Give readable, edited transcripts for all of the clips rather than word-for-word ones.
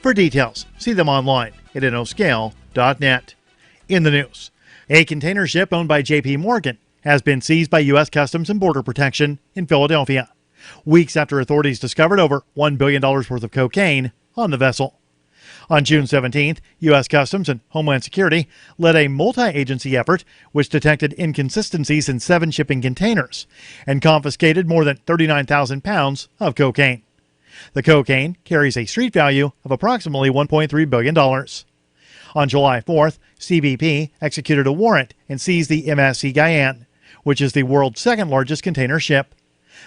For details, see them online at innoscale.net. In the news, a container ship owned by J.P. Morgan has been seized by U.S. Customs and Border Protection in Philadelphia, weeks after authorities discovered over $1 billion worth of cocaine on the vessel. On June 17th, U.S. Customs and Homeland Security led a multi-agency effort which detected inconsistencies in 7 shipping containers and confiscated more than 39,000 pounds of cocaine. The cocaine carries a street value of approximately $1.3 billion. On July 4th, CBP executed a warrant and seized the MSC Guyane, which is the world's second-largest container ship.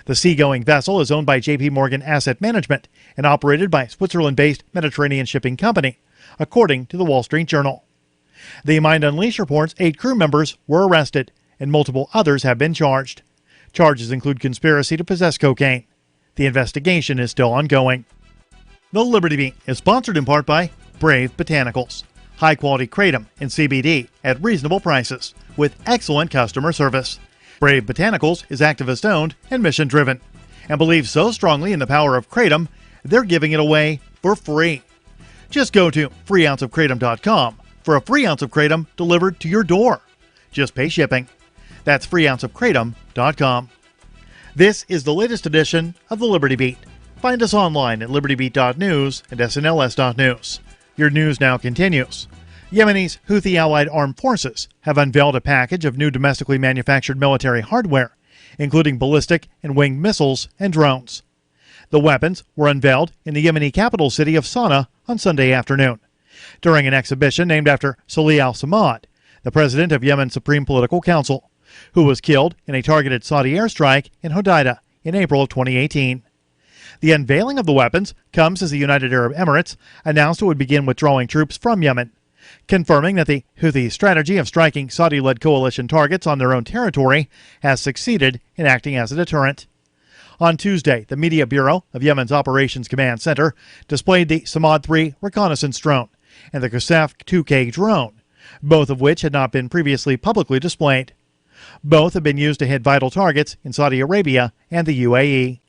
The seagoing vessel is owned by J.P. Morgan Asset Management and operated by a Switzerland-based Mediterranean shipping company, according to the Wall Street Journal. The Mind Unleashed reports 8 crew members were arrested and multiple others have been charged. Charges include conspiracy to possess cocaine. The investigation is still ongoing. The Liberty Beat is sponsored in part by Brave Botanicals. High-quality kratom and CBD at reasonable prices with excellent customer service. Brave Botanicals is activist-owned and mission-driven and believes so strongly in the power of kratom, they're giving it away for free. Just go to freeounceofkratom.com for a free ounce of kratom delivered to your door. Just pay shipping. That's freeounceofkratom.com. This is the latest edition of the Liberty Beat. Find us online at libertybeat.news and snls.news. Your news now continues. Yemen's Houthi-allied armed forces have unveiled a package of new domestically manufactured military hardware, including ballistic and winged missiles and drones. The weapons were unveiled in the Yemeni capital city of Sana'a on Sunday afternoon, during an exhibition named after Salih al-Samad, the president of Yemen's Supreme Political Council, who was killed in a targeted Saudi airstrike in Hodeidah in April of 2018. The unveiling of the weapons comes as the United Arab Emirates announced it would begin withdrawing troops from Yemen, confirming that the Houthi strategy of striking Saudi-led coalition targets on their own territory has succeeded in acting as a deterrent. On Tuesday, the Media Bureau of Yemen's Operations Command Center displayed the Samad 3 reconnaissance drone and the Qasaf 2K drone, both of which had not been previously publicly displayed. Both have been used to hit vital targets in Saudi Arabia and the UAE.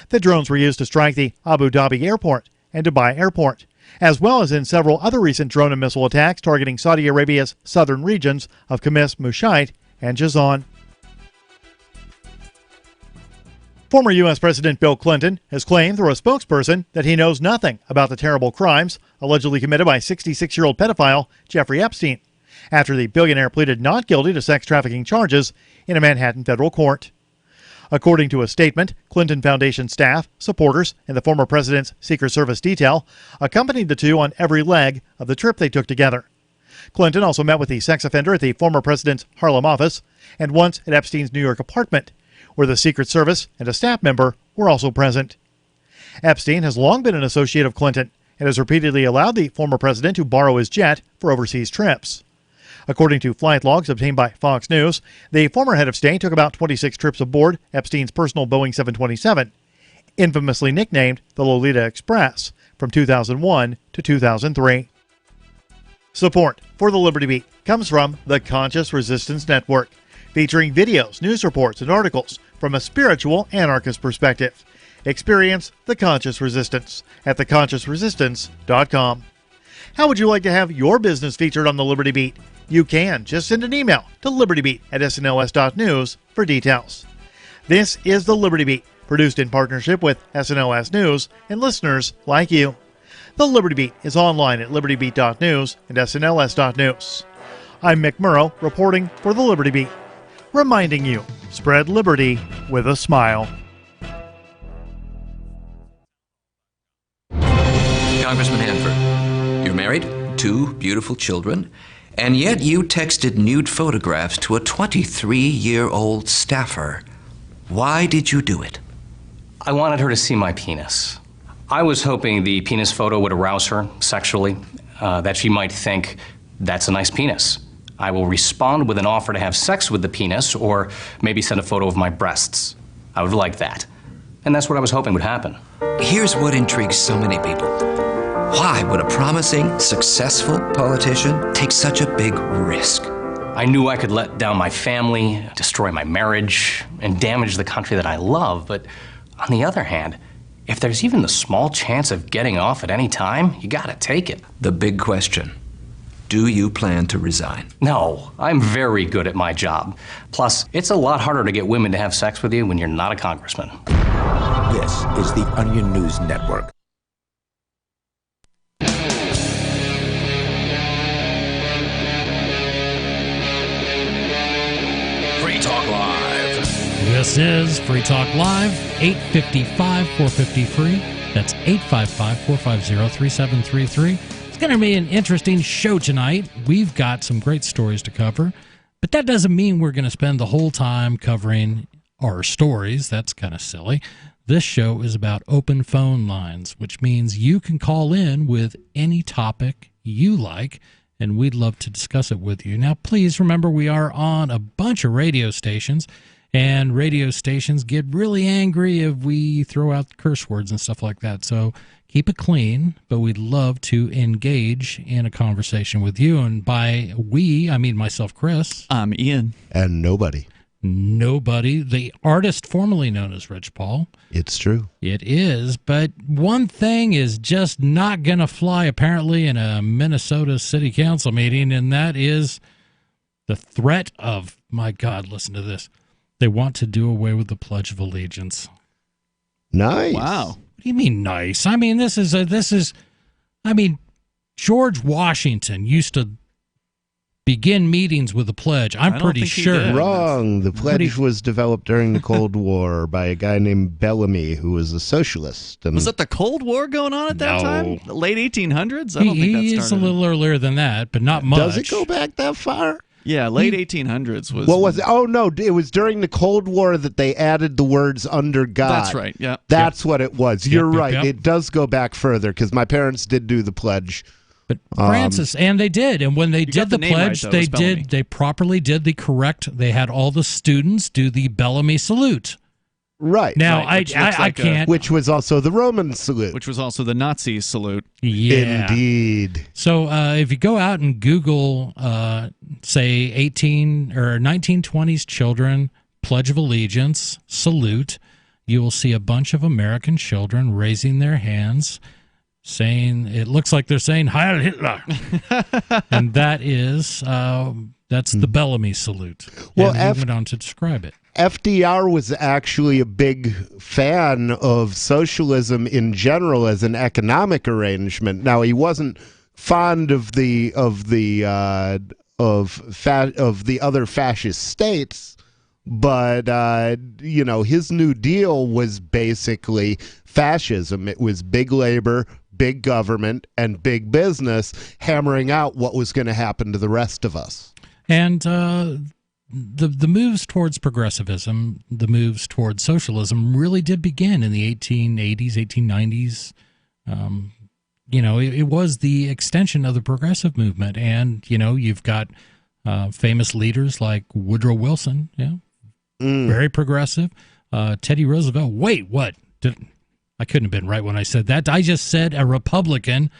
The drones were used to strike the Abu Dhabi airport and Dubai airport, as well as in several other recent drone and missile attacks targeting Saudi Arabia's southern regions of Khamis Mushait and Jazan. Former U.S. President Bill Clinton has claimed through a spokesperson that he knows nothing about the terrible crimes allegedly committed by 66-year-old pedophile Jeffrey Epstein, after the billionaire pleaded not guilty to sex trafficking charges in a Manhattan federal court. According to a statement, Clinton Foundation staff, supporters, and the former president's Secret Service detail accompanied the two on every leg of the trip they took together. Clinton also met with the sex offender at the former president's Harlem office and once at Epstein's New York apartment, where the Secret Service and a staff member were also present. Epstein has long been an associate of Clinton and has repeatedly allowed the former president to borrow his jet for overseas trips. According to flight logs obtained by Fox News, the former head of state took about 26 trips aboard Epstein's personal Boeing 727, infamously nicknamed the Lolita Express, from 2001 to 2003. Support for the Liberty Beat comes from the Conscious Resistance Network, featuring videos, news reports, and articles from a spiritual anarchist perspective. Experience the Conscious Resistance at theconsciousresistance.com. How would you like to have your business featured on the Liberty Beat? You can. Just send an email to libertybeat@snls.news for details. This is the Liberty Beat, produced in partnership with SNLS News and listeners like you. The Liberty Beat is online at libertybeat.news and snls.news. I'm Mick Murrow, reporting for the Liberty Beat, reminding you, spread liberty with a smile. Congressman Hanford, you're married, 2 beautiful children, and yet you texted nude photographs to a 23-year-old staffer. Why did you do it? I wanted her to see my penis. I was hoping the penis photo would arouse her sexually, that she might think, that's a nice penis. I will respond with an offer to have sex with the penis, or maybe send a photo of my breasts. I would like that. And that's what I was hoping would happen. Here's what intrigues so many people. Why would a promising, successful politician take such a big risk? I knew I could let down my family, destroy my marriage, and damage the country that I love, but on the other hand, If there's even the small chance of getting off at any time, you gotta take it. The big question. Do you plan to resign? No, I'm very good at my job. Plus, it's a lot harder to get women to have sex with you when you're not a congressman. This is the Onion News Network. Free Talk Live. This is Free Talk Live, 855-450-FREE. That's 855-450-3733. It's going to be an interesting show tonight. We've got some great stories to cover, but that doesn't mean we're going to spend the whole time covering our stories. That's kind of silly. This show is about open phone lines, which means you can call in with any topic you like, and we'd love to discuss it with you. Now, please remember we are on a bunch of radio stations, and radio stations get really angry if we throw out curse words and stuff like that. So keep it clean, but we'd love to engage in a conversation with you. And by we, I mean myself, Chris. I'm Ian. And nobody. Nobody, the artist formerly known as Rich Paul. It's true. It is, but one thing is just not going to fly apparently in a Minnesota City Council meeting, and that is the threat of, my God, listen to this. They want to do away with the Pledge of Allegiance. Nice. Wow. What do you mean nice? I mean, George Washington used to begin meetings with the pledge. I'm pretty sure. Wrong. The pledge was developed during the Cold War by a guy named Bellamy, who was a socialist. And Was it the Cold War going on at that No. time? The late 1800s? I don't think that started. He is a little earlier than that, but not much. Does it go back that far? Yeah, late 1800s was. What was it? Oh, no. It was during the Cold War that they added the words under God. That's right, yeah. That's what it was. You're yep, right. yep. It does go back further because my parents did do the pledge. But Francis, and they did, and when they did the the name right, pledge, though. It was Bellamy. they properly did the correct. They had all the students do the Bellamy salute. Right. Now Right, which I looks like a- can't. Which was also the Roman salute. Which was also the Nazi salute. Yeah. Indeed. So if you go out and Google, say 18 or 1920s children Pledge of Allegiance salute, you will see a bunch of American children raising their hands, saying, it looks like they're saying Heil Hitler, and that is that's the Bellamy salute. Well, and he went on to describe it. FDR was actually a big fan of socialism in general as an economic arrangement. Now, he wasn't fond of the other fascist states, but his New Deal was basically fascism. It was big labor, big government, and big business hammering out what was going to happen to the rest of us. And the moves towards progressivism, the moves towards socialism really did begin in the 1880s, 1890s. It was the extension of the progressive movement. And, you've got famous leaders like Woodrow Wilson, very progressive. Teddy Roosevelt, wait, what? I couldn't have been right when I said that. I just said a Republican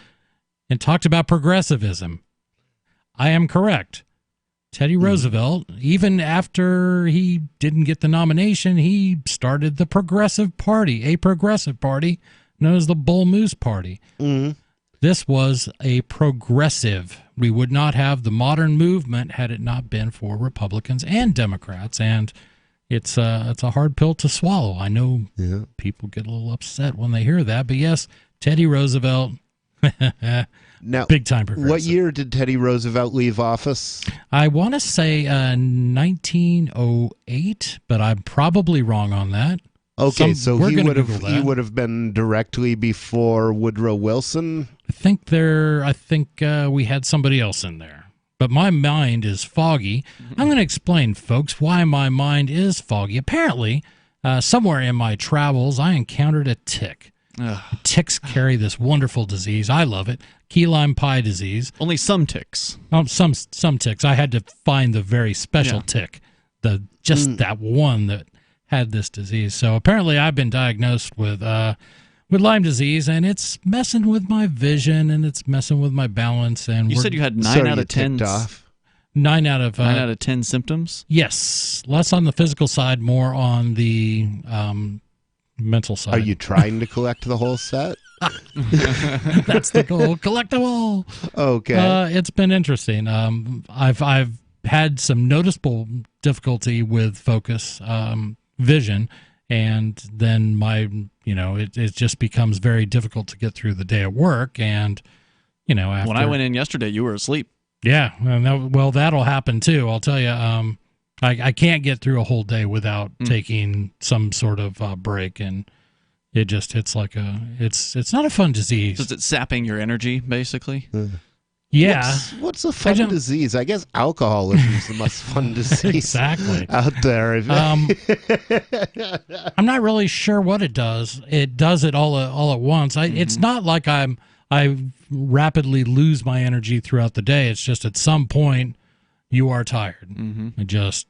and talked about progressivism. I am correct. Teddy Roosevelt, even after he didn't get the nomination, he started the Progressive Party, a progressive party known as the Bull Moose Party. This was a progressive. We would not have the modern movement had it not been for Republicans and Democrats, and it's a hard pill to swallow. I know people get a little upset when they hear that, but yes, Teddy Roosevelt. Now, big time progressive. What year did Teddy Roosevelt leave office? I want to say 1908, but I'm probably wrong on that. Okay, so we're he gonna would have Google he that. would have been directly before Woodrow Wilson. I think we had somebody else in there, but my mind is foggy. I'm going to explain, folks, why my mind is foggy. Apparently, somewhere in my travels, I encountered a tick. Ticks carry this wonderful disease. I love it. Key lime pie disease. Only some ticks. Some ticks. I had to find the very special tick, that one that had this disease. So apparently, I've been diagnosed with Lyme disease, and it's messing with my vision, and it's messing with my balance. And You said you had 9 So out you of 10. ticked off. 9 out of 10 symptoms. yes, less on the physical side, more on the mental side. Are you trying to collect the whole set? That's the goal. Collect them all. Okay. It's been interesting. I've had some noticeable difficulty with focus, vision, and then it just becomes very difficult to get through the day at work. And after, When I went in yesterday, you were asleep. yeah, and that'll happen too. I'll tell you. I can't get through a whole day without taking some sort of break, and it's like it's not a fun disease. Is it sapping your energy, basically? Yeah. What's a fun disease? I guess alcoholism is the most fun disease Exactly. out there. I'm not really sure what it does. It does it all at once. It's not like I rapidly lose my energy throughout the day. It's just at some point you are tired. Just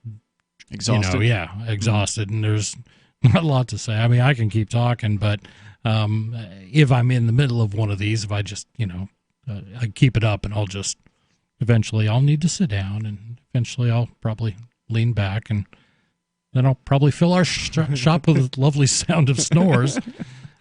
Exhausted. exhausted, and there's not a lot to say. I mean, I can keep talking, but if I'm in the middle of one of these, if I just I keep it up, and eventually I'll need to sit down, and eventually I'll probably lean back, and then I'll probably fill our shop with a lovely sound of snores.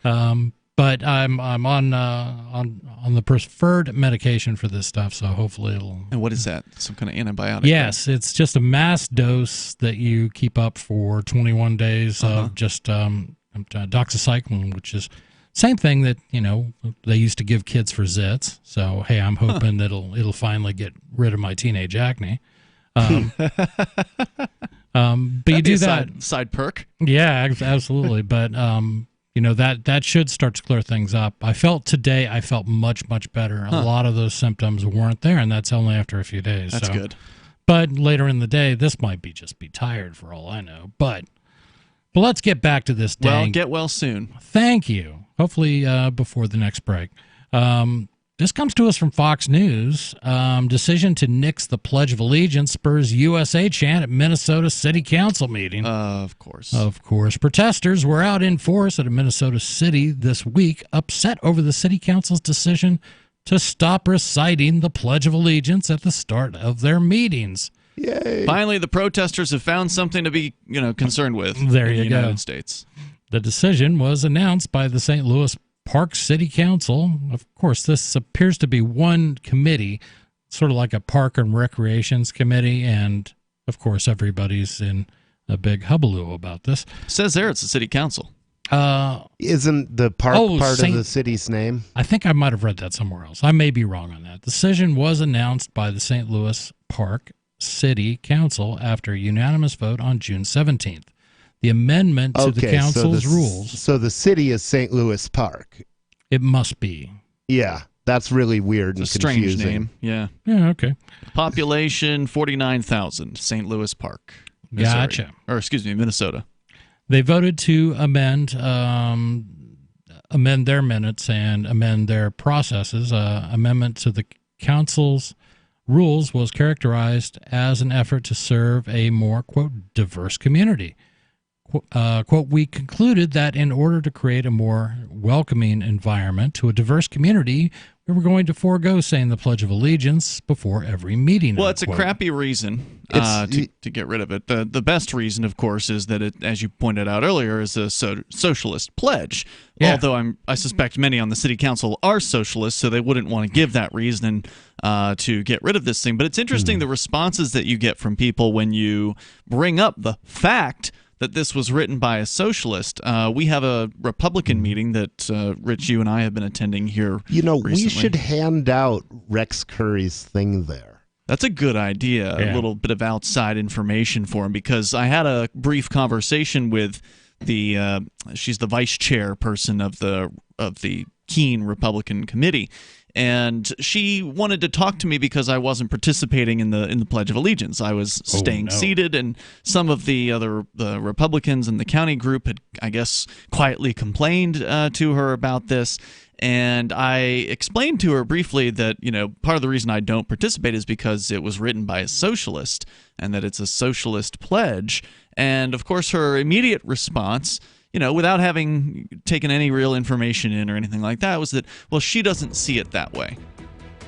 But I'm on the preferred medication for this stuff, so hopefully it'll. And what is that? Some kind of antibiotic? Yes, it's just a mass dose that you keep up for 21 days of just doxycycline, which is same thing that they used to give kids for zits. So hey, I'm hoping that it'll finally get rid of my teenage acne. But you do that side perk. Yeah, absolutely. But that should start to clear things up. I felt much better. A lot of those symptoms weren't there, and that's only after a few days. That's good. But later in the day, this might just be tired for all I know. But let's get back to this dang. Well, get well soon. Thank you. Hopefully before the next break. This comes to us from Fox News. Decision to nix the Pledge of Allegiance spurs USA chant at Minnesota City Council meeting. Of course. Of course. Protesters were out in force at a Minnesota city this week, upset over the City Council's decision to stop reciting the Pledge of Allegiance at the start of their meetings. Yay. Finally, the protesters have found something to be, concerned with There in you the go. United States. The decision was announced by the St. Louis Park City Council. Of course, this appears to be one committee, sort of like a park and recreations committee, and of course everybody's in a big hullabaloo about this. It says there it's the city council. Isn't the park part of the city's name? I think I might have read that somewhere else. I may be wrong on that. The decision was announced by the St. Louis Park City Council after a unanimous vote on June 17th. The amendment to the council's rules. So the city is St. Louis Park. It must be. Yeah, that's really weird It's and a confusing. strange name. Yeah. Yeah, okay. Population 49,000. St. Louis Park. Missouri. Gotcha. Or excuse me, Minnesota. They voted to amend their minutes and amend their processes. Amendment to the council's rules was characterized as an effort to serve a more, quote, diverse community. Quote, we concluded that in order to create a more welcoming environment to a diverse community, we were going to forego saying the Pledge of Allegiance before every meeting. Well, it's a unquote. crappy reason to get rid of it. The best reason, of course, is that it, as you pointed out earlier, is a socialist pledge. Yeah. Although I suspect many on the city council are socialists, so they wouldn't want to give that reason to get rid of this thing. But it's interesting the responses that you get from people when you bring up the fact that this was written by a socialist. We have a Republican meeting that, Rich, you and I have been attending here recently. We should hand out Rex Curry's thing there. That's a good idea, Yeah. a little bit of outside information for him, because I had a brief conversation with she's the vice chairperson of the Keene Republican Committee, and she wanted to talk to me because I wasn't participating in the Pledge of Allegiance. I was staying seated, and some of the Republicans in the county group had, I guess, quietly complained to her about this. And I explained to her briefly that, part of the reason I don't participate is because it was written by a socialist and that it's a socialist pledge. And, of course, her immediate response, without having taken any real information in or anything like that, was that, well, she doesn't see it that way.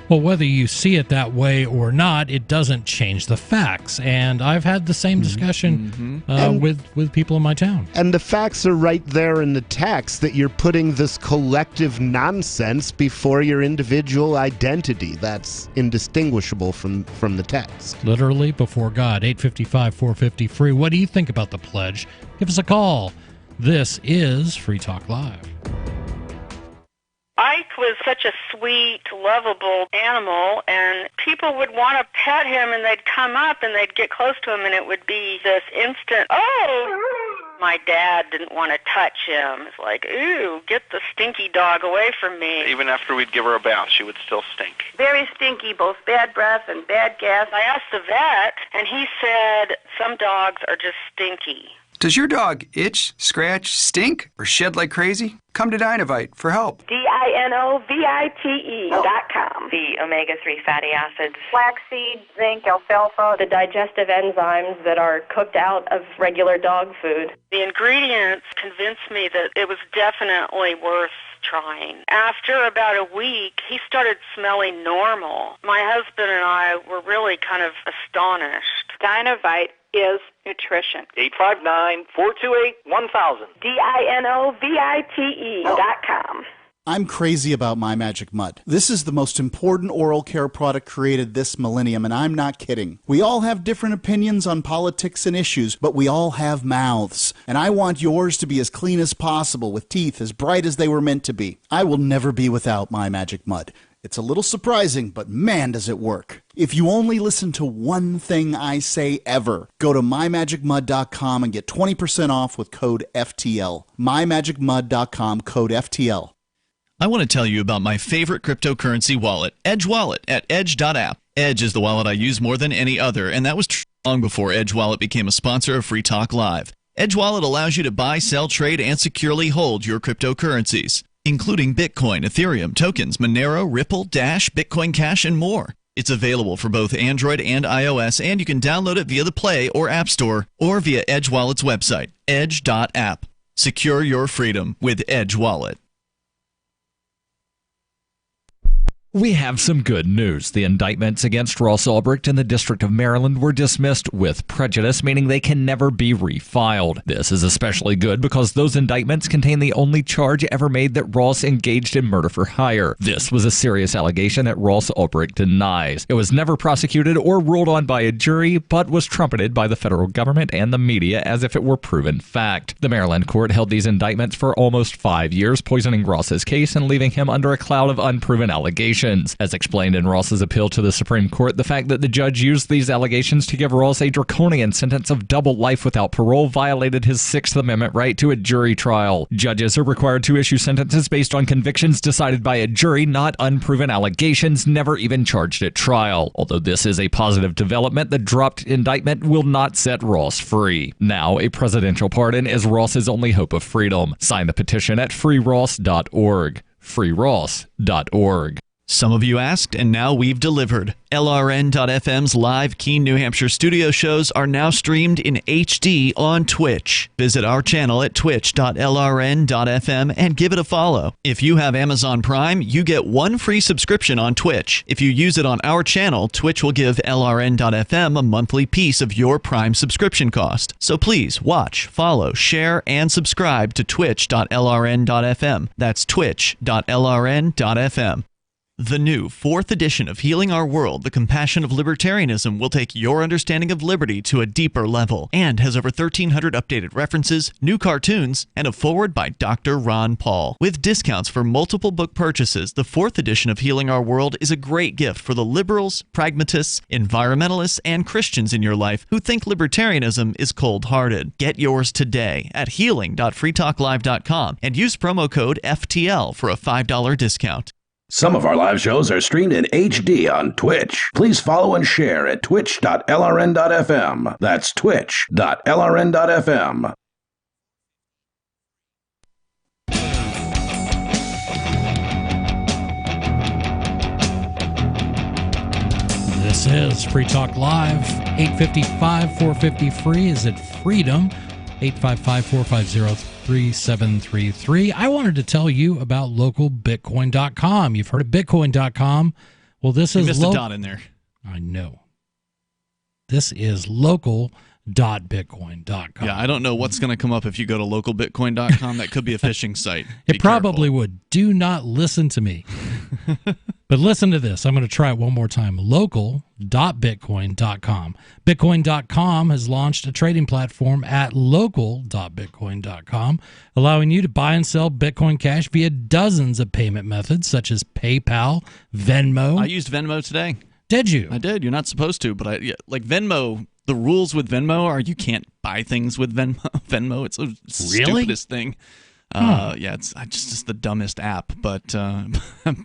Well, whether you see it that way or not, it doesn't change the facts. And I've had the same discussion with people in my town. And the facts are right there in the text that you're putting this collective nonsense before your individual identity. That's indistinguishable from the text. Literally before God. 855-450-FREE. What do you think about the pledge? Give us a call. This is Free Talk Live. Ike was such a sweet, lovable animal, and people would want to pet him, and they'd come up and they'd get close to him, and it would be this instant, oh! My dad didn't want to touch him. It's like, ooh, get the stinky dog away from me. Even after we'd give her a bath, she would still stink. Very stinky, both bad breath and bad gas. I asked the vet, and he said some dogs are just stinky. Does your dog itch, scratch, stink, or shed like crazy? Come to Dinovite for help. DINOVITE.com. The omega-3 fatty acids. Flaxseed, zinc, alfalfa. The digestive enzymes that are cooked out of regular dog food. The ingredients convinced me that it was definitely worth trying. After about a week, he started smelling normal. My husband and I were really kind of astonished. Dinovite is nutrition. 859-428-1000. DINOVITE.com. I'm crazy about My Magic Mud. This is the most important oral care product created this millennium, and I'm not kidding. We all have different opinions on politics and issues, but we all have mouths. And I want yours to be as clean as possible, with teeth as bright as they were meant to be. I will never be without My Magic Mud. It's a little surprising, but man, does it work. If you only listen to one thing I say ever, go to mymagicmud.com and get 20% off with code FTL. mymagicmud.com, code FTL. I want to tell you about my favorite cryptocurrency wallet, Edge Wallet, at edge.app. Edge is the wallet I use more than any other, and that was long before Edge Wallet became a sponsor of Free Talk Live. Edge Wallet allows you to buy, sell, trade, and securely hold your cryptocurrencies, including Bitcoin, Ethereum, tokens, Monero, Ripple, Dash, Bitcoin Cash, and more. It's available for both Android and iOS, and you can download it via the Play or App Store or via Edge Wallet's website, edge.app. Secure your freedom with Edge Wallet. We have some good news. The indictments against Ross Ulbricht in the District of Maryland were dismissed with prejudice, meaning they can never be refiled. This is especially good because those indictments contain the only charge ever made that Ross engaged in murder for hire. This was a serious allegation that Ross Ulbricht denies. It was never prosecuted or ruled on by a jury, but was trumpeted by the federal government and the media as if it were proven fact. The Maryland court held these indictments for almost 5 years, poisoning Ross's case and leaving him under a cloud of unproven allegations. As explained in Ross's appeal to the Supreme Court, the fact that the judge used these allegations to give Ross a draconian sentence of double life without parole violated his Sixth Amendment right to a jury trial. Judges are required to issue sentences based on convictions decided by a jury, not unproven allegations never even charged at trial. Although this is a positive development, the dropped indictment will not set Ross free. Now, a presidential pardon is Ross's only hope of freedom. Sign the petition at freeross.org. freeross.org. Some of you asked, and now we've delivered. LRN.FM's live Keene, New Hampshire studio shows are now streamed in HD on Twitch. Visit our channel at twitch.lrn.fm and give it a follow. If you have Amazon Prime, you get one free subscription on Twitch. If you use it on our channel, Twitch will give LRN.FM a monthly piece of your Prime subscription cost. So please watch, follow, share, and subscribe to twitch.lrn.fm. That's twitch.lrn.fm. The new 4th edition of Healing Our World, The Compassion of Libertarianism will take your understanding of liberty to a deeper level and has over 1,300 updated references, new cartoons, and a foreword by Dr. Ron Paul. With discounts for multiple book purchases, the 4th edition of Healing Our World is a great gift for the liberals, pragmatists, environmentalists, and Christians in your life who think libertarianism is cold-hearted. Get yours today at healing.freetalklive.com and use promo code FTL for a $5 discount. Some of our live shows are streamed in HD on Twitch. Please follow and share at twitch.lrn.fm. That's twitch.lrn.fm. This is Free Talk Live. 855-450-FREE. Is it Freedom? 855-450-3733. I wanted to tell you about localbitcoin.com. You've heard of bitcoin.com. Well, this You is missed a dot in there. I know. This is local.bitcoin.com. Yeah, I don't know what's going to come up if you go to localbitcoin.com. That could be a phishing site. It probably would. Do not listen to me. But listen to this. I'm going to try it one more time. Local.bitcoin.com. Bitcoin.com has launched a trading platform at local.bitcoin.com, allowing you to buy and sell Bitcoin Cash via dozens of payment methods such as PayPal, Venmo. I used Venmo today. Did you? I did. You're not supposed to, but like Venmo, the rules with Venmo are you can't buy things with Venmo. Venmo, it's the stupidest thing. Yeah, it's just the dumbest app, but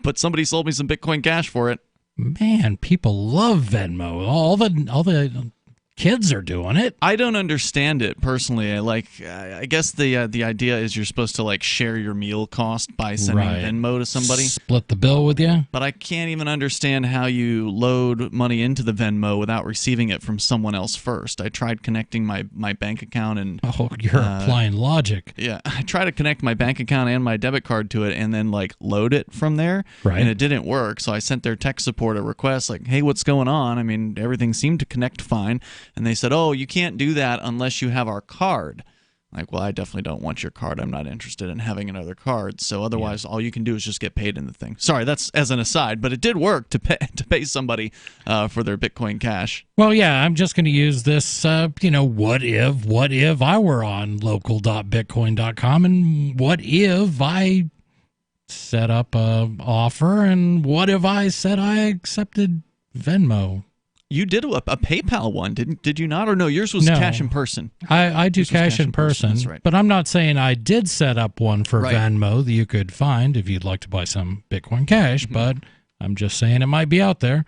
but somebody sold me some Bitcoin Cash for it. Man, people love Venmo. All the kids are doing it. I don't understand it personally. I guess the idea is you're supposed to like share your meal cost by sending Venmo to somebody. Split the bill with you. But I can't even understand how you load money into the Venmo without receiving it from someone else first. I tried connecting my bank account and you're applying logic. Yeah, I tried to connect my bank account and my debit card to it and then like load it from there. Right. And it didn't work. So I sent their tech support a request like, "Hey, what's going on?" I mean, everything seemed to connect fine. And they said, "Oh, you can't do that unless you have our card." Like, well, I definitely don't want your card. I'm not interested in having another card. So otherwise, all you can do is just get paid in the thing. Sorry, that's as an aside, but it did work to pay somebody for their Bitcoin Cash. Well, yeah, I'm just going to use this, what if I were on local.bitcoin.com and what if I set up a offer and what if I said I accepted Venmo? You did a PayPal one, did you not? Or no, yours was cash in person. I do cash in person, that's right. But I'm not saying I did set up one for Right. Venmo that you could find if you'd like to buy some Bitcoin Cash, but I'm just saying it might be out there.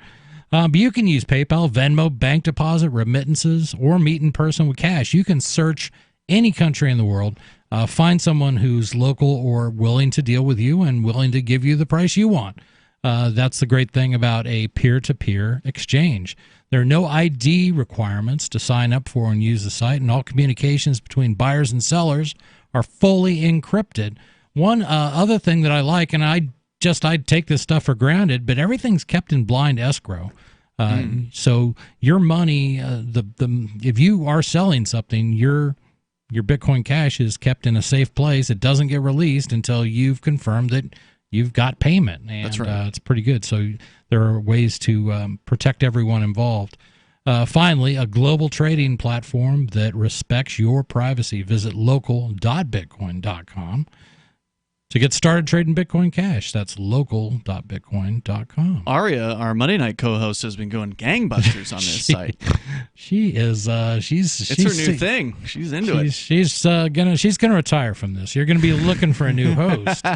But you can use PayPal, Venmo, bank deposit, remittances, or meet in person with cash. You can search any country in the world, find someone who's local or willing to deal with you and willing to give you the price you want. That's the great thing about a peer-to-peer exchange. There are no ID requirements to sign up for and use the site, and all communications between buyers and sellers are fully encrypted. One other thing that I like, and I take this stuff for granted, but everything's kept in blind escrow. So your money, if you are selling something, your Bitcoin Cash is kept in a safe place. It doesn't get released until you've confirmed that you've got payment, and That's right. It's pretty good. So there are ways to protect everyone involved. Finally, a global trading platform that respects your privacy. Visit local.bitcoin.com to get started trading Bitcoin Cash. That's local.bitcoin.com. Aria, our Monday night co-host, has been going gangbusters on this site. She is. It's her new thing. She's into it. She's gonna retire from this. You're gonna be looking for a new host.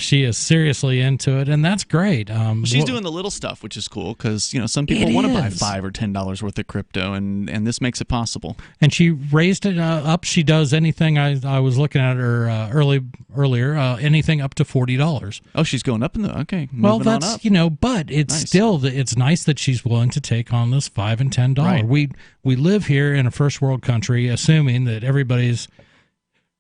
She is seriously into it, and that's great. She's doing the little stuff, which is cool because some people want to buy $5 or $10 worth of crypto, and this makes it possible. And she raised it up. She does anything. I was looking at her earlier. Anything up to $40. Oh, she's going up in the Well, that's but it's Nice. still it's nice that she's willing to take on this $5 and $10. Right. We live here in a first world country, assuming that everybody's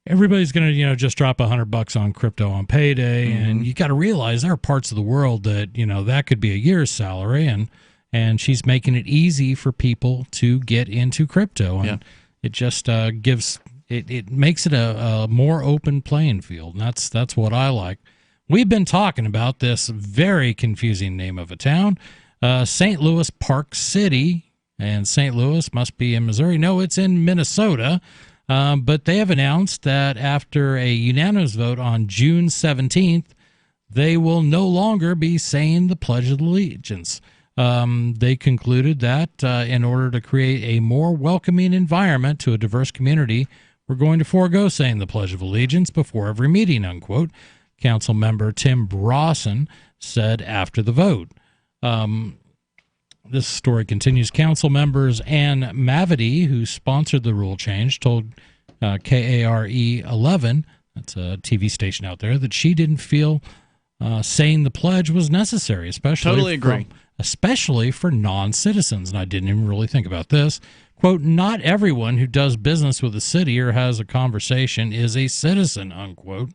going to just drop $100 on crypto on payday, and you got to realize there are parts of the world that that could be a year's salary, and she's making it easy for people to get into crypto, and it just gives. It makes it a more open playing field, and that's what I like. We've been talking about this very confusing name of a town, St. Louis Park City, and St. Louis must be in Missouri. No, it's in Minnesota, but they have announced that after a unanimous vote on June 17th, they will no longer be saying the Pledge of Allegiance. They concluded that in order to create a more welcoming environment to a diverse community, we're going to forego saying the Pledge of Allegiance before every meeting, unquote. Council member Tim Brawson said after the vote. This story continues. Council members Ann Mavity, who sponsored the rule change, told KARE 11, that's a TV station out there, that she didn't feel saying the pledge was necessary, especially for non-citizens. And I didn't even really think about this. Quote, not everyone who does business with the city or has a conversation is a citizen, unquote,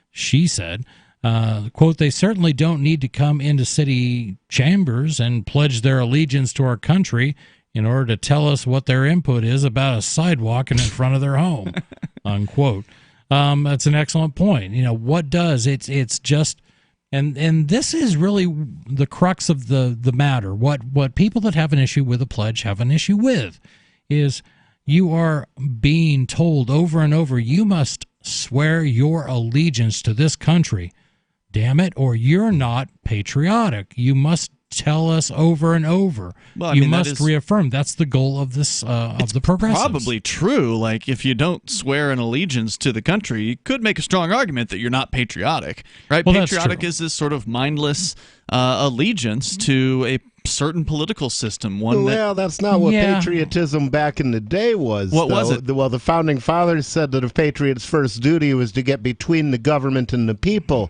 she said. Quote, they certainly don't need to come into city chambers and pledge their allegiance to our country in order to tell us what their input is about a sidewalk in front of their home, unquote. That's an excellent point. What does it's just, and this is really the crux of the matter. What people that have an issue with a pledge have an issue with is you are being told over and over, you must swear your allegiance to this country, damn it, or you're not patriotic. You must tell us over and over. Well, you must reaffirm. That's the goal of this of the progressives. Probably true. Like, if you don't swear an allegiance to the country, you could make a strong argument that you're not patriotic, right? Well, patriotic is this sort of mindless allegiance to a certain political system. That's not what patriotism back in the day was. What was it? Well, the founding fathers said that a patriot's first duty was to get between the government and the people.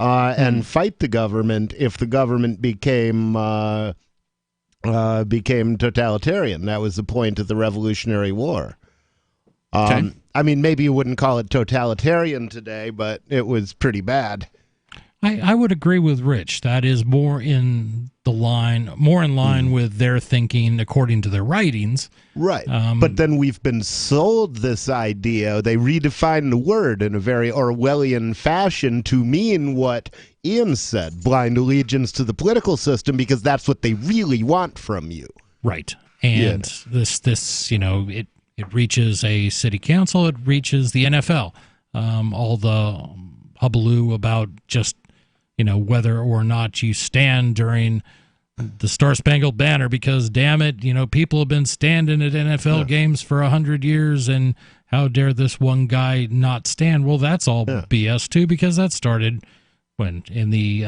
And fight the government if the government became totalitarian. That was the point of the Revolutionary War. I mean, maybe you wouldn't call it totalitarian today, but it was pretty bad. I would agree with Rich. That is more in line with their thinking according to their writings. Right. But then we've been sold this idea. They redefine the word in a very Orwellian fashion to mean what Ian said, blind allegiance to the political system, because that's what they really want from you. Right. And this it reaches a city council, it reaches the NFL. All the hullabaloo about just whether or not you stand during the Star-Spangled Banner, because, damn it, people have been standing at NFL games for 100 years, and how dare this one guy not stand? Well, that's all BS, too, because that started in the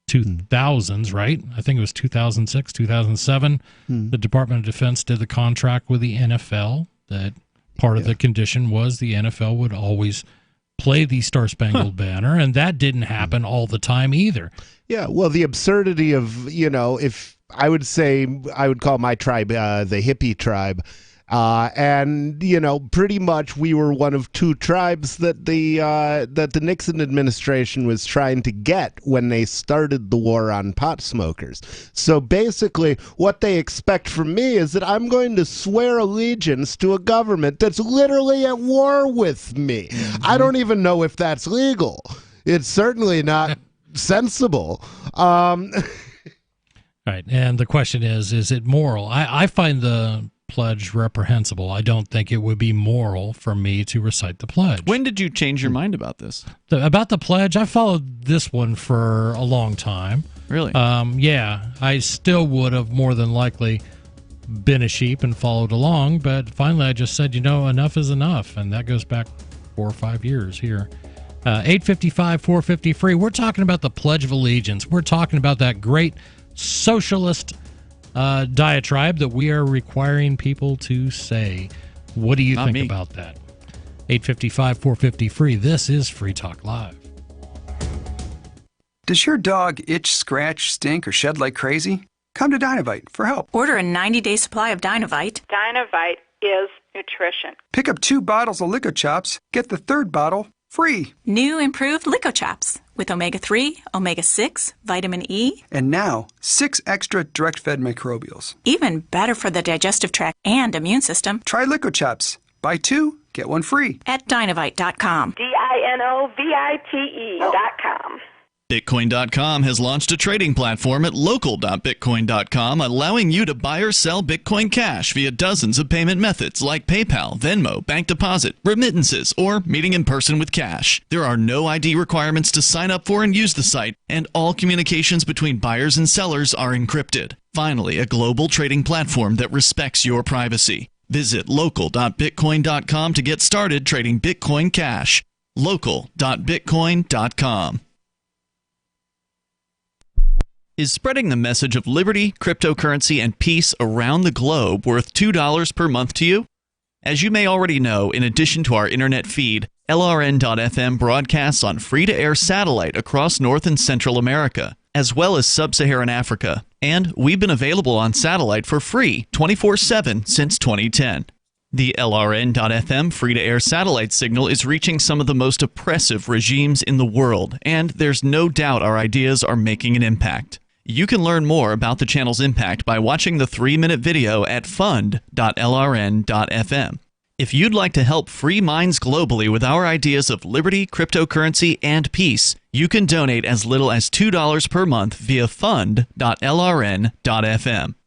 2000s, right? I think it was 2006, 2007. The Department of Defense did the contract with the NFL that part of the condition was the NFL would always play the Star-Spangled Banner, and that didn't happen all the time either. Yeah, well, the absurdity of, if I would call my tribe the hippie tribe, and, pretty much we were one of two tribes that the Nixon administration was trying to get when they started the war on pot smokers. So basically, what they expect from me is that I'm going to swear allegiance to a government that's literally at war with me. I don't even know if that's legal. It's certainly not sensible. Right, and the question is it moral? I find the pledge reprehensible. I don't think it would be moral for me to recite the pledge. When did you change your mind about this? About the pledge, I followed this one for a long time. Really? Yeah, I still would have more than likely been a sheep and followed along, but finally I just said, enough is enough, and that goes back 4 or 5 years here. 855-450 free. We're talking about the Pledge of Allegiance. We're talking about that great socialist diatribe that we are requiring people to say. What do you think about that? 855-450 free. This is Free Talk Live. Does your dog itch, scratch, stink, or shed like crazy? Come to Dynavite for help. Order a 90-day supply of Dynavite. Dynavite is nutrition. Pick up 2 bottles of Lico Chops. Get the 3rd bottle free. New improved Lico Chops with omega-3, omega-6, vitamin E. And now, 6 extra direct-fed microbials. Even better for the digestive tract and immune system. Try Lico Chops. Buy 2, get 1 free. At Dynavite.com. DINOVITE.com. Bitcoin.com has launched a trading platform at local.bitcoin.com, allowing you to buy or sell Bitcoin Cash via dozens of payment methods like PayPal, Venmo, bank deposit, remittances, or meeting in person with cash. There are no ID requirements to sign up for and use the site, and all communications between buyers and sellers are encrypted. Finally, a global trading platform that respects your privacy. Visit local.bitcoin.com to get started trading Bitcoin Cash. local.bitcoin.com. Is spreading the message of liberty, cryptocurrency, and peace around the globe worth $2 per month to you? As you may already know, in addition to our internet feed, LRN.FM broadcasts on free-to-air satellite across North and Central America, as well as Sub-Saharan Africa. And we've been available on satellite for free 24/7 since 2010. The LRN.FM free-to-air satellite signal is reaching some of the most oppressive regimes in the world, and there's no doubt our ideas are making an impact. You can learn more about the channel's impact by watching the 3-minute video at fund.lrn.fm. If you'd like to help free minds globally with our ideas of liberty, cryptocurrency, and peace, you can donate as little as $2 per month via fund.lrn.fm.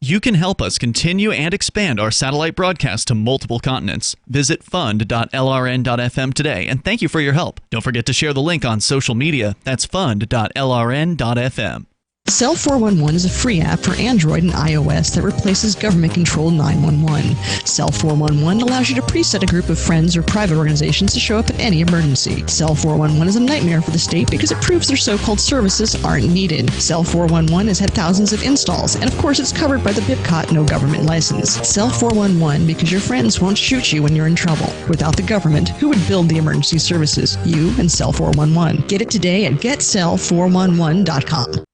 You can help us continue and expand our satellite broadcast to multiple continents. Visit fund.lrn.fm today, and thank you for your help. Don't forget to share the link on social media. That's fund.lrn.fm. Cell 411 is a free app for Android and iOS that replaces government-controlled 911. Cell 411 allows you to preset a group of friends or private organizations to show up at any emergency. Cell 411 is a nightmare for the state because it proves their so-called services aren't needed. Cell 411 has had thousands of installs, and of course it's covered by the BIPCOT no government license. Cell 411 because your friends won't shoot you when you're in trouble. Without the government, who would build the emergency services? You and Cell 411. Get it today at getcell411.com.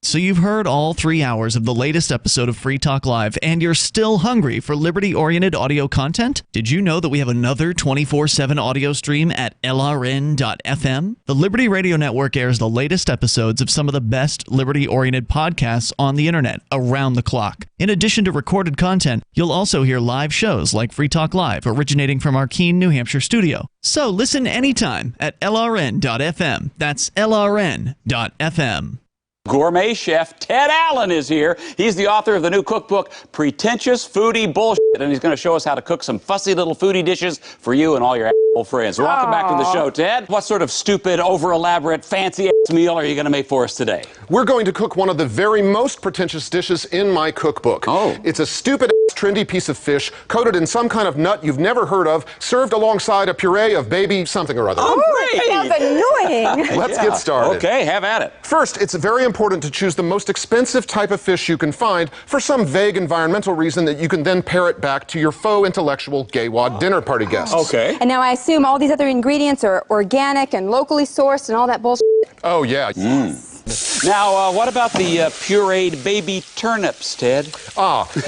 So you've heard all 3 hours of the latest episode of Free Talk Live, and you're still hungry for liberty-oriented audio content? Did you know that we have another 24/7 audio stream at LRN.FM? The Liberty Radio Network airs the latest episodes of some of the best liberty-oriented podcasts on the internet around the clock. In addition to recorded content, you'll also hear live shows like Free Talk Live, originating from our Keene, New Hampshire studio. So listen anytime at LRN.FM. That's LRN.FM. Gourmet chef Ted Allen is here. He's the author of the new cookbook, Pretentious Foodie Bullshit, and he's going to show us how to cook some fussy little foodie dishes for you and all your friends. Welcome back to the show, Ted. What sort of stupid, over-elaborate, fancy-ass meal are you going to make for us today? We're going to cook one of the very most pretentious dishes in my cookbook. Oh. It's a stupid, trendy piece of fish coated in some kind of nut you've never heard of, served alongside a puree of baby something or other. Oh, great! Sounds annoying. Let's get started. Okay, have at it. First, it's very important to choose the most expensive type of fish you can find for some vague environmental reason that you can then parrot back to your faux intellectual gay wad dinner party guests. Okay. And now I assume all these other ingredients are organic and locally sourced and all that bullshit. Oh, yeah. Now, what about the pureed baby turnips, Ted?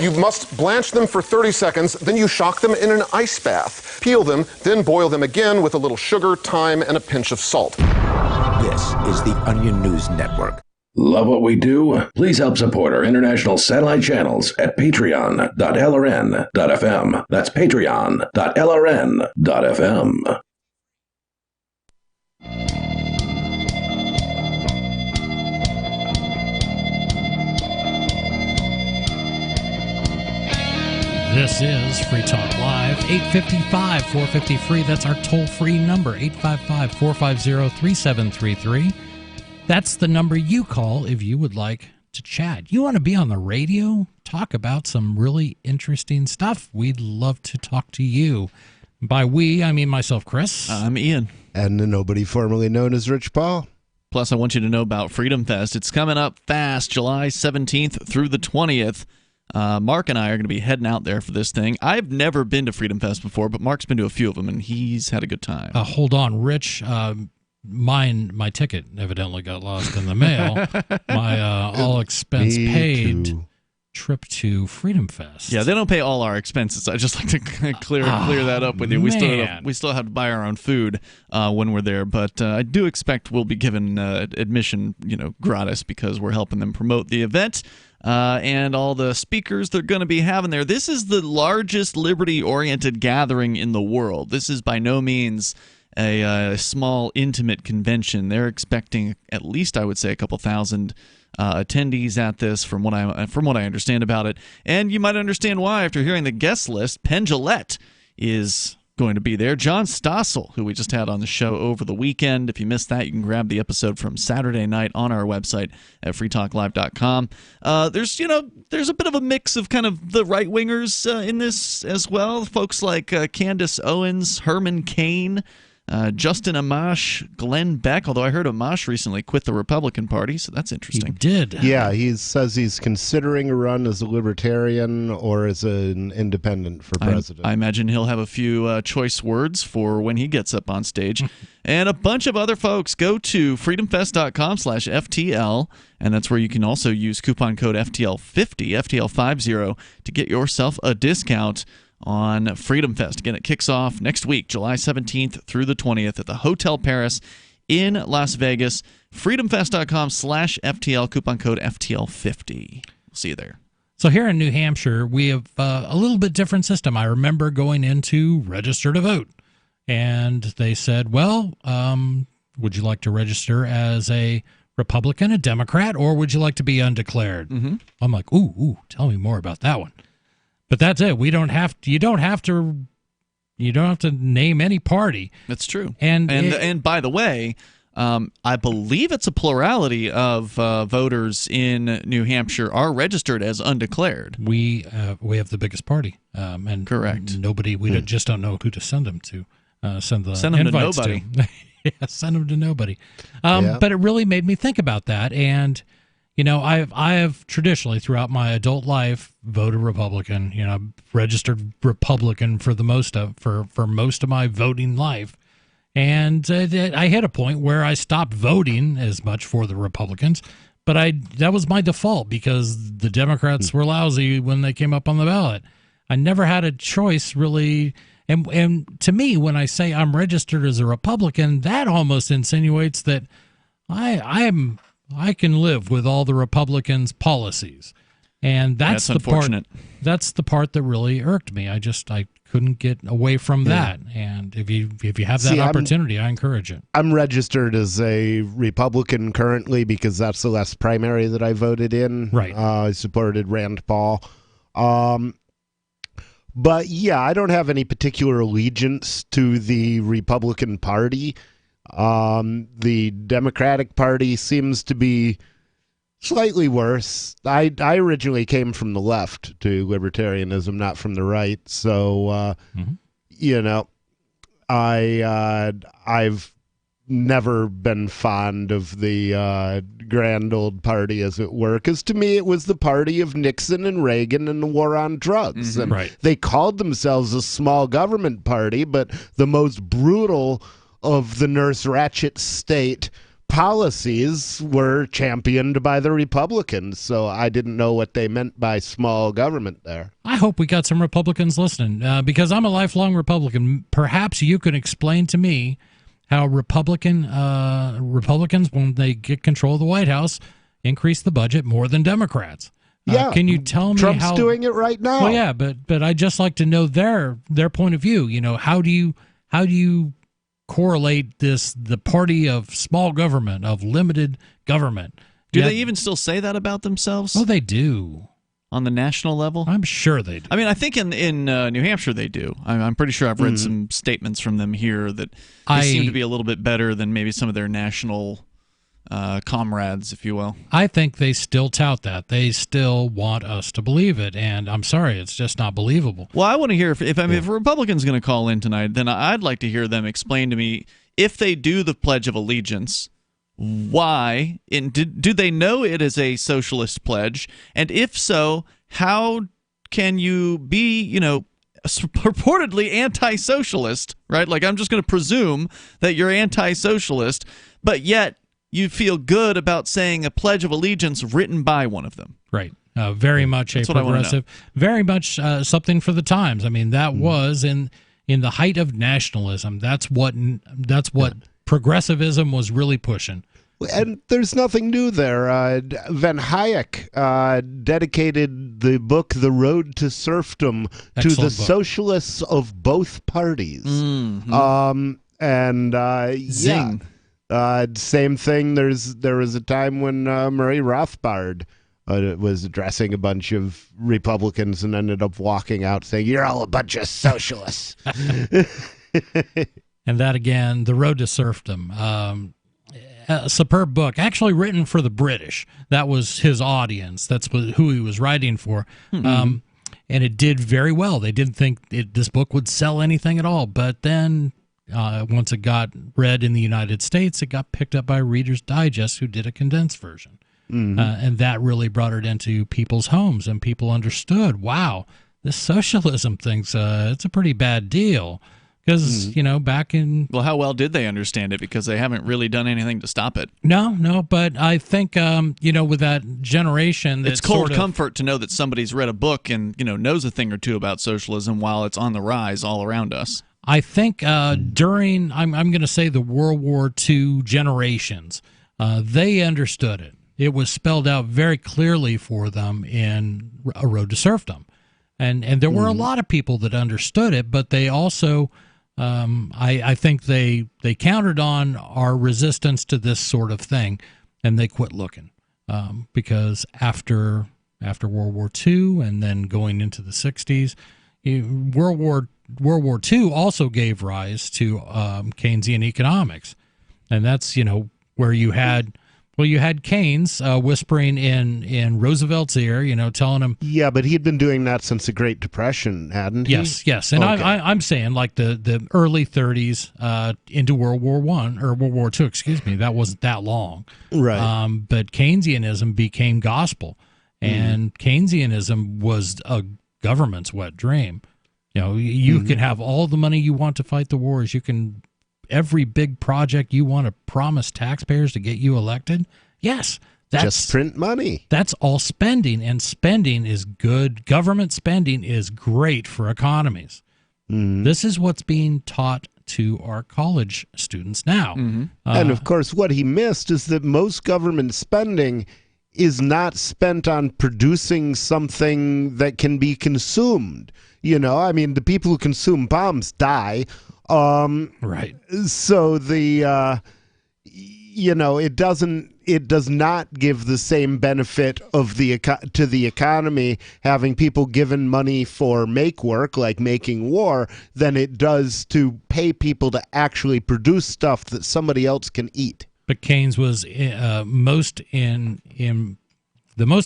You must blanch them for 30 seconds, then you shock them in an ice bath. Peel them, then boil them again with a little sugar, thyme, and a pinch of salt. This is the Onion News Network. Love what we do? Please help support our international satellite channels at patreon.lrn.fm. That's patreon.lrn.fm. This is Free Talk Live, 855-450-FREE. That's our toll-free number, 855-450-3733. That's the number you call if you would like to chat. You want to be on the radio? Talk about some really interesting stuff. We'd love to talk to you. By we, I mean myself, Chris. I'm Ian. And nobody formerly known as Rich Paul. Plus, I want you to know about Freedom Fest. It's coming up fast, July 17th through the 20th. Mark and I are going to be heading out there for this thing. I've never been to Freedom Fest before, but Mark's been to a few of them, and he's had a good time. Hold on, Rich. My ticket evidently got lost in the mail. My all-expense-paid trip to Freedom Fest. Yeah, they don't pay all our expenses. I just like to clear that up with you. We still have to buy our own food when we're there, but I do expect we'll be given admission, gratis, because we're helping them promote the event. And all the speakers they're going to be having there. This is the largest liberty-oriented gathering in the world. This is by no means a small, intimate convention. They're expecting at least, I would say, a couple thousand attendees at this, from what I understand about it. And you might understand why after hearing the guest list. Penn Jillette is going to be there. John Stossel, who we just had on the show over the weekend. If you missed that, you can grab the episode from Saturday night on our website at freetalklive.com. There's a bit of a mix of kind of the right-wingers in this as well. Folks like Candace Owens, Herman Cain, Justin Amash, Glenn Beck, although I heard Amash recently quit the Republican Party, so that's interesting. He did. Yeah, he says he's considering a run as a libertarian or as an independent for president. I imagine he'll have a few choice words for when he gets up on stage. And a bunch of other folks. Go to freedomfest.com/FTL, and that's where you can also use coupon code FTL50, FTL50, to get yourself a discount on Freedom Fest. Again, it kicks off next week, July 17th through the 20th at the Hotel Paris in Las Vegas. freedomfest.com/FTL, coupon code FTL50. We'll see you there. So here in New Hampshire, we have a little bit different system. I remember going in to register to vote, and they said, well, would you like to register as a Republican, a Democrat, or would you like to be undeclared? Mm-hmm. I'm like, ooh, tell me more about that one. But that's it. You don't have to name any party. That's true. And by the way, I believe it's a plurality of voters in New Hampshire are registered as undeclared. We have the biggest party, and correct. Nobody. Just don't know who to send them to. Send them to nobody. Yeah, send them to nobody. But it really made me think about that, and I have traditionally throughout my adult life voted Republican. Registered Republican for most of my voting life. And I hit a point where I stopped voting as much for the Republicans, but that was my default because the Democrats were lousy when they came up on the ballot. I never had a choice really. And to me, when I say I'm registered as a Republican, that almost insinuates that I can live with all the Republicans' policies. And that's the unfortunate. That's the part that really irked me. I couldn't get away from that. And if you have that opportunity, I encourage it. I'm registered as a Republican currently because that's the last primary that I voted in. Right. I supported Rand Paul. But yeah, I don't have any particular allegiance to the Republican Party. The Democratic Party seems to be slightly worse. I originally came from the left to libertarianism, not from the right. So, I've never been fond of the grand old party, as it were, because to me it was the party of Nixon and Reagan and the war on drugs. Mm-hmm. And right. They called themselves a small government party, but the most brutal of the Nurse Ratched state policies were championed by the Republicans, so I didn't know what they meant by small government there. I hope we got some Republicans listening, because I'm a lifelong Republican. Perhaps you can explain to me how Republicans, when they get control of the White House, increase the budget more than Democrats. Yeah, can you tell me Trump's how? Trump's doing it right now. Well, yeah, but I'd just like to know their point of view. How do you correlate the party of small government, of limited government? Do they even still say that about themselves? Oh, they do. On the national level? I'm sure they do. I mean, I think in New Hampshire they do. I'm pretty sure I've read some statements from them here that they seem to be a little bit better than maybe some of their national comrades, if you will. I think they still tout that. They still want us to believe it, and I'm sorry, it's just not believable. Well, I want to hear if a Republican's going to call in tonight, then I'd like to hear them explain to me if they do the Pledge of Allegiance, why, and do they know it is a socialist pledge, and if so, how can you be, purportedly anti-socialist, right? Like, I'm just going to presume that you're anti-socialist, but yet you feel good about saying a Pledge of Allegiance written by one of them. Right. Very much a progressive, very much something for the times. I mean, that was in the height of nationalism. That's what progressivism was really pushing. And there's nothing new there. Van Hayek dedicated the book The Road to Serfdom to the socialists of both parties. Mm-hmm. Zing. Same thing. There was a time when Murray Rothbard was addressing a bunch of Republicans and ended up walking out saying, "You're all a bunch of socialists." And that again, The Road to Serfdom. A superb book, actually written for the British. That was his audience. That's who he was writing for. Mm-hmm. And it did very well. They didn't think this book would sell anything at all. But then once it got read in the United States, it got picked up by Reader's Digest, who did a condensed version. Mm-hmm. And that really brought it into people's homes, and people understood, wow, this socialism thing's it's a pretty bad deal. Because, back in... Well, how well did they understand it? Because they haven't really done anything to stop it. No, but I think, with that generation... It's cold comfort to know that somebody's read a book and, knows a thing or two about socialism while it's on the rise all around us. I think during, I'm going to say the World War II generations, they understood it. It was spelled out very clearly for them in A Road to Serfdom. And there were a lot of people that understood it, but they also... I think they counted on our resistance to this sort of thing, and they quit looking because after World War II and then going into the 60s, World War II also gave rise to Keynesian economics, and that's where you had Keynes whispering in Roosevelt's ear, telling him. Yeah, but he'd been doing that since the Great Depression, hadn't he? Yes, and okay. I'm saying like the early 30s into World War II. Excuse me, that wasn't that long, right? But Keynesianism became gospel, and Keynesianism was a government's wet dream. You can have all the money you want to fight the wars. You can. Every big project you want to promise taxpayers to get you elected, yes, that's just print money. That's all spending, and spending is good. Government spending is great for economies. This is what's being taught to our college students now. And of course, what he missed is that most government spending is not spent on producing something that can be consumed. The people who consume bombs die. Right. So the it does not give the same benefit of to the economy having people given money for make work like making war than it does to pay people to actually produce stuff that somebody else can eat. But Keynes was the most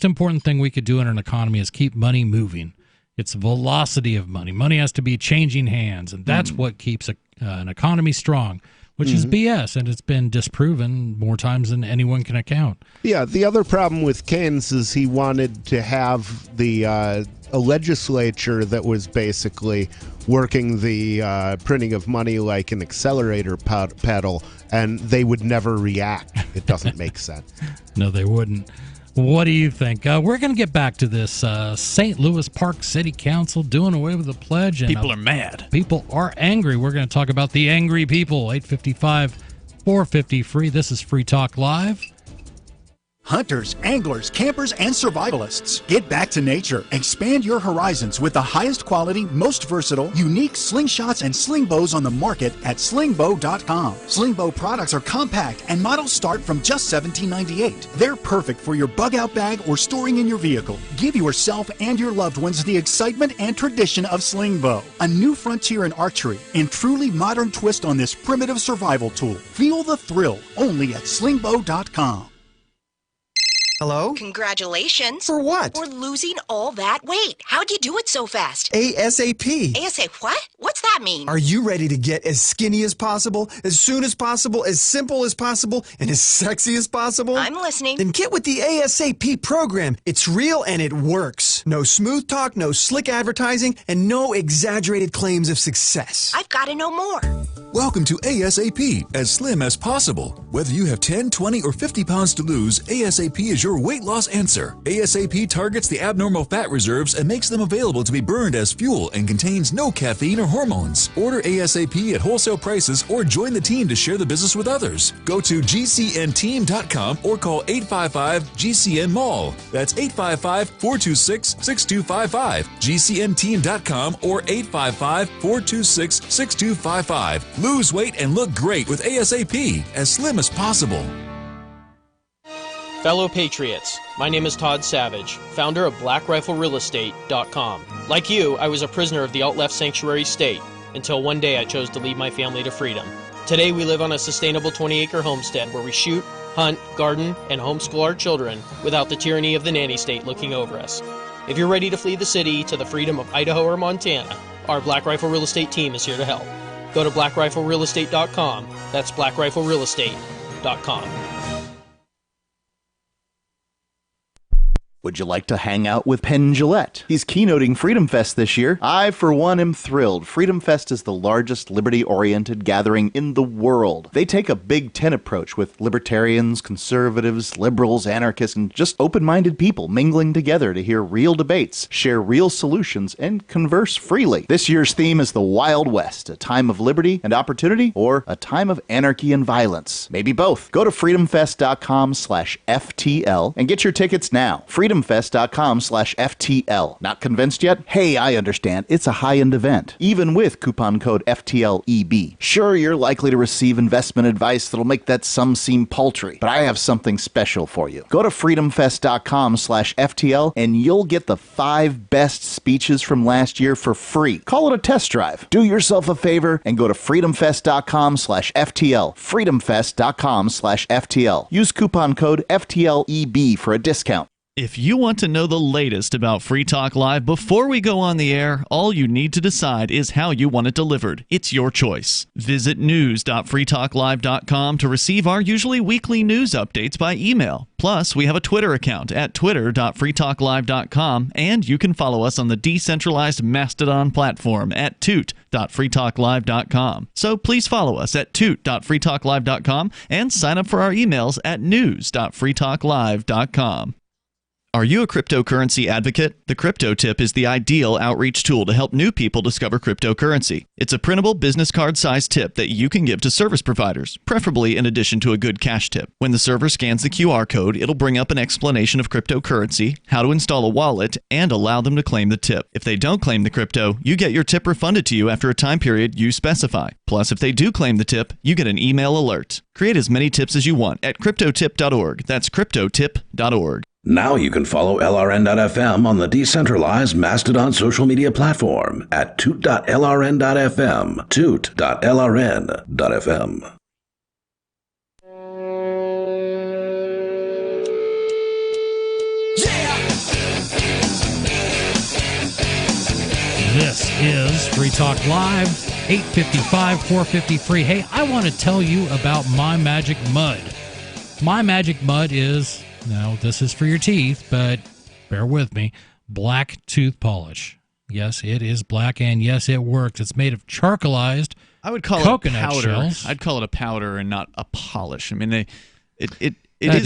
important thing we could do in an economy is keep money moving. It's velocity of money. Money has to be changing hands, and that's what keeps an economy strong, which is BS, and it's been disproven more times than anyone can account. Yeah, the other problem with Keynes is he wanted to have a legislature that was basically working the printing of money like an accelerator pedal, and they would never react. It doesn't make sense. No, they wouldn't. What do you think? We're going to get back to this St. Louis Park City Council doing away with the pledge. And, people are mad. People are angry. We're going to talk about the angry people. 855-450-FREE. This is Free Talk Live. Hunters, anglers, campers, and survivalists. Get back to nature. Expand your horizons with the highest quality, most versatile, unique slingshots and sling bows on the market at slingbow.com. Slingbow products are compact and models start from just $17.98. They're perfect for your bug-out bag or storing in your vehicle. Give yourself and your loved ones the excitement and tradition of Slingbow, a new frontier in archery and truly modern twist on this primitive survival tool. Feel the thrill only at slingbow.com. Hello? Congratulations. For what? For losing all that weight. How'd you do it so fast? ASAP. ASAP what? What's that mean? Are you ready to get as skinny as possible, as soon as possible, as simple as possible, and as sexy as possible? I'm listening. Then get with the ASAP program. It's real and it works. No smooth talk, no slick advertising, and no exaggerated claims of success. I've got to know more. Welcome to ASAP, as slim as possible. Whether you have 10, 20, or 50 pounds to lose, ASAP is your weight loss answer. ASAP targets the abnormal fat reserves and makes them available to be burned as fuel and contains no caffeine or hormones. Order ASAP at wholesale prices or join the team to share the business with others. Go to GCNteam.com or call 855-GCN-MALL. That's 855-426-6255. GCNteam.com or 855-426-6255. Lose weight and look great with ASAP, as slim as possible. Fellow Patriots, my name is Todd Savage, founder of BlackRifleRealEstate.com. Like you, I was a prisoner of the alt-left sanctuary state, until one day I chose to lead my family to freedom. Today we live on a sustainable 20-acre homestead where we shoot, hunt, garden, and homeschool our children without the tyranny of the nanny state looking over us. If you're ready to flee the city to the freedom of Idaho or Montana, our Black Rifle Real Estate team is here to help. Go to BlackRifleRealEstate.com. That's BlackRifleRealEstate.com. Would you like to hang out with Penn Jillette? He's keynoting Freedom Fest this year. I, for one, am thrilled. Freedom Fest is the largest liberty-oriented gathering in the world. They take a Big Ten approach with libertarians, conservatives, liberals, anarchists, and just open-minded people mingling together to hear real debates, share real solutions, and converse freely. This year's theme is the Wild West, a time of liberty and opportunity, or a time of anarchy and violence. Maybe both. Go to freedomfest.com/FTL and get your tickets now. freedomfest.com/FTL. Not convinced yet? Hey, I understand. It's a high-end event, even with coupon code FTLEB. Sure, you're likely to receive investment advice that'll make that sum seem paltry, but I have something special for you. Go to freedomfest.com/FTL and you'll get the 5 best speeches from last year for free. Call it a test drive. Do yourself a favor and go to freedomfest.com/FTL. freedomfest.com/FTL. Use coupon code FTLEB for a discount. If you want to know the latest about Free Talk Live before we go on the air, all you need to decide is how you want it delivered. It's your choice. Visit news.freetalklive.com to receive our usually weekly news updates by email. Plus, we have a Twitter account at twitter.freetalklive.com, and you can follow us on the decentralized Mastodon platform at toot.freetalklive.com. So please follow us at toot.freetalklive.com and sign up for our emails at news.freetalklive.com. Are you a cryptocurrency advocate? The Crypto Tip is the ideal outreach tool to help new people discover cryptocurrency. It's a printable business card-sized tip that you can give to service providers, preferably in addition to a good cash tip. When the server scans the QR code, it'll bring up an explanation of cryptocurrency, how to install a wallet, and allow them to claim the tip. If they don't claim the crypto, you get your tip refunded to you after a time period you specify. Plus, if they do claim the tip, you get an email alert. Create as many tips as you want at cryptotip.org. That's cryptotip.org. Now you can follow LRN.FM on the decentralized Mastodon social media platform at toot.lrn.fm, toot.lrn.fm. This is Free Talk Live, 855, 450 Hey, I want to tell you about My Magic Mud. My Magic Mud is... Now, this is for your teeth, but bear with me. Black tooth polish. Yes, it is black, and yes, it works. It's made of charcoalized coconut powder. shells. I'd call it a powder and not a polish. I mean, it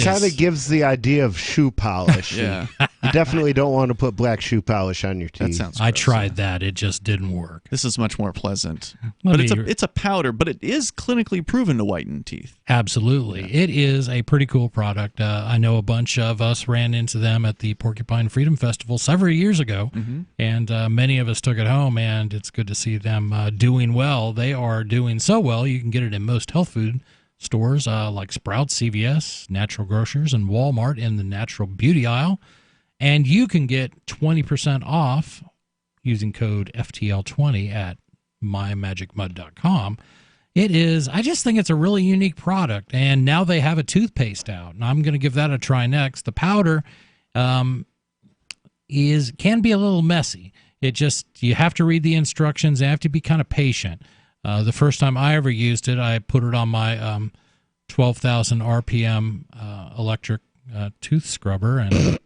kind of gives the idea of shoe polish. Yeah. You definitely don't want to put black shoe polish on your teeth. That sounds I gross, tried that. It just didn't work. This is much more pleasant. But it's a powder, but it is clinically proven to whiten teeth. Absolutely. Yeah. It is a pretty cool product. I know a bunch of us ran into them at the Porcupine Freedom Festival several years ago, and many of us took it home, and it's good to see them doing well. They are doing so well, you can get it in most health food stores like Sprouts, CVS, Natural Grocers, and Walmart in the natural beauty aisle. And you can get 20% off using code FTL20 at mymagicmud.com. I just think it's a really unique product. And now they have a toothpaste out, and I'm going to give that a try next. The powder can be a little messy. You have to read the instructions. You have to be kind of patient. The first time I ever used it, I put it on my 12,000 RPM electric tooth scrubber, and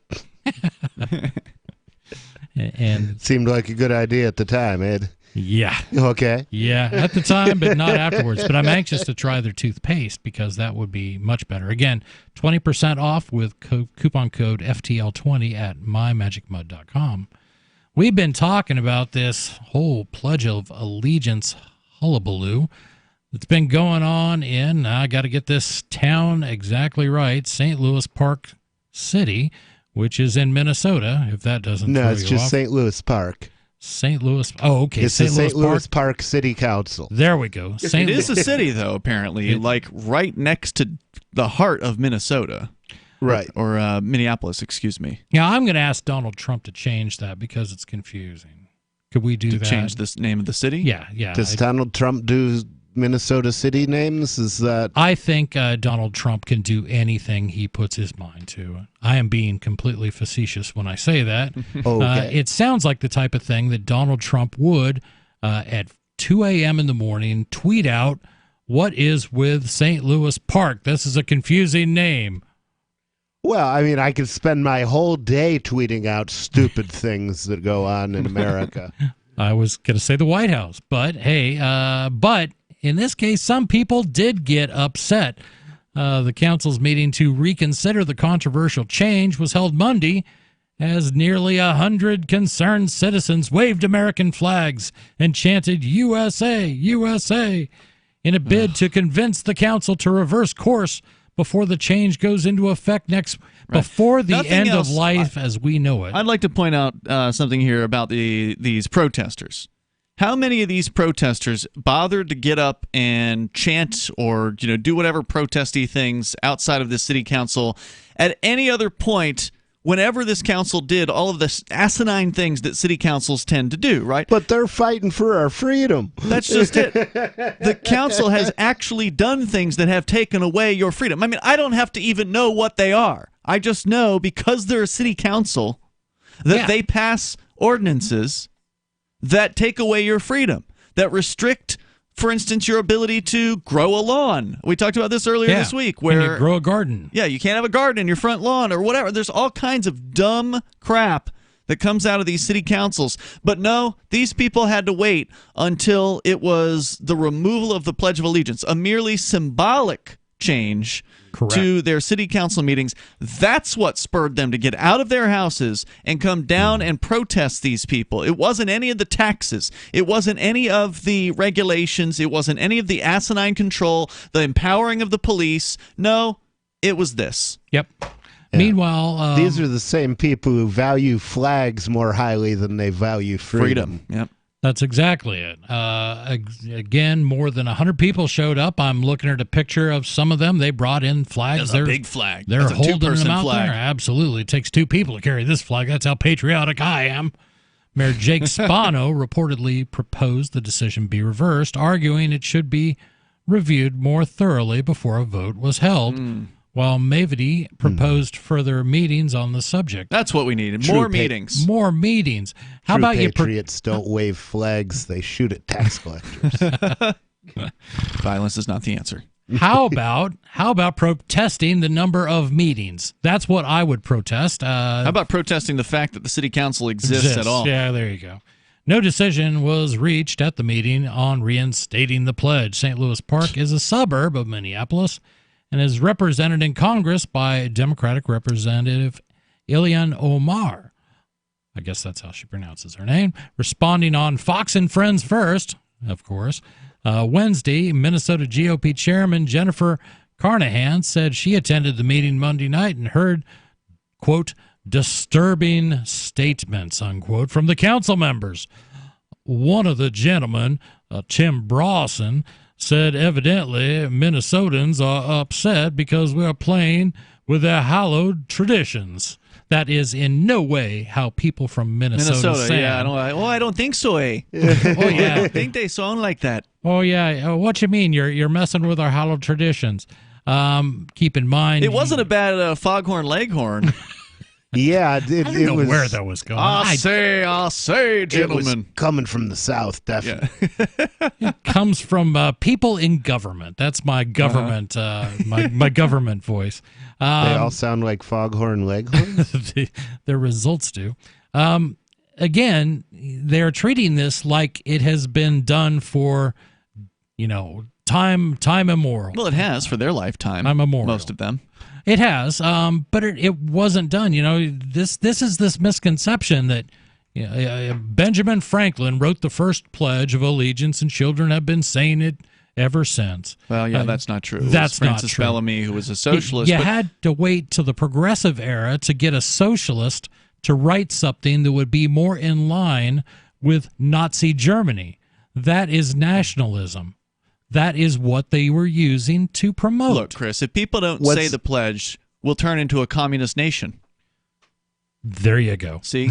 and it seemed like a good idea at the time, Ed. Yeah. Okay. Yeah, at the time, but not afterwards. But I'm anxious to try their toothpaste because that would be much better. Again, 20% off with coupon code FTL20 at mymagicmud.com. We've been talking about this whole Pledge of Allegiance hullabaloo that's been going on in, I got to get this town exactly right, St. Louis Park City, which is in Minnesota, if that doesn't throw you off. No, it's just St. Louis Park. St. Louis. Oh, okay. It's the St. Louis Park City Council. There we go. It is a city, though, apparently, like right next to the heart of Minnesota. Right. Or Minneapolis, excuse me. Yeah, I'm going to ask Donald Trump to change that because it's confusing. Could we do that? To change the name of the city? Yeah. Does Donald Trump do Minnesota city names? Is that? I think Donald Trump can do anything he puts his mind to. I am being completely facetious when I say that. Okay. It sounds like the type of thing that Donald Trump would, at 2 a.m. in the morning, tweet out, "What is with St. Louis Park? This is a confusing name." Well, I mean, I could spend my whole day tweeting out stupid things that go on in America. I was going to say the White House, but hey, but in this case, some people did get upset. The council's meeting to reconsider the controversial change was held Monday as nearly 100 concerned citizens waved American flags and chanted USA, USA in a bid to convince the council to reverse course before the change goes into effect before the end of life as we know it. I'd like to point out something here about these protesters. How many of these protesters bothered to get up and chant or do whatever protesty things outside of the city council at any other point whenever this council did all of the asinine things that city councils tend to do, right? But they're fighting for our freedom. That's just it. The council has actually done things that have taken away your freedom. I mean, I don't have to even know what they are. I just know because they're a city council that they pass ordinances that take away your freedom, that restrict, for instance, your ability to grow a lawn. We talked about this earlier this week. Where you grow a garden. Yeah, you can't have a garden in your front lawn or whatever. There's all kinds of dumb crap that comes out of these city councils. But no, these people had to wait until it was the removal of the Pledge of Allegiance, a merely symbolic change to their city council meetings. That's what spurred them to get out of their houses and come down and protest these people. It wasn't any of the taxes. It wasn't any of the regulations. It wasn't any of the asinine control, the empowering of the police. No, it was this. Yep. Yeah. Meanwhile, these are the same people who value flags more highly than they value freedom. Yep. That's exactly it. Again, more than 100 people showed up. I'm looking at a picture of some of them. They brought in flags. That's a big flag. They're That's a holding them two-person out flag. there. Absolutely. It takes two people to carry this flag. That's how patriotic I am. Mayor Jake Spano reportedly proposed the decision be reversed, arguing it should be reviewed more thoroughly before a vote was held. While Mavity proposed further meetings on the subject. That's what we needed. More meetings. More meetings. How True about patriots don't wave flags, they shoot at tax collectors. Violence is not the answer. How about protesting the number of meetings? That's what I would protest. How about protesting the fact that the city council exists at all? Yeah, there you go. No decision was reached at the meeting on reinstating the pledge. St. Louis Park is a suburb of Minneapolis and is represented in Congress by Democratic Representative Ilhan Omar. I guess that's how she pronounces her name. Responding on Fox and Friends First, of course, Wednesday, Minnesota GOP Chairman Jennifer Carnahan said she attended the meeting Monday night and heard, quote, disturbing statements, unquote, from the council members. One of the gentlemen, Tim Brawson, said evidently Minnesotans are upset because we are playing with their hallowed traditions. That is in no way how people from Minnesota sound. Yeah, I don't think so, eh? Oh, yeah. I think they sound like that. Oh, yeah. What you mean? You're messing with our hallowed traditions. Keep in mind... It wasn't a bad foghorn leghorn. Yeah, I don't know where that was going. I say, gentlemen. It was coming from the South, definitely. Yeah. It comes from people in government. That's my government, my government voice. They all sound like foghorn leghorns? Their results do. Again, they're treating this like it has been done for, time immemorial. Well, it has for their lifetime. Time immemorial. Most of them. It has, but it wasn't done. This is this misconception that Benjamin Franklin wrote the first Pledge of Allegiance, and children have been saying it ever since. Well, yeah, that's not true. That's not Francis true. Bellamy, who was a socialist. You had to wait till the progressive era to get a socialist to write something that would be more in line with Nazi Germany. That is nationalism. That is what they were using to promote. Look, Chris, if people don't say the pledge, we'll turn into a communist nation. There you go. See?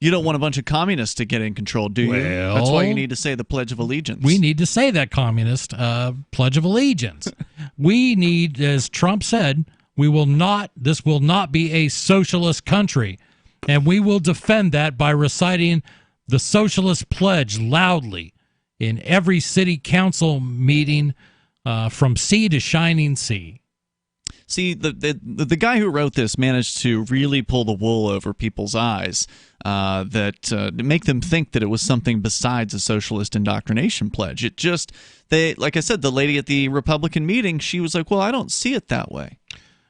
You don't want a bunch of communists to get in control, do you? Well, that's why you need to say the Pledge of Allegiance. We need to say that communist Pledge of Allegiance. We need, as Trump said, this will not be a socialist country. And we will defend that by reciting the socialist pledge loudly in every city council meeting from sea to shining sea. See, the guy who wrote this managed to really pull the wool over people's eyes, to make them think that it was something besides a socialist indoctrination pledge. It just, like I said, the lady at the Republican meeting, she was like, well, I don't see it that way.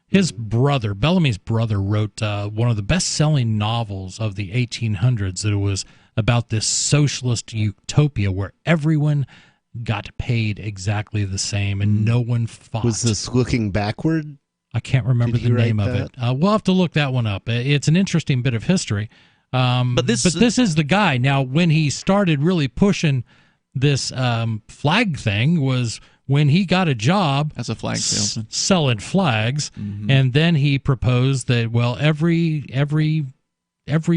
His brother, Bellamy's brother, wrote one of the best-selling novels of the 1800s. That it was about this socialist utopia where everyone got paid exactly the same and no one fought. Was this Looking Backward? I can't remember the name of it. We'll have to look that one up. It's an interesting bit of history. But this is the guy. Now, when he started really pushing this flag thing was when he got a job as a flag salesman selling flags, and then he proposed that, well, every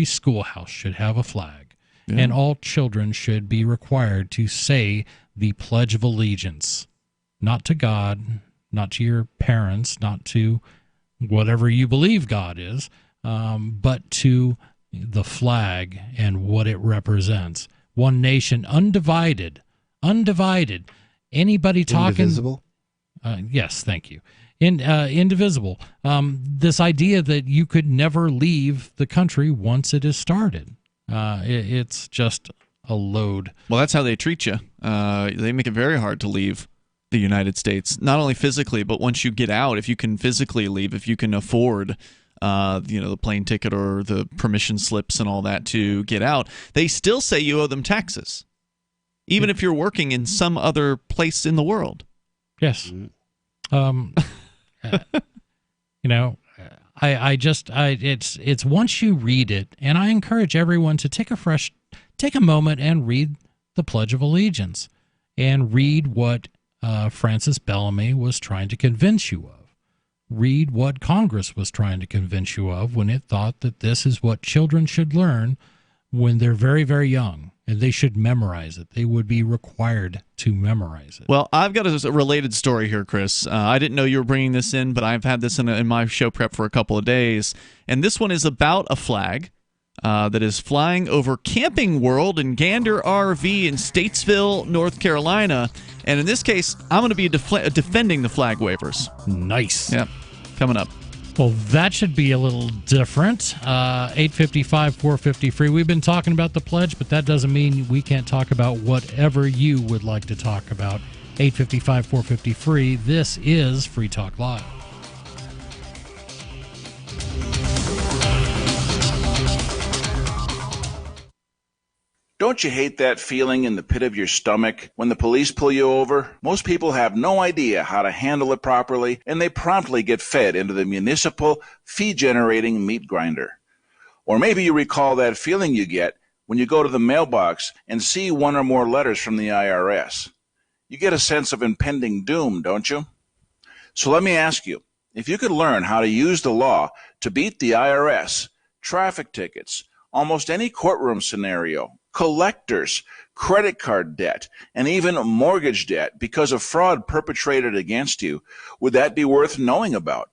schoolhouse should have a flag, and all children should be required to say the Pledge of Allegiance, not to God, not to your parents, not to whatever you believe God is, but to the flag and what it represents. One nation, undivided. Anybody talking? Indivisible? Yes, thank you. Indivisible. This idea that you could never leave the country once it is started. It's just a load. Well, that's how they treat you. They make it very hard to leave the United States, not only physically, but once you get out, if you can physically leave, if you can afford the plane ticket or the permission slips and all that to get out, they still say you owe them taxes, even if you're working in some other place in the world. Yes. It's once you read it, and I encourage everyone to take a moment and read the Pledge of Allegiance and read what Francis Bellamy was trying to convince you of. Read what Congress was trying to convince you of when it thought that this is what children should learn when they're very, very young, and they should memorize it. They would be required to memorize it. Well, I've got a related story here, Chris. I didn't know you were bringing this in, but I've had this in my show prep for a couple of days, and this one is about a flag that is flying over Camping World in Gander RV in Statesville, North Carolina. And in this case, I'm going to be defending the flag wavers. Nice. Yeah, coming up. Well, that should be a little different. 855-450 free. We've been talking about the pledge, but that doesn't mean we can't talk about whatever you would like to talk about. 855-450 free. This is Free Talk Live. Don't you hate that feeling in the pit of your stomach when the police pull you over? Most people have no idea how to handle it properly, and they promptly get fed into the municipal fee-generating meat grinder. Or maybe you recall that feeling you get when you go to the mailbox and see one or more letters from the IRS. You get a sense of impending doom, don't you? So let me ask you, if you could learn how to use the law to beat the IRS, traffic tickets, almost any courtroom scenario, collectors, credit card debt, and even mortgage debt because of fraud perpetrated against you, would that be worth knowing about?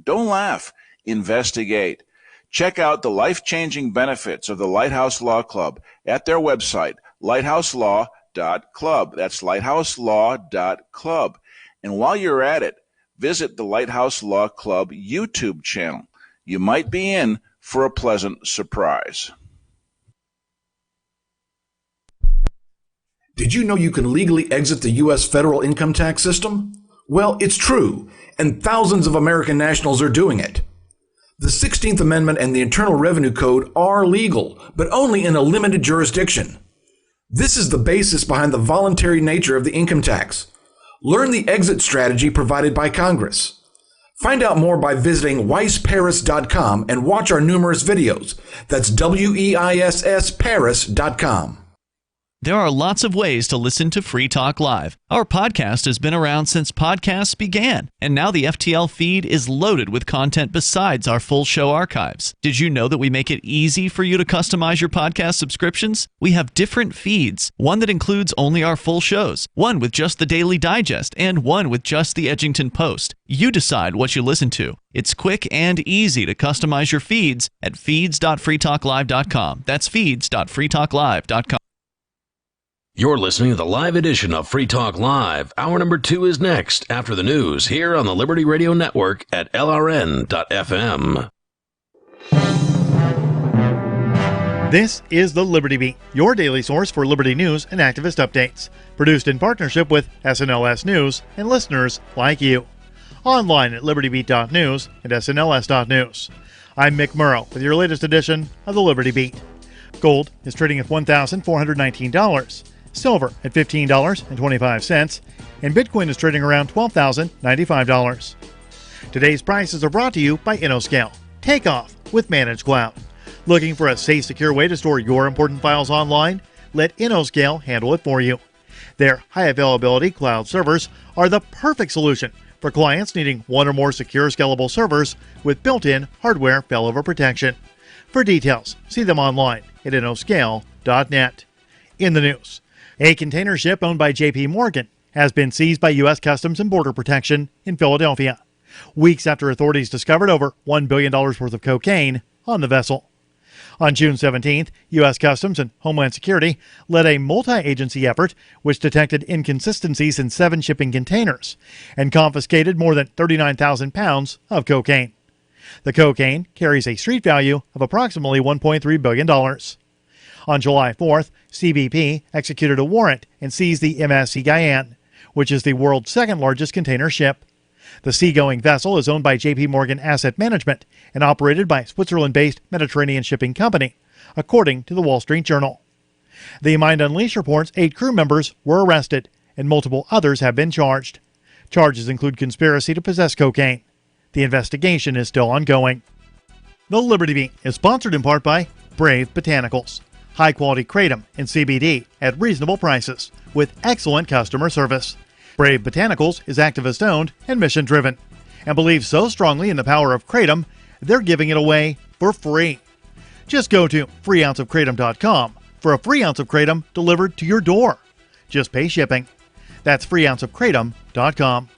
Don't laugh. Investigate. Check out the life-changing benefits of the Lighthouse Law Club at their website, lighthouselaw.club. That's lighthouselaw.club. And while you're at it, visit the Lighthouse Law Club YouTube channel. You might be in for a pleasant surprise. Did you know you can legally exit the U.S. federal income tax system? Well, it's true, and thousands of American nationals are doing it. The 16th Amendment and the Internal Revenue Code are legal, but only in a limited jurisdiction. This is the basis behind the voluntary nature of the income tax. Learn the exit strategy provided by Congress. Find out more by visiting weissparis.com and watch our numerous videos. That's WEISSparis.com. There are lots of ways to listen to Free Talk Live. Our podcast has been around since podcasts began, and now the FTL feed is loaded with content besides our full show archives. Did you know that we make it easy for you to customize your podcast subscriptions? We have different feeds, one that includes only our full shows, one with just the Daily Digest, and one with just the Edgington Post. You decide what you listen to. It's quick and easy to customize your feeds at feeds.freetalklive.com. That's feeds.freetalklive.com. You're listening to the live edition of Free Talk Live. Hour number 2 is next, after the news, here on the Liberty Radio Network at LRN.FM. This is the Liberty Beat, your daily source for liberty news and activist updates. Produced in partnership with SNLS News and listeners like you. Online at libertybeat.news and snls.news. I'm Mick Murrow with your latest edition of the Liberty Beat. Gold is trading at $1,419. Silver at $15.25, and Bitcoin is trading around $12,095. Today's prices are brought to you by InnoScale. Take off with Managed Cloud. Looking for a safe, secure way to store your important files online? Let InnoScale handle it for you. Their high-availability cloud servers are the perfect solution for clients needing one or more secure, scalable servers with built-in hardware failover protection. For details, see them online at innoscale.net. In the news, a container ship owned by J.P. Morgan has been seized by U.S. Customs and Border Protection in Philadelphia, weeks after authorities discovered over $1 billion worth of cocaine on the vessel. On June 17th, U.S. Customs and Homeland Security led a multi-agency effort which detected inconsistencies in 7 shipping containers and confiscated more than 39,000 pounds of cocaine. The cocaine carries a street value of approximately $1.3 billion. On July 4th, CBP executed a warrant and seized the MSC Guyane, which is the world's second-largest container ship. The seagoing vessel is owned by J.P. Morgan Asset Management and operated by Switzerland-based Mediterranean Shipping Company, according to the Wall Street Journal. The Mind Unleashed reports 8 crew members were arrested and multiple others have been charged. Charges include conspiracy to possess cocaine. The investigation is still ongoing. The Liberty Beat is sponsored in part by Brave Botanicals. High-quality kratom and CBD at reasonable prices with excellent customer service. Brave Botanicals is activist-owned and mission-driven and believes so strongly in the power of kratom, they're giving it away for free. Just go to freeounceofkratom.com for a free ounce of kratom delivered to your door. Just pay shipping. That's freeounceofkratom.com.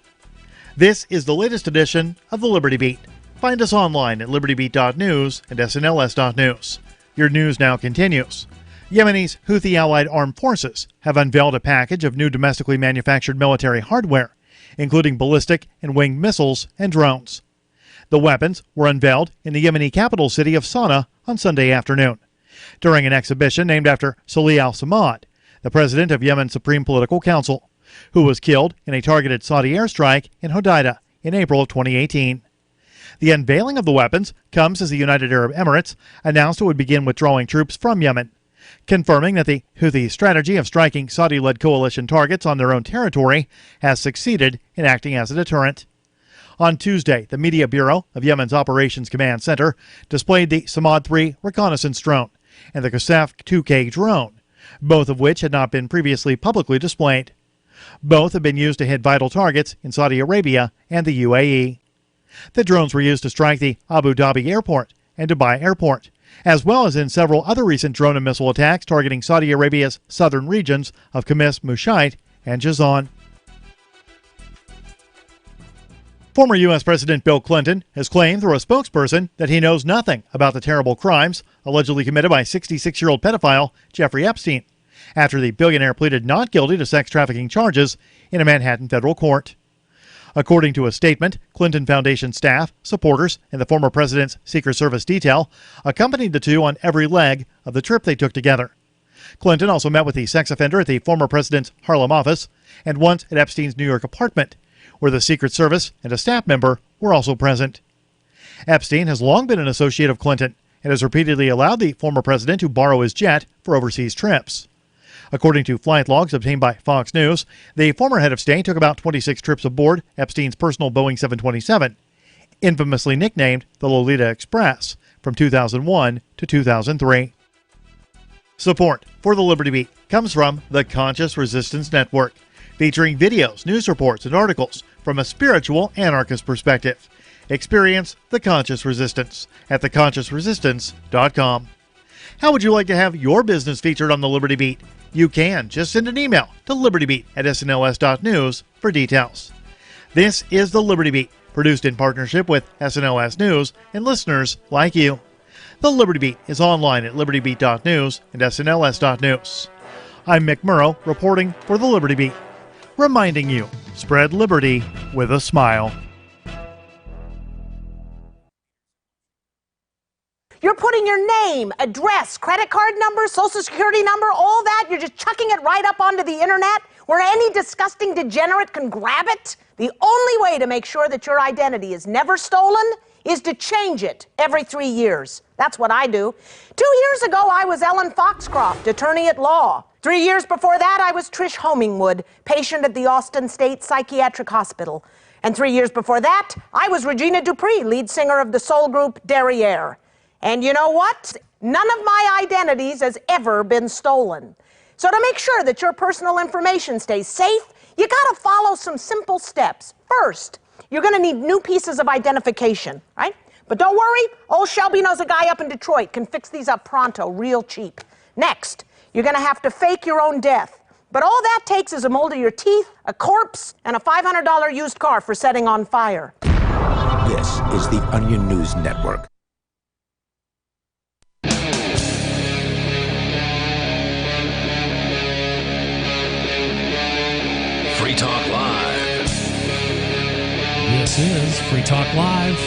This is the latest edition of the Liberty Beat. Find us online at libertybeat.news and snls.news. Your news now continues. Yemeni's Houthi-allied armed forces have unveiled a package of new domestically manufactured military hardware, including ballistic and winged missiles and drones. The weapons were unveiled in the Yemeni capital city of Sana'a on Sunday afternoon, during an exhibition named after Salih al-Samad, the president of Yemen's Supreme Political Council, who was killed in a targeted Saudi airstrike in Hodeidah in April of 2018. The unveiling of the weapons comes as the United Arab Emirates announced it would begin withdrawing troops from Yemen, confirming that the Houthi strategy of striking Saudi-led coalition targets on their own territory has succeeded in acting as a deterrent. On Tuesday, the Media Bureau of Yemen's Operations Command Center displayed the Samad 3 reconnaissance drone and the Qasaf 2K drone, both of which had not been previously publicly displayed. Both have been used to hit vital targets in Saudi Arabia and the UAE. The drones were used to strike the Abu Dhabi airport and Dubai airport, as well as in several other recent drone and missile attacks targeting Saudi Arabia's southern regions of Khamis Mushait and Jazan. Former U.S. President Bill Clinton has claimed through a spokesperson that he knows nothing about the terrible crimes allegedly committed by 66-year-old pedophile Jeffrey Epstein, after the billionaire pleaded not guilty to sex trafficking charges in a Manhattan federal court. According to a statement, Clinton Foundation staff, supporters, and the former president's Secret Service detail accompanied the two on every leg of the trip they took together. Clinton also met with the sex offender at the former president's Harlem office and once at Epstein's New York apartment, where the Secret Service and a staff member were also present. Epstein has long been an associate of Clinton and has repeatedly allowed the former president to borrow his jet for overseas trips. According to flight logs obtained by Fox News, the former head of state took about 26 trips aboard Epstein's personal Boeing 727, infamously nicknamed the Lolita Express, from 2001 to 2003. Support for the Liberty Beat comes from the Conscious Resistance Network, featuring videos, news reports, and articles from a spiritual anarchist perspective. Experience the Conscious Resistance at theconsciousresistance.com. How would you like to have your business featured on the Liberty Beat? You can. Just send an email to libertybeat@snls.news for details. This is the Liberty Beat, produced in partnership with SNLS News and listeners like you. The Liberty Beat is online at libertybeat.news and snls.news. I'm Mick Murrow, reporting for the Liberty Beat. Reminding you, spread liberty with a smile. You're putting your name, address, credit card number, social security number, all that. You're just chucking it right up onto the internet where any disgusting degenerate can grab it. The only way to make sure that your identity is never stolen is to change it every 3 years. That's what I do. 2 years ago, I was Ellen Foxcroft, attorney at law. 3 years before that, I was Trish Homingwood, patient at the Austin State Psychiatric Hospital. And 3 years before that, I was Regina Dupree, lead singer of the soul group Derriere. And you know what? None of my identities has ever been stolen. So to make sure that your personal information stays safe, you gotta follow some simple steps. First, you're gonna need new pieces of identification, right? But don't worry, old Shelby knows a guy up in Detroit, can fix these up pronto, real cheap. Next, you're gonna have to fake your own death. But all that takes is a mold of your teeth, a corpse, and a $500 used car for setting on fire. This is the Onion News Network. Free Talk Live. This is Free Talk Live.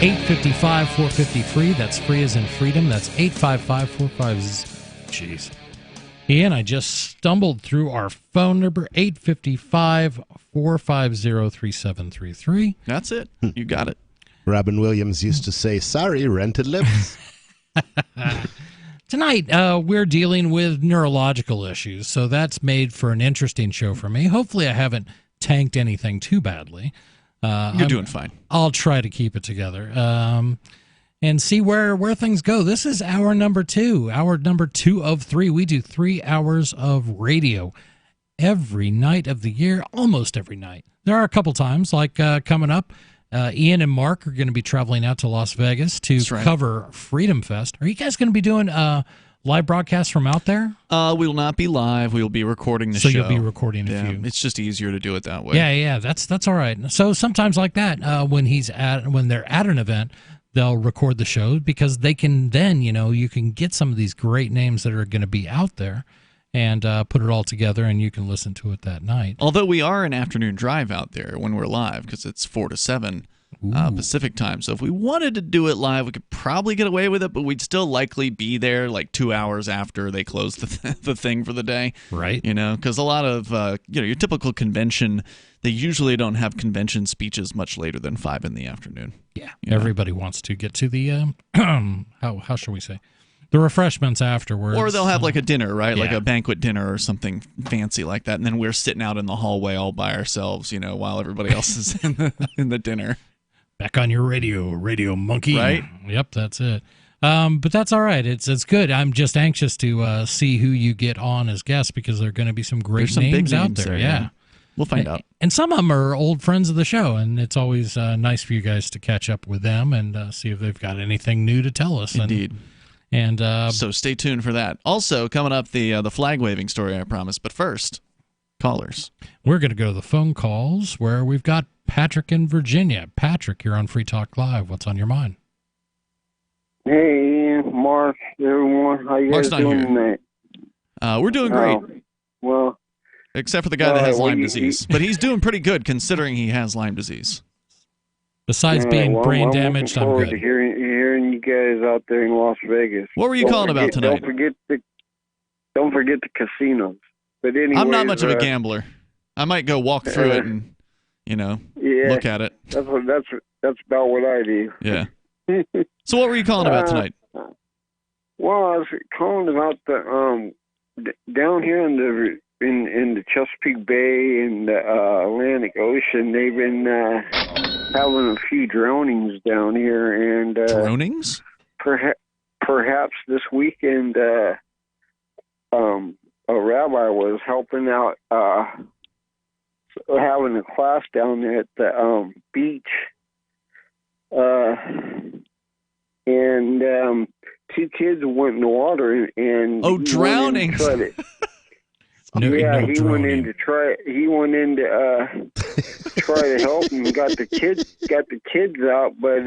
855-450-FREE. That's free as in freedom. That's 855-450. Jeez. Ian, I just stumbled through our phone number, 855-450-3733. That's it. You got it. Robin Williams used to say, sorry, rented lips. Tonight, we're dealing with neurological issues, so that's made for an interesting show for me. Hopefully I haven't tanked anything too badly. You're doing fine. I'll try to keep it together and see where things go. This is hour number 2 of 3. We do 3 hours of radio every night of the year, almost every night. There are a couple times, like coming up, Ian and Mark are going to be traveling out to Las Vegas to cover Freedom Fest. Are you guys going to be doing live broadcasts from out there? We will not be live. We will be recording the show. So you'll be recording a few. It's just easier to do it that way. Yeah, that's all right. So sometimes like that, when they're at an event, they'll record the show because they can then, you can get some of these great names that are going to be out there and put it all together, and you can listen to it that night. Although we are an afternoon drive out there when we're live because it's 4 to 7 Pacific time. So if we wanted to do it live, we could probably get away with it, but we'd still likely be there like 2 hours after they close the thing for the day. Right. Because a lot of, your typical convention, they usually don't have convention speeches much later than 5 in the afternoon. Yeah. Everybody wants to get to the, how shall we say? The refreshments afterwards. Or they'll have like a dinner, right? Yeah. Like a banquet dinner or something fancy like that. And then we're sitting out in the hallway all by ourselves, while everybody else is in the dinner. Back on your radio monkey. Right? Yep, that's it. But that's all right. It's good. I'm just anxious to see who you get on as guests because there are going to be some great names out there. Yeah. We'll find out. And some of them are old friends of the show, and it's always nice for you guys to catch up with them and see if they've got anything new to tell us. Indeed. And so stay tuned for that. Also, coming up, the flag waving story I promised. But first, callers. We're going to go to the phone calls where we've got Patrick in Virginia. Patrick, you're on Free Talk Live. What's on your mind? Hey, Ian, Mark, everyone. How you guys doing tonight? We're doing great. Well, except for the guy that has Lyme disease. But he's doing pretty good considering he has Lyme disease. Besides being brain damaged, I'm good. To hearing you guys out there in Las Vegas. What were you calling about tonight? Don't forget the casinos. But anyway, I'm not much of a gambler. I might go walk through it and look at it. That's about what I do. Yeah. So what were you calling about tonight? Well, I was calling about the down here in the Chesapeake Bay and the Atlantic Ocean. They've been having a few drownings down here, and drownings. Perhaps this weekend, a rabbi was helping out, having a class down there at the beach, and 2 kids went in the water and drowning. He went in to try to help and got the kids out, but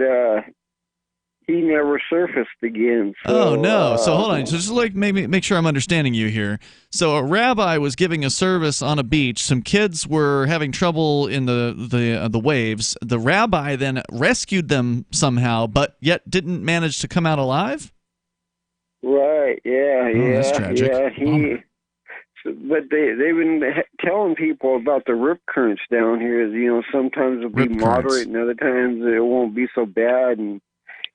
he never surfaced again. So, oh no! So hold on. So just like maybe make sure I'm understanding you here. So a rabbi was giving a service on a beach. Some kids were having trouble in the waves. The rabbi then rescued them somehow, but yet didn't manage to come out alive. Right? Yeah. Oh, that's tragic. Yeah. But they've been telling people about the rip currents down here. Sometimes it'll be moderate, and other times it won't be so bad. And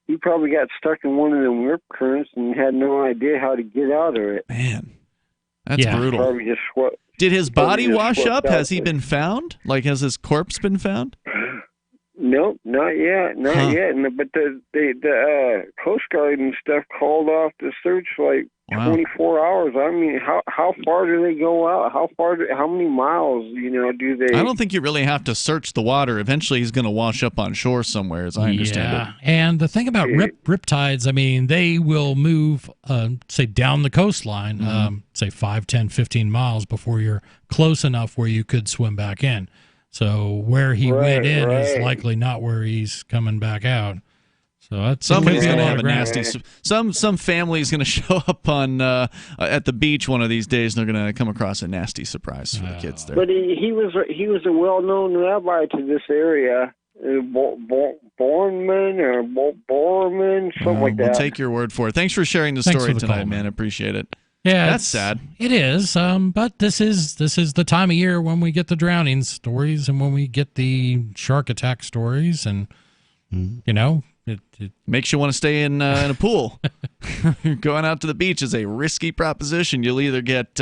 he probably got stuck in one of them rip currents and had no idea how to get out of it. Man, that's brutal. Probably just Did his body wash up? Has he been found? Like, has his corpse been found? Nope, not yet, yet. But the Coast Guard and stuff called off the search like 24 hours. I mean, how far do they go out? How many miles, do they? I don't think you really have to search the water. Eventually, he's going to wash up on shore somewhere, as I understand it. And the thing about riptides, I mean, they will move, say, down the coastline, say 5, 10, 15 miles before you're close enough where you could swim back in. So where he went in is likely not where he's coming back out. So that's somebody's going to have a nasty. Some family's going to show up on at the beach one of these days, and they're going to come across a nasty surprise for the kids there. But he was a well-known rabbi to this area, Borman or Borman, something like that. We'll take your word for it. Thanks for sharing the story tonight, man. I appreciate it. Yeah, that's sad. It is. But this is the time of year when we get the drowning stories and when we get the shark attack stories, and it makes you want to stay in a pool. Going out to the beach is a risky proposition. You'll either get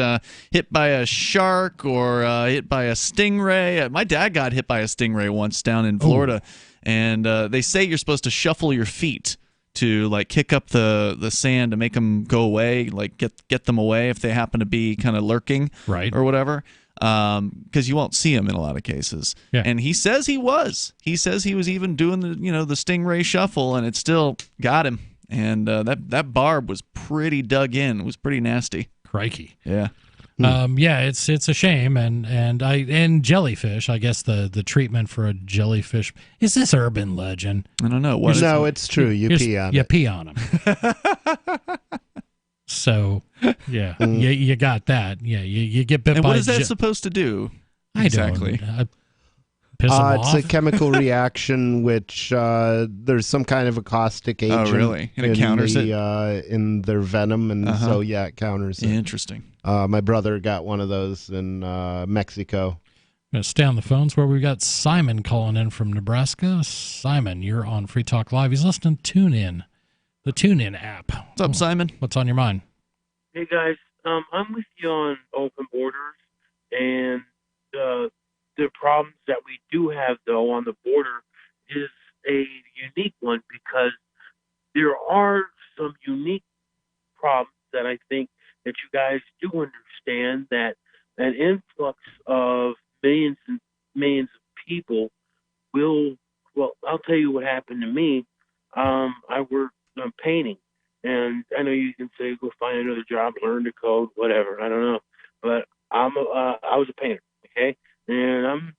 hit by a shark or hit by a stingray. My dad got hit by a stingray once down in Florida, and they say you're supposed to shuffle your feet to like kick up the sand to make them go away, like get them away if they happen to be kind of lurking, or whatever, because you won't see them in a lot of cases. And he says he was even doing the the stingray shuffle, and it still got him. And that barb was pretty dug in. It was pretty nasty. Crikey. Yeah. It's a shame, and jellyfish. I guess the treatment for a jellyfish is this urban legend. I don't know. It's true. You pee on it. You pee on them. So you got that. Yeah, you get bit. And by what is that supposed to do? Exactly. Piss them off? It's a chemical reaction which there's some kind of a caustic agent. Oh, really? And it counters it in their venom, and so it counters it. Interesting. My brother got one of those in Mexico. I'm going to stay on the phones where we got Simon calling in from Nebraska. Simon, you're on Free Talk Live. He's listening to TuneIn, the TuneIn app. What's up, Simon? What's on your mind? Hey, guys. I'm with you on open borders, and the problems that we do have, though, on the border is a unique one, because there are some unique problems that I think that you guys do understand, that an influx of millions and millions of people will, well, I'll tell you what happened to me. I work painting, and I know you can say go find another job, learn the code, whatever. I don't know, but I was a painter, okay, and I'm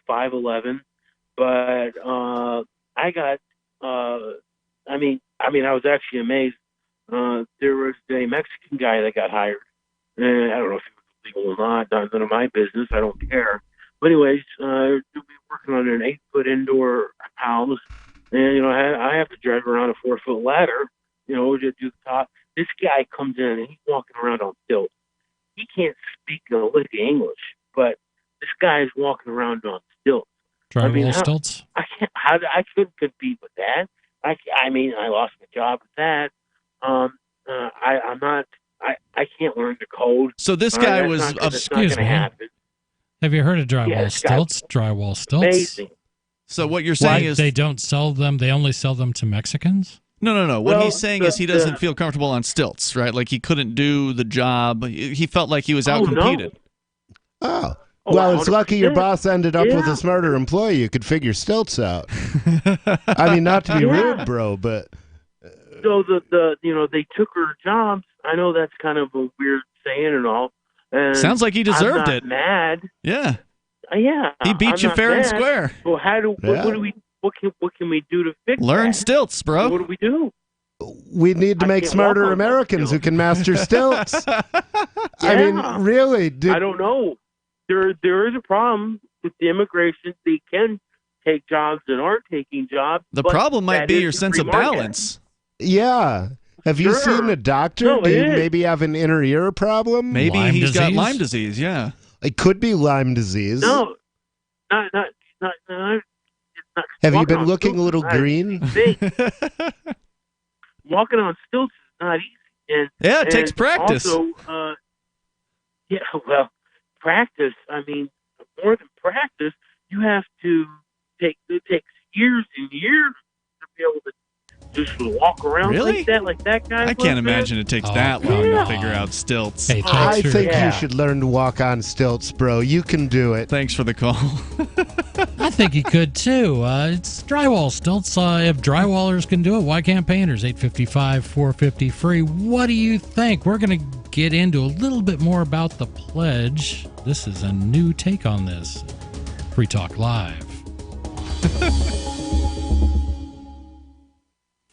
5'11", but I got I was actually amazed. There was a Mexican guy that got hired, and I don't know if it was legal or not. None of my business. I don't care. But anyways, we'll be working on an 8-foot indoor house, and I have to drive around a 4-foot ladder, to do the top. This guy comes in and he's walking around on stilts. He can't speak a lick of English, but this guy is walking around on stilts. Drywall stilts? I can't. I couldn't compete with that. I lost my job with that. I'm not. I can't learn the code. So this guy was. Excuse me. Have you heard of drywall stilts? Drywall stilts. Amazing. So what you're saying is they don't sell them. They only sell them to Mexicans. No. What he's saying is he doesn't feel comfortable on stilts, right? Like he couldn't do the job. He felt like he was outcompeted. Oh. Well, it's lucky your boss ended up with a smarter employee who could figure stilts out. I mean, not to be rude, bro, but so they took her jobs. I know that's kind of a weird saying and all. And sounds like he deserved I'm not it. Mad? Yeah. Yeah. He beat you fair and square. Well, what do what can we do to fix Learn that? stilts, bro. What do we do? We need to make can't smarter walk on Americans who can master stilts. I mean, really? I don't know. There is a problem with the immigration. They can take jobs that aren't taking jobs. The but problem might that be is your the sense free of market. balance. Yeah. Have you Sure. seen a doctor? No, Do it you is. maybe have an inner ear problem? Maybe Lyme he's got disease? Lyme disease, yeah. It could be Lyme disease. No, not. Have you walking been on looking stilts a little is not an green? easy thing. Walking on stilts is not easy. And, Yeah, it takes and practice. Also, practice. I mean, more than practice, you have to take. It takes years and years to be able to just walk around Really? like that guy. I can't imagine it takes that long to figure out stilts. Hey, I thanks think for, you should learn to walk on stilts, bro. You can do it. Thanks for the call. I think you could too. It's drywall stilts. If drywallers can do it, why can't painters? 855-450 free. What do you think? We're going to get into a little bit more about the pledge. This is a new take on this. Free Talk Live.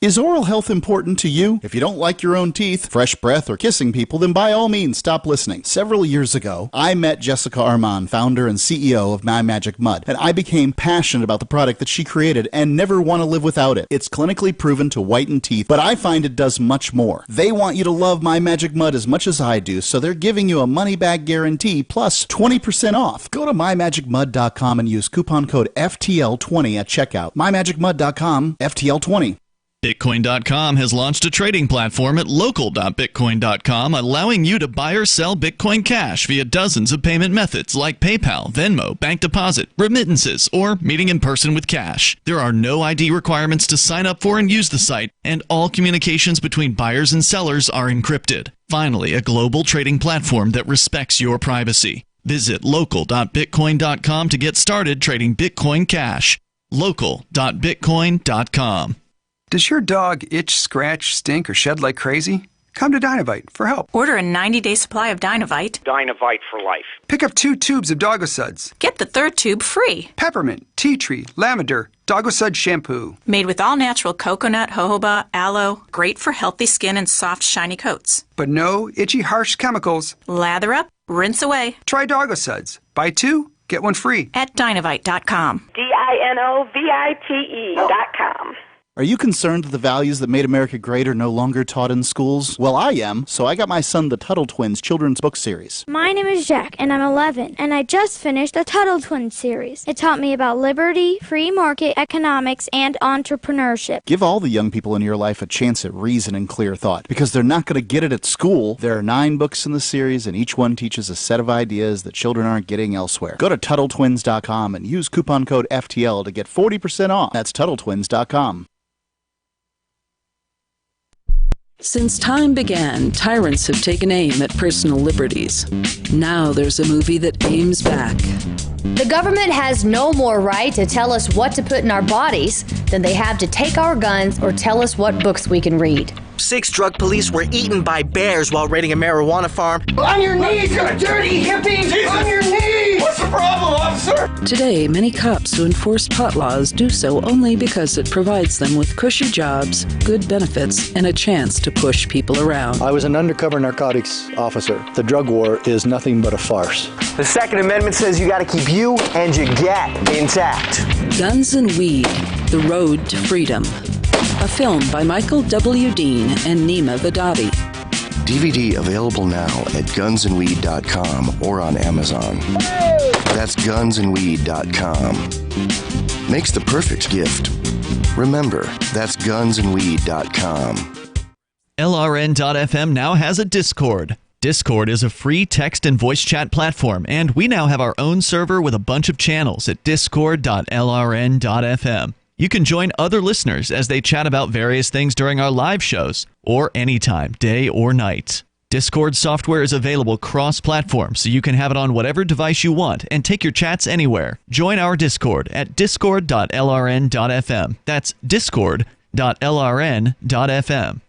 Is oral health important to you? If you don't like your own teeth, fresh breath, or kissing people, then by all means stop listening. Several years ago, I met Jessica Armand, founder and CEO of My Magic Mud, and I became passionate about the product that she created and never want to live without it. It's clinically proven to whiten teeth, but I find it does much more. They want you to love My Magic Mud as much as I do, so they're giving you a money-back guarantee plus 20% off. Go to mymagicmud.com and use coupon code FTL20 at checkout. mymagicmud.com, FTL20. Bitcoin.com has launched a trading platform at local.bitcoin.com, allowing you to buy or sell Bitcoin Cash via dozens of payment methods like PayPal, Venmo, bank deposit, remittances, or meeting in person with cash. There are no ID requirements to sign up for and use the site, and all communications between buyers and sellers are encrypted. Finally, a global trading platform that respects your privacy. Visit local.bitcoin.com to get started trading Bitcoin Cash. local.bitcoin.com. Does your dog itch, scratch, stink, or shed like crazy? Come to Dynavite for help. Order a 90-day supply of Dynavite. Dynavite for life. Pick up 2 tubes of Dogosuds. Get the 3rd tube free. Peppermint, tea tree, lavender, Dogosud shampoo. Made with all-natural coconut, jojoba, aloe. Great for healthy skin and soft, shiny coats. But no itchy, harsh chemicals. Lather up, rinse away. Try Dogosuds. Buy 2, get 1 free. At Dynavite.com. DINOVITE.com. Are you concerned that the values that made America great are no longer taught in schools? Well, I am, so I got my son the Tuttle Twins children's book series. My name is Jack, and I'm 11, and I just finished the Tuttle Twins series. It taught me about liberty, free market economics, and entrepreneurship. Give all the young people in your life a chance at reason and clear thought, because they're not going to get it at school. There are 9 books in the series, and each one teaches a set of ideas that children aren't getting elsewhere. Go to TuttleTwins.com and use coupon code FTL to get 40% off. That's TuttleTwins.com. Since time began, tyrants have taken aim at personal liberties. Now there's a movie that aims back. The government has no more right to tell us what to put in our bodies than they have to take our guns or tell us what books we can read. 6 drug police were eaten by bears while raiding a marijuana farm. On your knees, you dirty hippie! Jesus. On your knees! What's the problem, officer? Today, many cops who enforce pot laws do so only because it provides them with cushy jobs, good benefits, and a chance to push people around. I was an undercover narcotics officer. The drug war is nothing but a farce. The Second Amendment says you gotta keep you and your get intact. Guns and Weed, The Road to Freedom. A film by Michael W. Dean and Nima Vadadi. DVD available now at gunsandweed.com or on Amazon. That's gunsandweed.com. Makes the perfect gift. Remember, that's gunsandweed.com. LRN.FM now has a Discord. Discord is a free text and voice chat platform, and we now have our own server with a bunch of channels at discord.lrn.fm. You can join other listeners as they chat about various things during our live shows, or anytime, day or night. Discord software is available cross-platform, so you can have it on whatever device you want and take your chats anywhere. Join our Discord at discord.lrn.fm. That's discord.lrn.fm.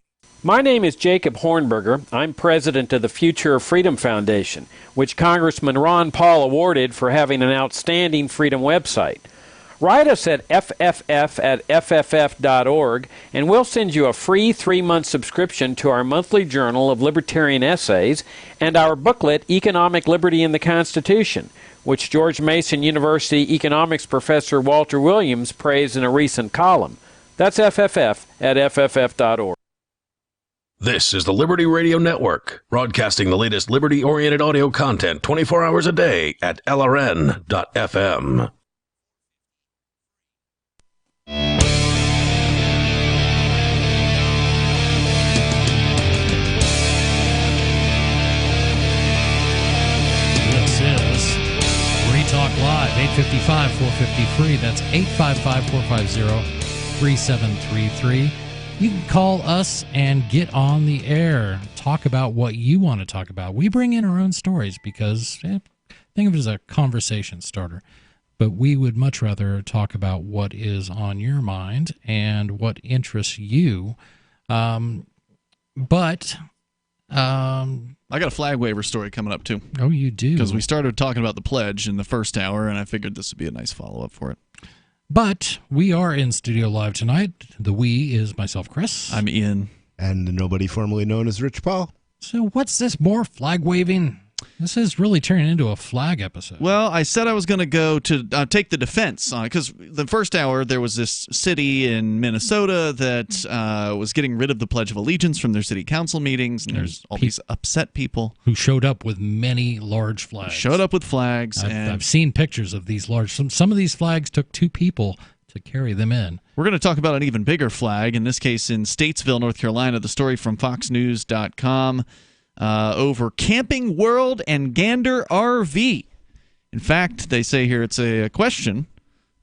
My name is Jacob Hornberger. I'm president of the Future of Freedom Foundation, which Congressman Ron Paul awarded for having an outstanding freedom website. Write us at fff@fff.org, and we'll send you a free 3-month subscription to our monthly journal of libertarian essays and our booklet, Economic Liberty in the Constitution, which George Mason University economics professor Walter Williams praised in a recent column. That's fff@fff.org. This is the Liberty Radio Network, broadcasting the latest liberty-oriented audio content 24 hours a day at LRN.FM. Talk Live, 855-450-FREE. That's 855-450-3733. You can call us and get on the air. Talk about what you want to talk about. We bring in our own stories because think of it as a conversation starter. But we would much rather talk about what is on your mind and what interests you. I got a flag waiver story coming up, too. Oh, you do? Because we started talking about the pledge in the first hour, and I figured this would be a nice follow-up for it. But we are in studio live tonight. The we is myself, Chris. I'm Ian. And nobody formerly known as Rich Paul. So what's this more flag waving? This is really turning into a flag episode. Well, I said I was going to go to take the defense on it, because the first hour there was this city in Minnesota that was getting rid of the Pledge of Allegiance from their city council meetings, and there's all these upset people who showed up with many large flags. I've seen pictures of these large. Some of these flags took 2 people to carry them in. We're going to talk about an even bigger flag, in this case in Statesville, North Carolina. The story from FoxNews.com. Over Camping World and Gander RV. In fact, they say here it's a question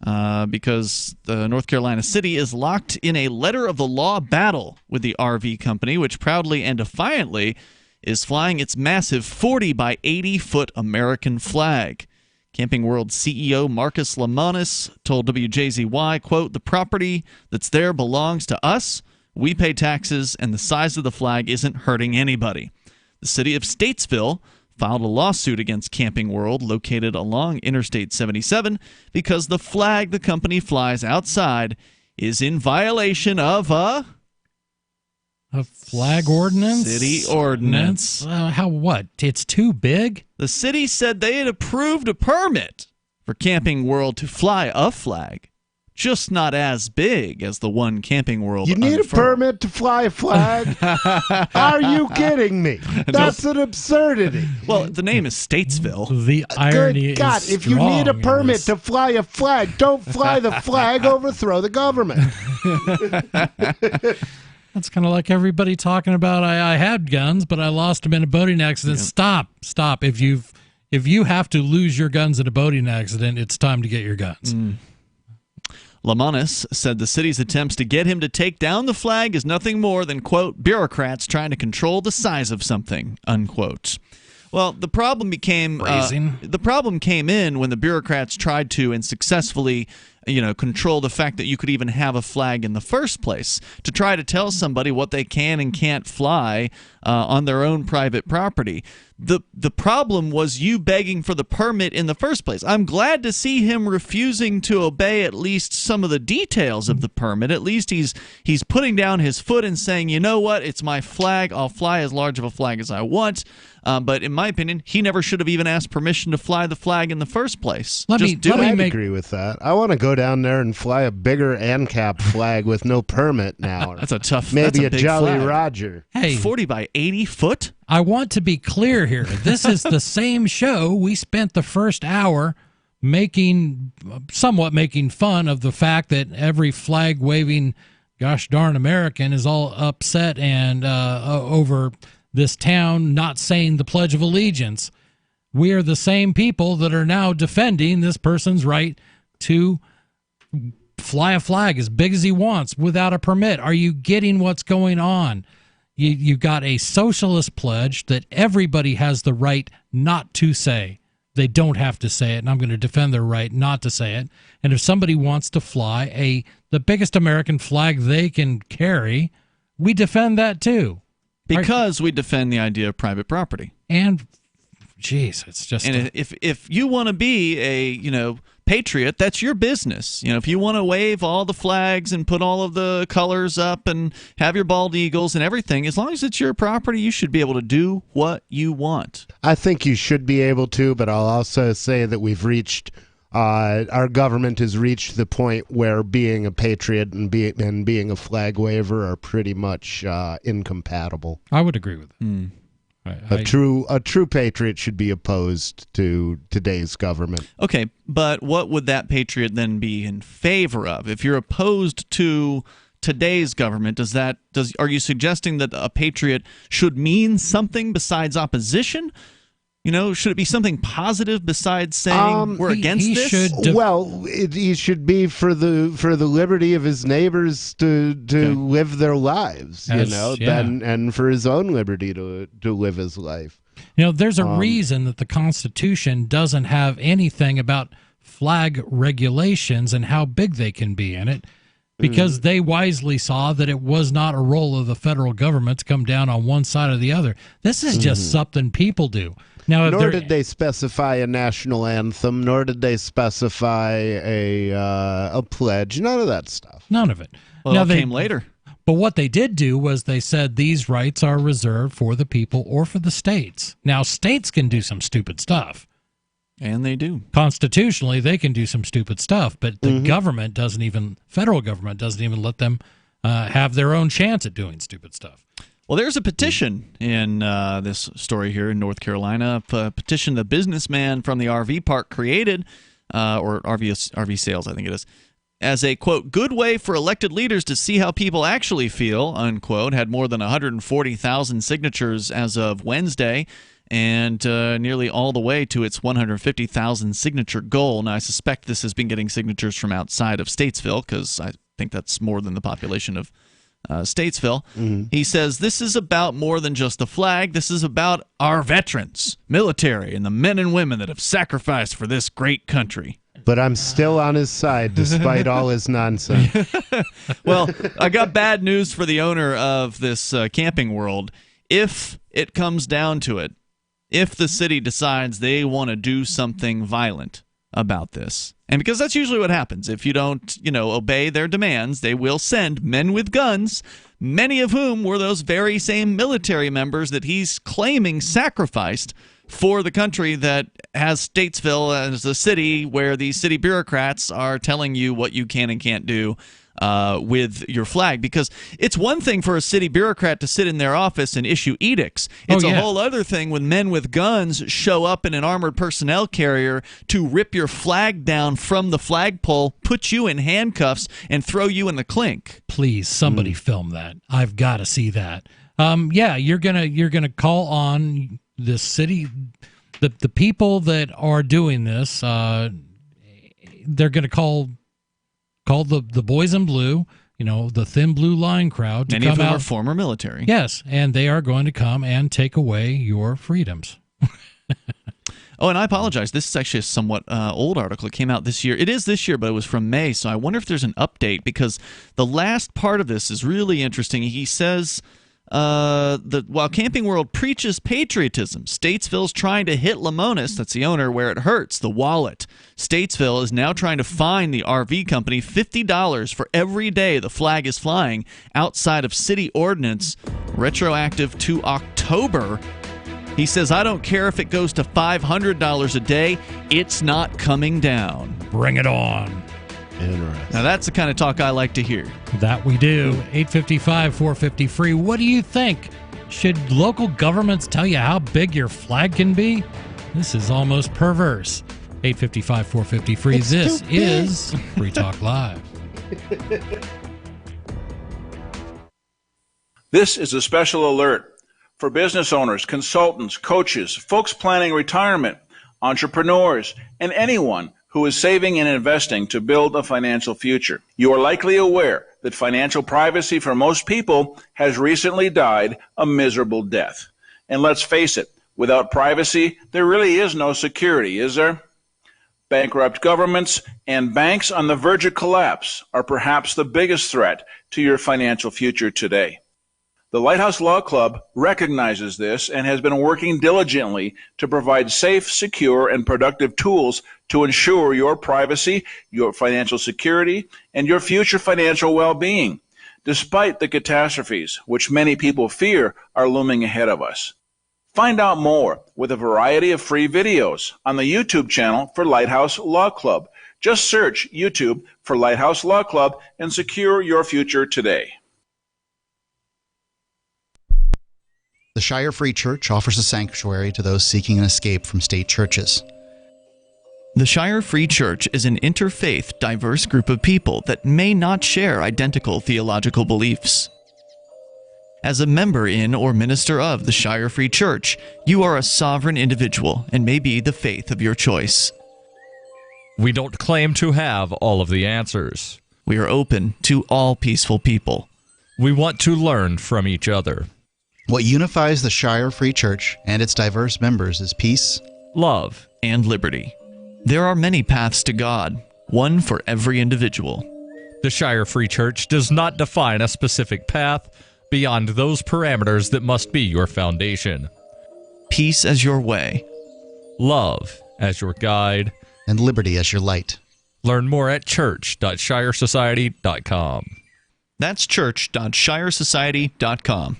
because the North Carolina city is locked in a letter of the law battle with the RV company, which proudly and defiantly is flying its massive 40 by 80 foot American flag. Camping World CEO Marcus Lemonis told WJZY, quote, "The property that's there belongs to us. We pay taxes, and the size of the flag isn't hurting anybody." The city of Statesville filed a lawsuit against Camping World, located along Interstate 77, because the flag the company flies outside is in violation of a flag ordinance? City ordinance. What? It's too big? The city said they had approved a permit for Camping World to fly a flag, just not as big as the one Camping World. You need a permit to fly a flag? Are you kidding me? That's an absurdity. Well, the name is Statesville. The irony Good God, is if you need a permit to fly a flag, don't fly the flag, overthrow the government. That's kind of like everybody talking about I had guns, but I lost them in a boating accident. Yeah. Stop. If you have to lose your guns in a boating accident, it's time to get your guns. Lemonis said the city's attempts to get him to take down the flag is nothing more than, quote, bureaucrats trying to control the size of something, unquote. Well, the problem came in when the bureaucrats tried to and successfully, control the fact that you could even have a flag in the first place, to try to tell somebody what they can and can't fly on their own private property. The problem was you begging for the permit in the first place. I'm glad to see him refusing to obey at least some of the details of the permit. At least he's putting down his foot and saying, you know what, it's my flag. I'll fly as large of a flag as I want. But in my opinion, he never should have even asked permission to fly the flag in the first place. I agree with that. I want to go down there and fly a bigger ANCAP flag with no permit now. That's a tough. Maybe that's a big Jolly flag. Roger. Hey, 40 by 80 foot. I want to be clear here. This is the same show. We spent the first hour somewhat making fun of the fact that every flag waving, gosh darn American is all upset and over this town not saying the Pledge of Allegiance. We are the same people that are now defending this person's right to fly a flag as big as he wants without a permit. Are you getting what's going on? You got a socialist pledge that everybody has the right not to say. They don't have to say it, and I'm going to defend their right not to say it. And if somebody wants to fly the biggest American flag they can carry, we defend that too. Because we defend the idea of private property. And, geez, it's just... And if you want to be a, patriot, that's your business. If you want to wave all the flags and put all of the colors up and have your bald eagles and everything, as long as it's your property, you should be able to do what you want. I think you should be able to, but I'll also say that our government has reached the point where being a patriot and being a flag waver are pretty much incompatible. I would agree with that. A true patriot should be opposed to today's government. Okay, but what would that patriot then be in favor of? If you're opposed to today's government, are you suggesting that a patriot should mean something besides opposition? Should it be something positive besides saying we're against this? He should be for the liberty of his neighbors to live their lives, and for his own liberty to live his life. There's a reason that the Constitution doesn't have anything about flag regulations and how big they can be in it, because they wisely saw that it was not a role of the federal government to come down on one side or the other. This is just something people do. Now, nor did they specify a national anthem, nor did they specify a pledge. None of that stuff. None of it. Well, it came later. But what they did do was they said these rights are reserved for the people or for the states. Now, states can do some stupid stuff. And they do. Constitutionally, they can do some stupid stuff, but the federal government doesn't even let them have their own chance at doing stupid stuff. Well, there's a petition in this story here in North Carolina, a petition the businessman from the RV park created, or RV sales, I think it is, as a, quote, good way for elected leaders to see how people actually feel, unquote, had more than 140,000 signatures as of Wednesday, and nearly all the way to its 150,000 signature goal. Now, I suspect this has been getting signatures from outside of Statesville, because I think that's more than the population of Statesville. He says, this is about more than just the flag. This is about our veterans, military, and the men and women that have sacrificed for this great country. But I'm still on his side, despite all his nonsense. Well, I got bad news for the owner of this Camping World. If it comes down to it, if the city decides they want to do something violent about this, and because that's usually what happens, if you don't, obey their demands, they will send men with guns, many of whom were those very same military members that he's claiming sacrificed for the country that has Statesville as a city where these city bureaucrats are telling you what you can and can't do with your flag. Because it's one thing for a city bureaucrat to sit in their office and issue edicts. It's a whole other thing when men with guns show up in an armored personnel carrier to rip your flag down from the flagpole, put you in handcuffs, and throw you in the clink. Please, somebody film that. I've got to see that. You're gonna call on the city, the people that are doing this. They're gonna call the boys in blue, the thin blue line crowd to Many come of them out. are former military. Yes, and they are going to come and take away your freedoms. Oh, and I apologize. This is actually a somewhat old article. It came out this year. It is this year, but it was from May, so I wonder if there's an update, because the last part of this is really interesting. He says, while Camping World preaches patriotism, Statesville's trying to hit Lamonis, that's the owner, where it hurts, the wallet. Statesville is now trying to fine the RV company $50 for every day the flag is flying outside of city ordinance, retroactive to October. He says, I don't care if it goes to $500 a day, it's not coming down. Bring it on. Interesting. Now, that's the kind of talk I like to hear. That we do. 855-450 free. What do you think? Should local governments tell you how big your flag can be? This is almost perverse. 855-450 free. This is Free Talk Live. This is a special alert for business owners, consultants, coaches, folks planning retirement, entrepreneurs, and anyone who is saving and investing to build a financial future. You are likely aware that financial privacy for most people has recently died a miserable death. And let's face it, without privacy, there really is no security, is there? Bankrupt governments and banks on the verge of collapse are perhaps the biggest threat to your financial future today. The Lighthouse Law Club recognizes this and has been working diligently to provide safe, secure, and productive tools to ensure your privacy, your financial security, and your future financial well-being, despite the catastrophes which many people fear are looming ahead of us. Find out more with a variety of free videos on the YouTube channel for Lighthouse Law Club. Just search YouTube for Lighthouse Law Club and secure your future today. The Shire Free Church offers a sanctuary to those seeking an escape from state churches. The Shire Free Church is an interfaith, diverse group of people that may not share identical theological beliefs. As a member in or minister of the Shire Free Church, you are a sovereign individual and may be the faith of your choice. We don't claim to have all of the answers. We are open to all peaceful people. We want to learn from each other. What unifies the Shire Free Church and its diverse members is peace, love, and liberty. There are many paths to God, one for every individual. The Shire Free Church does not define a specific path beyond those parameters that must be your foundation. Peace as your way, love as your guide, and liberty as your light. Learn more at church.shiresociety.com. That's church.shiresociety.com.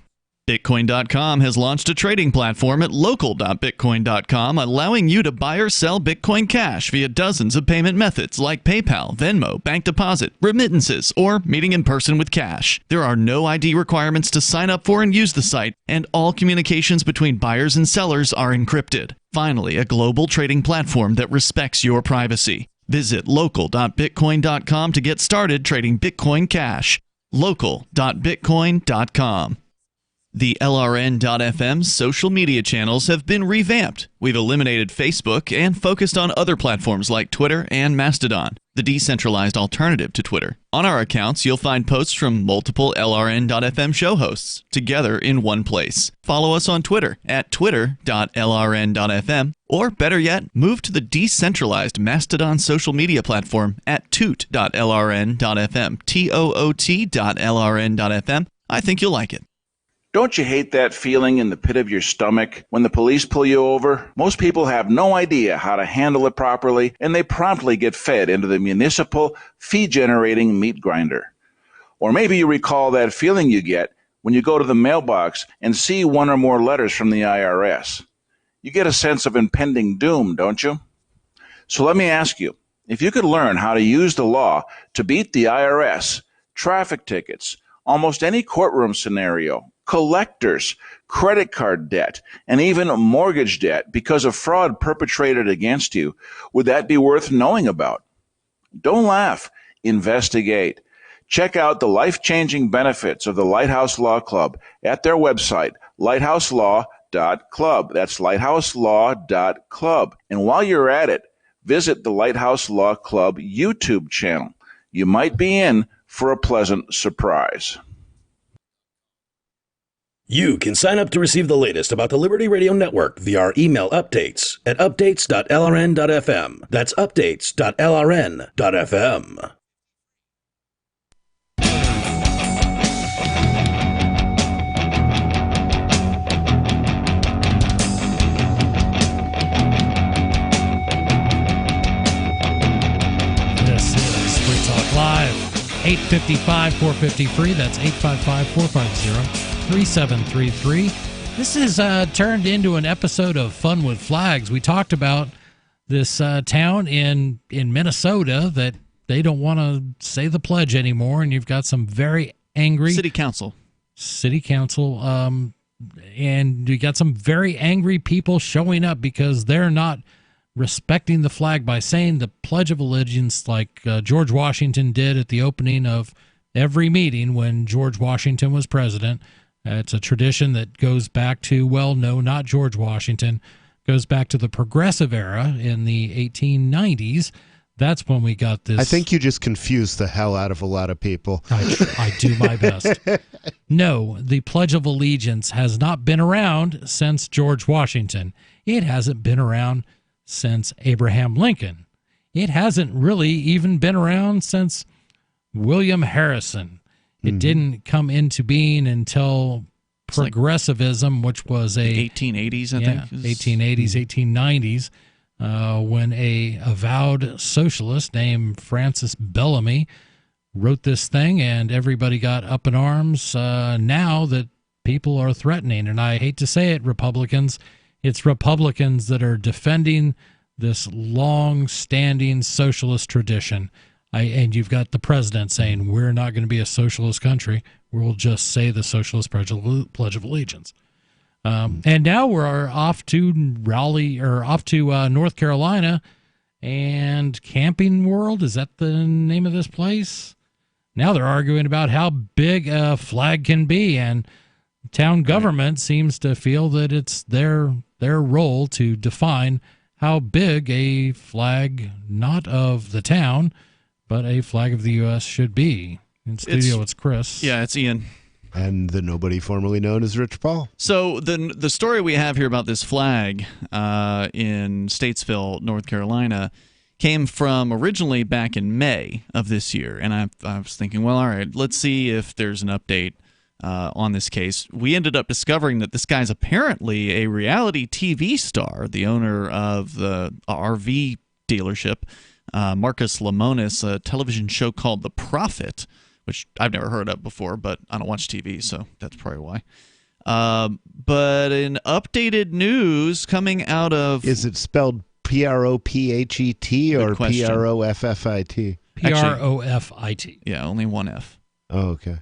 Bitcoin.com has launched a trading platform at local.bitcoin.com, allowing you to buy or sell Bitcoin Cash via dozens of payment methods like PayPal, Venmo, bank deposit, remittances, or meeting in person with cash. There are no ID requirements to sign up for and use the site, and all communications between buyers and sellers are encrypted. Finally, a global trading platform that respects your privacy. Visit local.bitcoin.com to get started trading Bitcoin Cash. local.bitcoin.com. The LRN.FM social media channels have been revamped. We've eliminated Facebook and focused on other platforms like Twitter and Mastodon, the decentralized alternative to Twitter. On our accounts, you'll find posts from multiple LRN.FM show hosts together in one place. Follow us on Twitter at twitter.lrn.fm, or better yet, move to the decentralized Mastodon social media platform at toot.lrn.fm, toot.lrn.fm. I think you'll like it. Don't you hate that feeling in the pit of your stomach when the police pull you over? Most people have no idea how to handle it properly, and they promptly get fed into the municipal fee-generating meat grinder. Or maybe you recall that feeling you get when you go to the mailbox and see one or more letters from the IRS. You get a sense of impending doom, don't you? So let me ask you, if you could learn how to use the law to beat the IRS, traffic tickets, almost any courtroom scenario, collectors, credit card debt, and even mortgage debt because of fraud perpetrated against you, would that be worth knowing about? Don't laugh. Investigate. Check out the life-changing benefits of the Lighthouse Law Club at their website, lighthouselaw.club. That's lighthouselaw.club. And while you're at it, visit the Lighthouse Law Club YouTube channel. You might be in for a pleasant surprise. You can sign up to receive the latest about the Liberty Radio Network via our email updates at updates.lrn.fm. That's updates.lrn.fm. This is Free Talk Live, 855-450-FREE. That's 855-450-3733. This is turned into an episode of Fun with Flags. We talked about this town in Minnesota that they don't want to say the pledge anymore, and you've got some very angry city council, and you got some very angry people showing up because they're not respecting the flag by saying the Pledge of Allegiance like George Washington did at the opening of every meeting when George Washington was president. It's a tradition that goes back to, well, no, not George Washington, goes back to the Progressive era in the 1890s. That's when we got this. I think you just confused the hell out of a lot of people. I do my best. No, the Pledge of Allegiance has not been around since George Washington. It hasn't been around since Abraham Lincoln. It hasn't really even been around since William Harrison. It didn't come into being until progressivism, which was a 1880s, I think. 1880s, 1890s, when a avowed socialist named Francis Bellamy wrote this thing, and everybody got up in arms now that people are threatening. And I hate to say it, Republicans, it's Republicans that are defending this long-standing socialist tradition. And you've got the president saying, we're not going to be a socialist country. We'll just say the Socialist Pledge of Allegiance. And now we're off to North Carolina, and Camping World, is that the name of this place? Now they're arguing about how big a flag can be, and town government seems to feel that it's their role to define how big a flag, not of the town, but a flag of the U.S. should be. In studio, it's Chris. Yeah, it's Ian. And the nobody formerly known as Rich Paul. So the story we have here about this flag in Statesville, North Carolina, came from originally back in May of this year. And I was thinking, well, all right, let's see if there's an update on this case. We ended up discovering that this guy's apparently a reality TV star, the owner of the RV dealership, Marcus Lemonis, a television show called The Prophet, which I've never heard of before, but I don't watch TV, so that's probably why. But in updated news coming out of... Is it spelled Prophet or Proffit? Profit. Yeah, only one F. Oh, okay.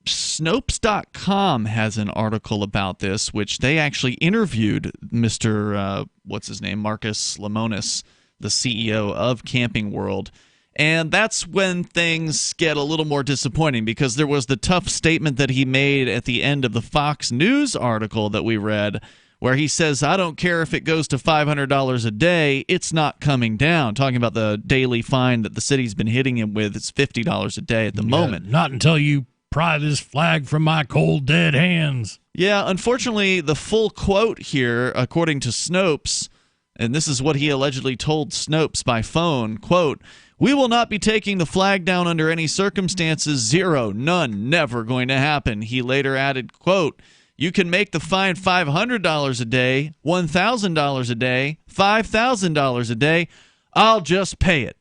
Snopes.com has an article about this, which they actually interviewed Mr. What's his name? Marcus Lemonis, the CEO of Camping World. And that's when things get a little more disappointing, because there was the tough statement that he made at the end of the Fox News article that we read, where he says, I don't care if it goes to $500 a day, it's not coming down. Talking about the daily fine that the city's been hitting him with. It's $50 a day at the moment. Not until you pry this flag from my cold, dead hands. Yeah, unfortunately, the full quote here, according to Snopes, and this is what he allegedly told Snopes by phone, quote, "We will not be taking the flag down under any circumstances. Zero, none, never going to happen." He later added, quote, "You can make the fine $500 a day, $1,000 a day, $5,000 a day. I'll just pay it.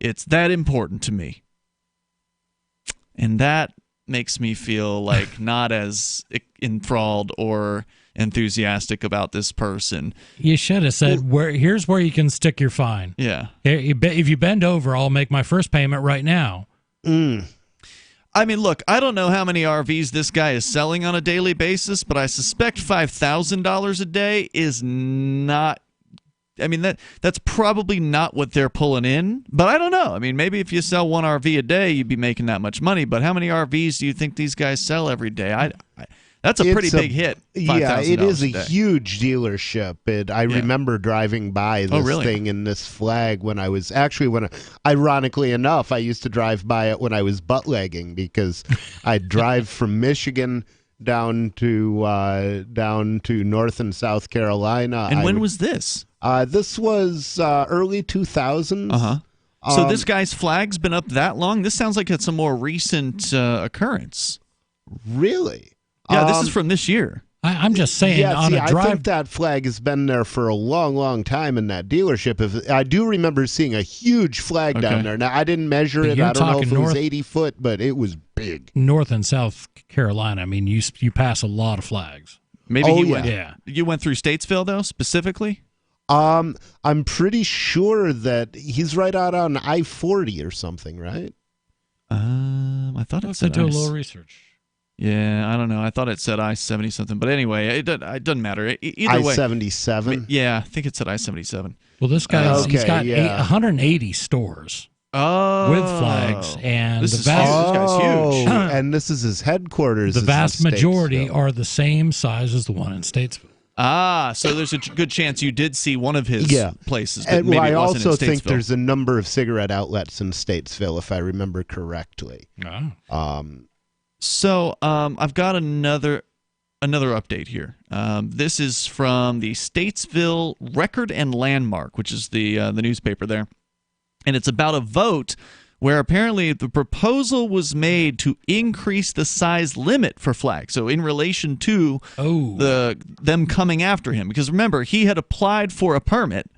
It's that important to me." And that makes me feel like not as enthralled or enthusiastic about this person. You should have said, here's where you can stick your fine. Yeah. If you bend over, I'll make my first payment right now. I mean, look, I don't know how many RVs this guy is selling on a daily basis, but I suspect $5,000 a day is not... I mean, that's probably not what they're pulling in, but I don't know. I mean, maybe if you sell one RV a day, you'd be making that much money, but how many RVs do you think these guys sell every day? That's a pretty big hit. Yeah, it is a huge dealership. I remember driving by this thing and this flag when I was ironically enough, I used to drive by it when I was butt legging, because I'd drive from Michigan down to North and South Carolina. And when was this? This was early 2000s. Uh-huh. So this guy's flag's been up that long? This sounds like it's a more recent occurrence. Really? Yeah, this is from this year. I'm just saying, I think that flag has been there for a long, long time in that dealership. I do remember seeing a huge flag down there. Now, I didn't measure it. I don't know if it was 80 foot, but it was big. North and South Carolina, I mean, you pass a lot of flags. Maybe you went through Statesville, though, specifically? I'm pretty sure that he's right out on I-40 or something, right? I thought it said do a little research. Yeah, I don't know. I thought it said I-70 something, but anyway, it doesn't matter. Either way, I-77. Yeah, I think it said I-77. Well, this guy he's got 180 stores with flags, and this guy's huge. And this is his headquarters. The vast majority are the same size as the one in Statesville. So there's a good chance you did see one of his places, but and maybe I it wasn't also in think Statesville. there's a number of cigarette outlets in Statesville, if I remember correctly. So I've got another update here. This is from the Statesville Record and Landmark, which is the newspaper there, and it's about a vote where apparently the proposal was made to increase the size limit for flags. So in relation to them coming after him, because remember, he had applied for a permit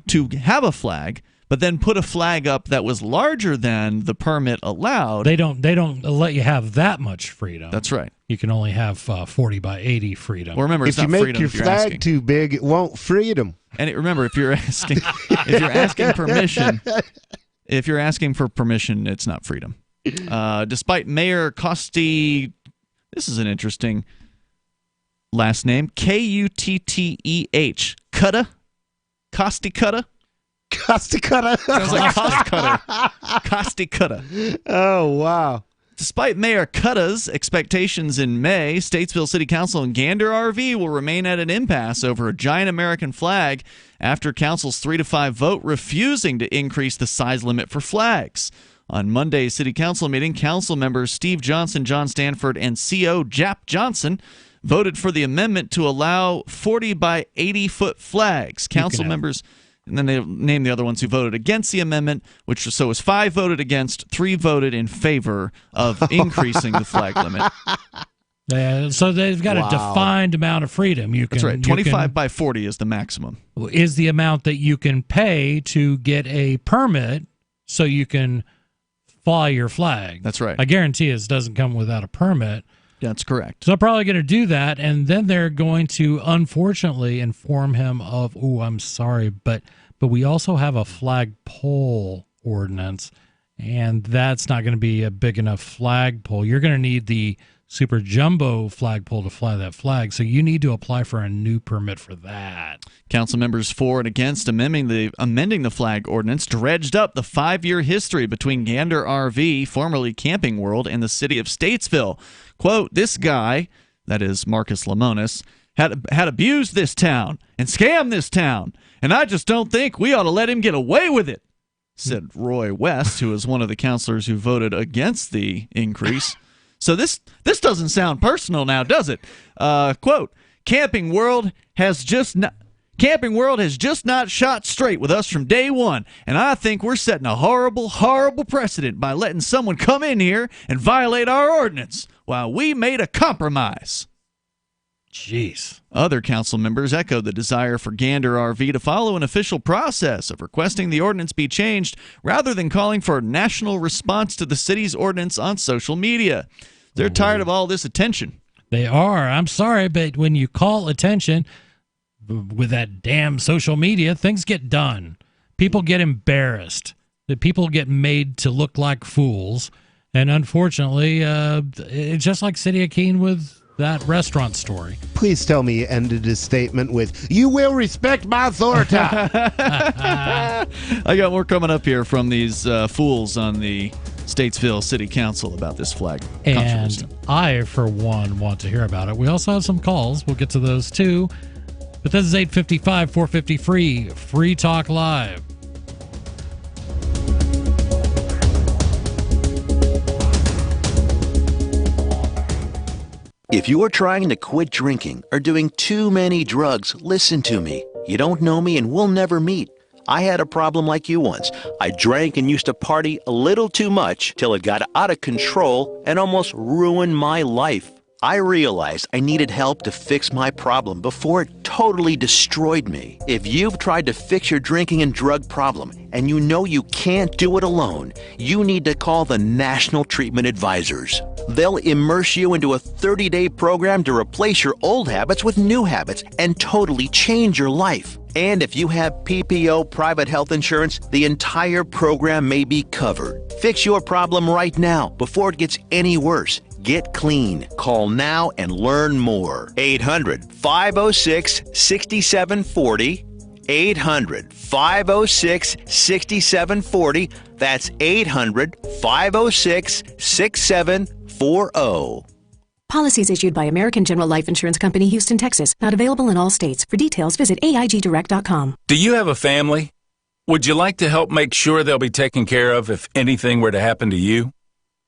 to have a flag, but then put a flag up that was larger than the permit allowed. They don't let you have that much freedom. That's right. You can only have 40 by 80 freedom. Well, remember, if you make your flag too big, it won't freedom. And remember, if you're asking permission. If you're asking for permission, it's not freedom. Despite Mayor Costi, this is an interesting last name, Kutteh, Costi Cutta. Costi Cutta. Sounds like cost cutter. Costi Cutta. Oh, wow. Despite Mayor Cutta's expectations in May, Statesville City Council and Gander RV will remain at an impasse over a giant American flag after Council's 3-5 vote refusing to increase the size limit for flags. On Monday's City Council meeting, Council members Steve Johnson, John Stanford, and CO Jap Johnson voted for the amendment to allow 40 by 80-foot flags. Council members... And then they named the other ones who voted against the amendment, which was 5 voted against, 3 voted in favor of increasing the flag limit. So they've got a defined amount of freedom. That's right. 25 by 40 is the maximum. Is the amount that you can pay to get a permit so you can fly your flag. That's right. I guarantee it doesn't come without a permit. That's correct. So they're probably going to do that, and then they're going to, unfortunately, inform him of, I'm sorry, but we also have a flagpole ordinance, and that's not going to be a big enough flagpole. You're going to need the super jumbo flagpole to fly that flag, so you need to apply for a new permit for that. Council members for and against amending the flag ordinance dredged up the 5-year history between Gander RV, formerly Camping World, and the city of Statesville. Quote, this guy, that is Marcus Lemonis, had abused this town and scammed this town, and I just don't think we ought to let him get away with it, said Roy West, who is one of the councilors who voted against the increase. So this doesn't sound personal now, does it? Quote, Camping World has just not shot straight with us from day one, and I think we're setting a horrible, horrible precedent by letting someone come in here and violate our ordinance while we made a compromise. Jeez. Other council members echoed the desire for Gander RV to follow an official process of requesting the ordinance be changed rather than calling for a national response to the city's ordinance on social media. They're tired of all this attention. They are. I'm sorry, but when you call attention with that damn social media, things get done. People get embarrassed. The people get made to look like fools. And unfortunately, it's just like City of Keene with that restaurant story. Please tell me you ended his statement with, you will respect my authority. I got more coming up here from these fools on the Statesville City Council about this flag controversy. And I, for one, want to hear about it. We also have some calls. We'll get to those too. But this is 855 450 free. Free Talk Live. If you are trying to quit drinking or doing too many drugs, listen to me. You don't know me and we'll never meet. I had a problem like you once. I drank and used to party a little too much till it got out of control and almost ruined my life. I realized I needed help to fix my problem before it totally destroyed me. If you've tried to fix your drinking and drug problem and you know you can't do it alone, you need to call the National Treatment Advisors. They'll immerse you into a 30-day program to replace your old habits with new habits and totally change your life. And if you have PPO private health insurance, the entire program may be covered. Fix your problem right now before it gets any worse. Get clean. Call now and learn more. 800-506-6740. 800-506-6740. That's 800-506-6740. Policies issued by American General Life Insurance Company, Houston, Texas. Not available in all states. For details, visit AIGdirect.com. Do you have a family? Would you like to help make sure they'll be taken care of if anything were to happen to you?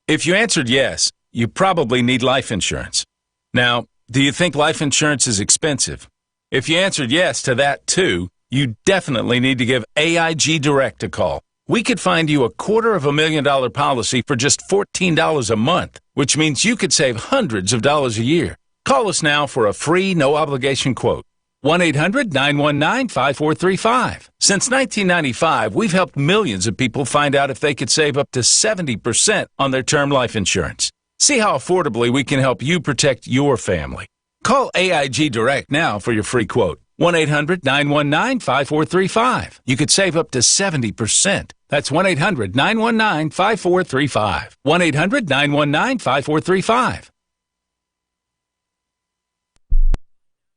If you answered yes, you probably need life insurance. Now, do you think life insurance is expensive? If you answered yes to that too, you definitely need to give AIG Direct a call. We could find you a $250,000 policy for just $14 a month, which means you could save hundreds of dollars a year. Call us now for a free, no-obligation quote. 1-800-919-5435. Since 1995, we've helped millions of people find out if they could save up to 70% on their term life insurance. See how affordably we can help you protect your family. Call AIG Direct now for your free quote. 1-800-919-5435. You could save up to 70%. That's 1-800-919-5435. 1-800-919-5435.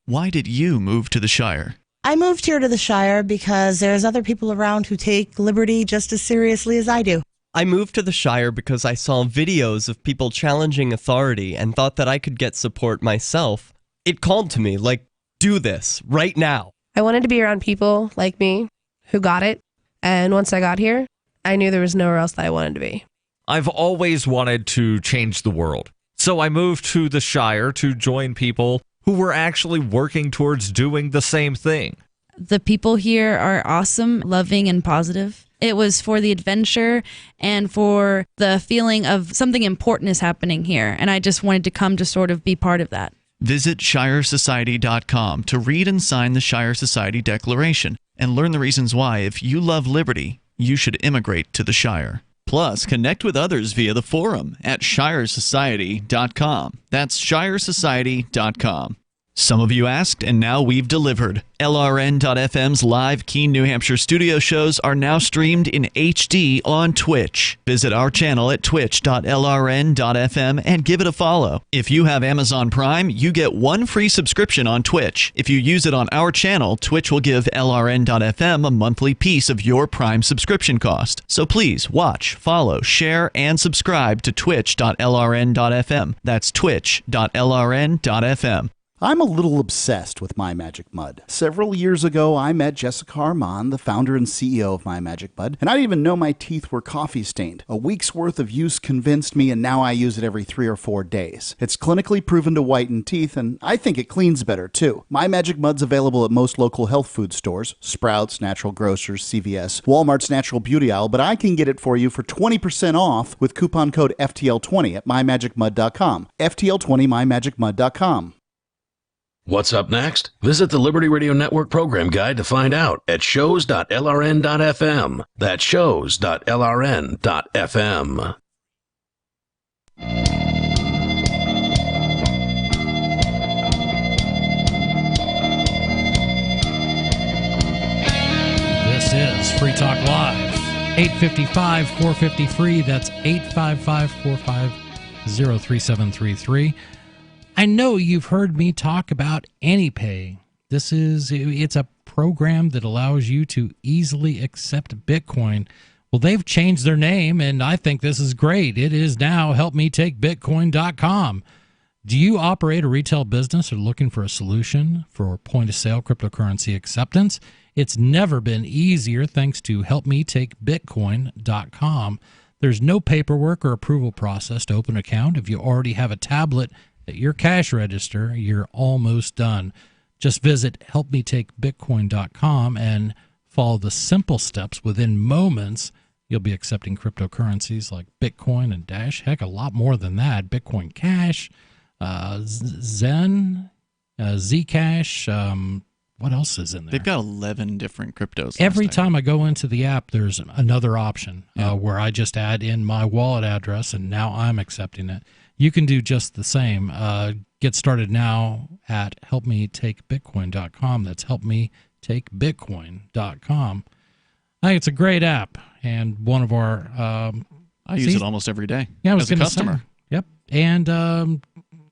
Why did you move to the Shire? I moved here to the Shire because there's other people around who take liberty just as seriously as I do. I moved to the Shire because I saw videos of people challenging authority and thought that I could get support myself. It called to me, like, do this, right now. I wanted to be around people like me who got it, and once I got here, I knew there was nowhere else that I wanted to be. I've always wanted to change the world, so I moved to the Shire to join people who were actually working towards doing the same thing. The people here are awesome, loving, and positive. It was for the adventure and for the feeling of something important is happening here, and I just wanted to come to sort of be part of that. Visit ShireSociety.com to read and sign the Shire Society Declaration and learn the reasons why, if you love liberty, you should immigrate to the Shire. Plus, connect with others via the forum at ShireSociety.com. That's ShireSociety.com. Some of you asked, and now we've delivered. LRN.FM's live Keene, New Hampshire studio shows are now streamed in HD on Twitch. Visit our channel at twitch.lrn.fm and give it a follow. If you have Amazon Prime, you get one free subscription on Twitch. If you use it on our channel, Twitch will give LRN.FM a monthly piece of your Prime subscription cost. So please watch, follow, share, and subscribe to twitch.lrn.fm. That's twitch.lrn.fm. I'm a little obsessed with My Magic Mud. Several years ago, I met Jessica Armand, the founder and CEO of My Magic Mud, and I didn't even know my teeth were coffee stained. A week's worth of use convinced me, and now I use it every 3 or 4 days. It's clinically proven to whiten teeth, and I think it cleans better, too. My Magic Mud's available at most local health food stores, Sprouts, Natural Grocers, CVS, Walmart's Natural Beauty Aisle, but I can get it for you for 20% off with coupon code FTL20 at mymagicmud.com. FTL20 mymagicmud.com. What's up next? Visit the Liberty Radio Network program guide to find out at shows.lrn.fm. That's shows.lrn.fm. This is Free Talk Live. 855-450-FREE. That's 855-450-3733. I know you've heard me talk about AnyPay. It's a program that allows you to easily accept Bitcoin. Well, they've changed their name, and I think this is great. It is now helpmetakebitcoin.com. Do you operate a retail business or looking for a solution for point-of-sale cryptocurrency acceptance? It's never been easier thanks to helpmetakebitcoin.com. There's no paperwork or approval process to open an account. If you already have a tablet at your cash register, you're almost done. Just visit helpmetakebitcoin.com and follow the simple steps. Within moments, you'll be accepting cryptocurrencies like Bitcoin and Dash. Heck, a lot more than that. Bitcoin Cash, Zen, Zcash. What else is in there? They've got 11 different cryptos. Every time I go into the app, there's another option where I just add in my wallet address, and now I'm accepting it. You can do just the same. Get started now at helpmetakebitcoin.com. That's helpmetakebitcoin.com. I think it's a great app, and one of our... I use it almost every day. Yeah, I was as a gonna customer. Say, yep. And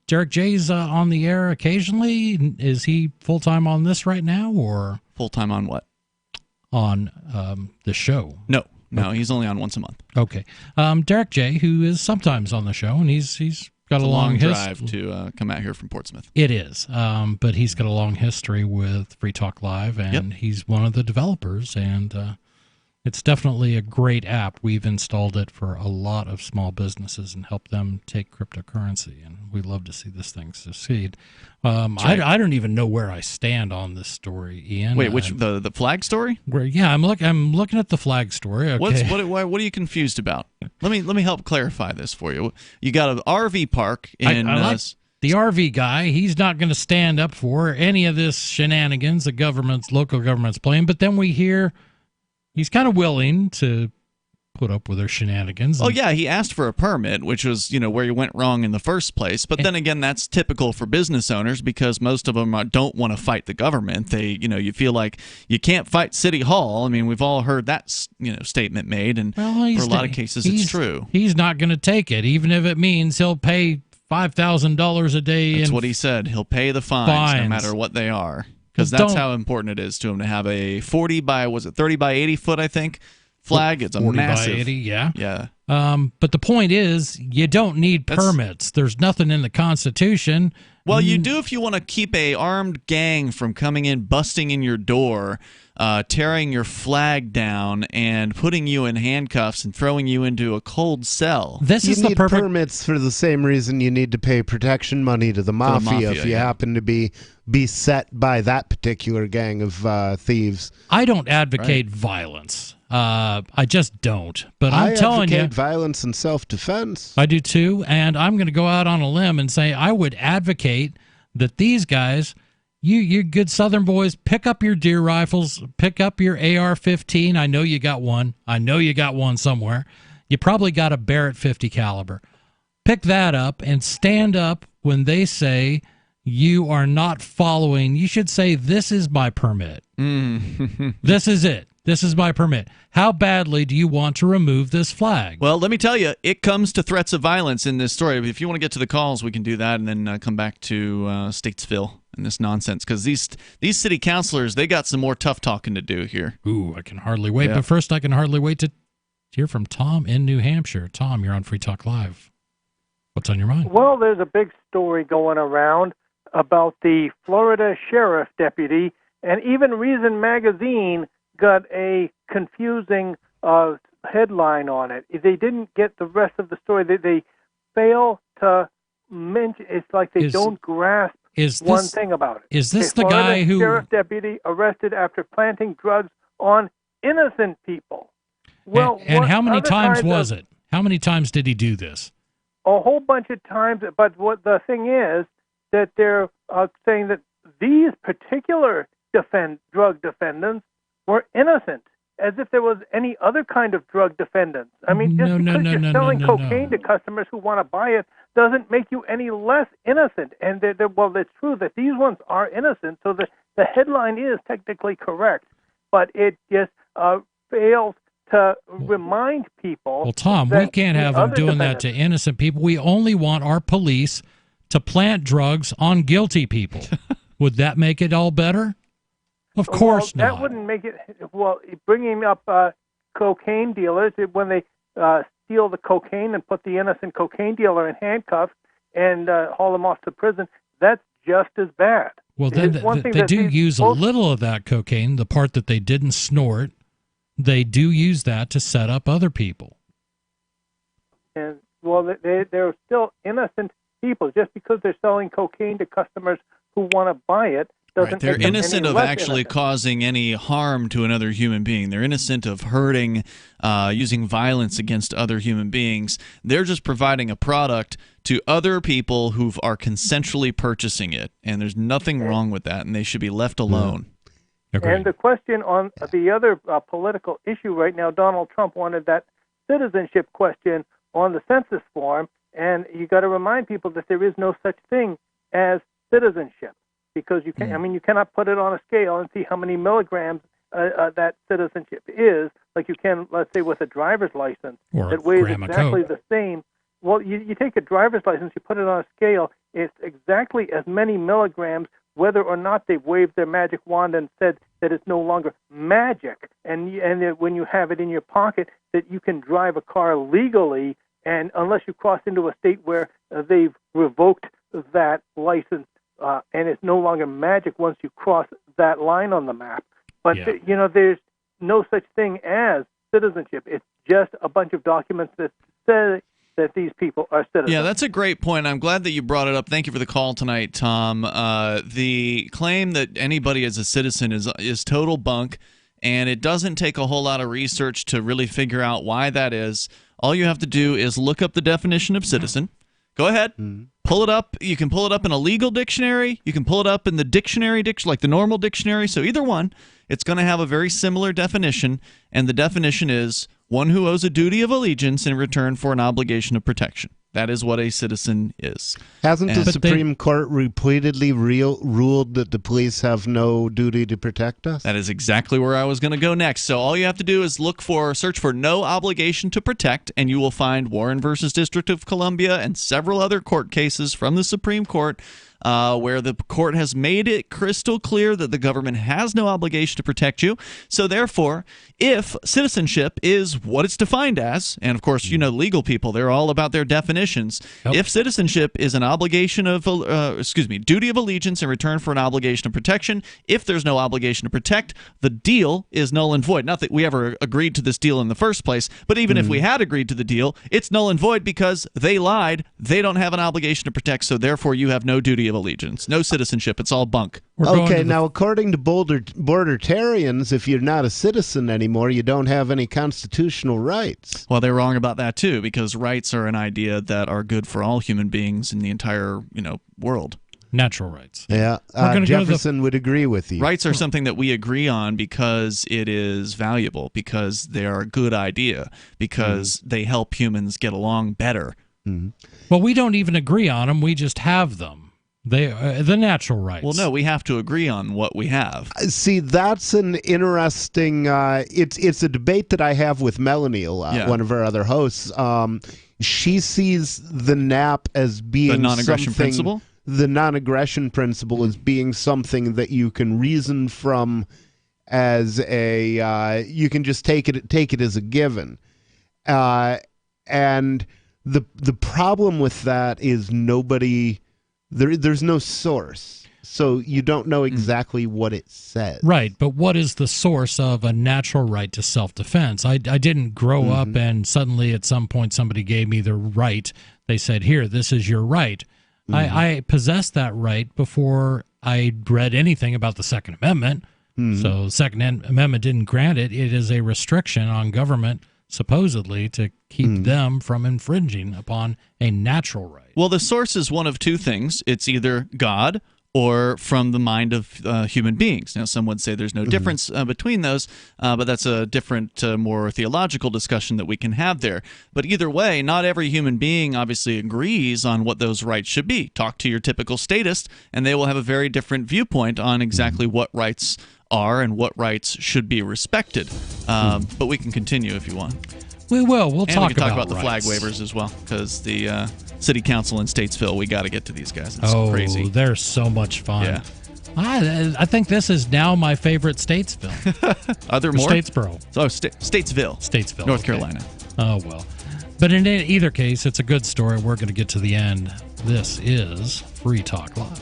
Derek J's on the air occasionally. Is he full-time on this right now, or... Full-time on what? On the show. No, he's only on once a month. Okay. Derek J, who is sometimes on the show, and he's got a long drive to come out here from Portsmouth. It is, but he's got a long history with Free Talk Live, and he's one of the developers, and It's definitely a great app. We've installed it for a lot of small businesses and helped them take cryptocurrency, and we love to see this thing succeed. Right. I don't even know where I stand on this story, Ian. Wait, which the flag story? Yeah, I'm looking at the flag story. Okay. What are you confused about? Let me help clarify this for you. You got an RV park in. I like the RV guy. He's not going to stand up for any of this shenanigans the local government's playing. But then we hear he's kind of willing to put up with their shenanigans. Oh yeah, he asked for a permit, which was where you went wrong in the first place. But then again, that's typical for business owners because most of them don't want to fight the government. They you feel like you can't fight City Hall. I mean, we've all heard that statement made, and for a lot of cases, it's true. He's not going to take it, even if it means he'll pay $5,000 a day. That's what he said. He'll pay the fines no matter what they are, because that's how important it is to him to have a 30 by 80 foot, I think, flag. It's a 40 massive. by 80, yeah. Yeah. But the point is, you don't need permits. There's nothing in the Constitution. Well, you do if you want to keep a armed gang from coming in, busting in your door, tearing your flag down, and putting you in handcuffs and throwing you into a cold cell. You need permits for the same reason you need to pay protection money to the mafia, if you happen to be beset by that particular gang of thieves. I don't advocate violence. I just don't. But I'm telling you, I advocate violence and self-defense. I do too, and I'm going to go out on a limb and say I would advocate that these guys, you good Southern boys, pick up your deer rifles, pick up your AR-15. I know you got one. I know you got one somewhere. You probably got a Barrett 50 caliber. Pick that up and stand up when they say you are not following. You should say, "This is my permit. This is it. This is my permit. How badly do you want to remove this flag?" Well, let me tell you, it comes to threats of violence in this story. If you want to get to the calls, we can do that and then come back to Statesville and this nonsense, because these city councilors, they got some more tough talking to do here. Ooh, I can hardly wait. Yeah. But first, I can hardly wait to hear from Tom in New Hampshire. Tom, you're on Free Talk Live. What's on your mind? Well, there's a big story going around about the Florida sheriff deputy, and even Reason Magazine got a confusing headline on it. They didn't get the rest of the story. They fail to mention. It's like they don't grasp one thing about it. Is this A the Florida guy who sheriff deputy arrested after planting drugs on innocent people? Well, and how many other times kinds was of- it? How many times did he do this? A whole bunch of times. But what the thing is that they're saying that these particular drug defendants were innocent, as if there was any other kind of drug defendants. I mean, just because you're selling cocaine to customers who want to buy it doesn't make you any less innocent. And well, it's true that these ones are innocent, so the headline is technically correct, but it just fails to remind people. Well, Tom, we can't have them doing that to innocent people. We only want our police to plant drugs on guilty people. Would that make it all better? Of course not. not. That wouldn't make it. Well, bringing up cocaine dealers, when they steal the cocaine and put the innocent cocaine dealer in handcuffs and haul him off to prison, that's just as bad. Well, then they do use a little of that cocaine, the part that they didn't snort. They do use that to set up other people. And well, they're still innocent people. Just because they're selling cocaine to customers who want to buy it doesn't They're make them innocent any of less actually innocent. causing any harm to another human being. They're innocent of hurting, using violence against other human beings. They're just providing a product to other people who are consensually purchasing it, and there's nothing wrong with that, and they should be left alone. And the question on the other political issue right now, Donald Trump wanted that citizenship question on the census form, and you got to remind people that there is no such thing as citizenship, because you can. I mean, you cannot put it on a scale and see how many milligrams that citizenship is, like you can, let's say, with a driver's license or that weighs gram of exactly Coke. the same. Well, you take a driver's license, you put it on a scale, it's exactly as many milligrams, whether or not they've waved their magic wand and said that it's no longer magic, and that when you have it in your pocket, that you can drive a car legally, and unless you cross into a state where they've revoked that license, and it's no longer magic once you cross that line on the map. But there's no such thing as citizenship. It's just a bunch of documents that say that these people are citizens. Yeah, that's a great point. I'm glad that you brought it up. Thank you for the call tonight, Tom. The claim that anybody is a citizen is total bunk, and it doesn't take a whole lot of research to really figure out why that is. All you have to do is look up the definition of citizen. Go ahead. Pull it up. You can pull it up in a legal dictionary. You can pull it up in the dictionary, like the normal dictionary. So either one, it's going to have a very similar definition, and the definition is one who owes a duty of allegiance in return for an obligation of protection. That is what a citizen is. Hasn't the Supreme Court repeatedly ruled that the police have no duty to protect us? That is exactly where I was going to go next. So all you have to do is search for no obligation to protect, and you will find Warren versus District of Columbia and several other court cases from the Supreme Court where the court has made it crystal clear that the government has no obligation to protect you. So therefore, if citizenship is what it's defined as, and of course, you know, legal people, they're all about their definitions. Yep. If citizenship is an obligation of, duty of allegiance in return for an obligation of protection, if there's no obligation to protect, the deal is null and void. Not that we ever agreed to this deal in the first place, but even if we had agreed to the deal, it's null and void because they lied. They don't have an obligation to protect, so therefore you have no duty of allegiance, no citizenship. It's all bunk. Okay, now according to bordertarians, if you're not a citizen anymore, you don't have any constitutional rights. Well, they're wrong about that too, because rights are an idea that are good for all human beings in the entire, world. Natural rights. Yeah, Jefferson would agree with you. Rights are something that we agree on because it is valuable, because they are a good idea, because they help humans get along better. Well, we don't even agree on them. We just have them. They the natural rights. Well, no, we have to agree on what we have. See, that's an interesting. It's a debate that I have with Melanie a lot, one of our other hosts. She sees the NAP as being the non-aggression principle. The non-aggression principle as being something that you can reason from as a. You can just take it as a given, and the problem with that is nobody. There's no source, so you don't know exactly what it says. Right, but what is the source of a natural right to self-defense? I didn't grow up and suddenly at some point somebody gave me the right. They said, here, this is your right. I possessed that right before I read anything about the Second Amendment. So the Second Amendment didn't grant it. It is a restriction on government, supposedly, to keep them from infringing upon a natural right. Well, the source is one of two things. It's either God or from the mind of human beings. Now, some would say there's no difference between those, but that's a different, more theological discussion that we can have there. But either way, not every human being obviously agrees on what those rights should be. Talk to your typical statist, and they will have a very different viewpoint on exactly what rights are and what rights should be respected. But we can continue if you want. We will. We'll and talk we can talk about rights. The flag waivers as well, because the city council in Statesville, we got to get to these guys. It's crazy. They're so much fun. Yeah. I think this is now my favorite Statesville. Are there more? Statesboro. Oh, Statesville, North Carolina. Oh, well. But in either case, it's a good story. We're going to get to the end. This is Free Talk Live.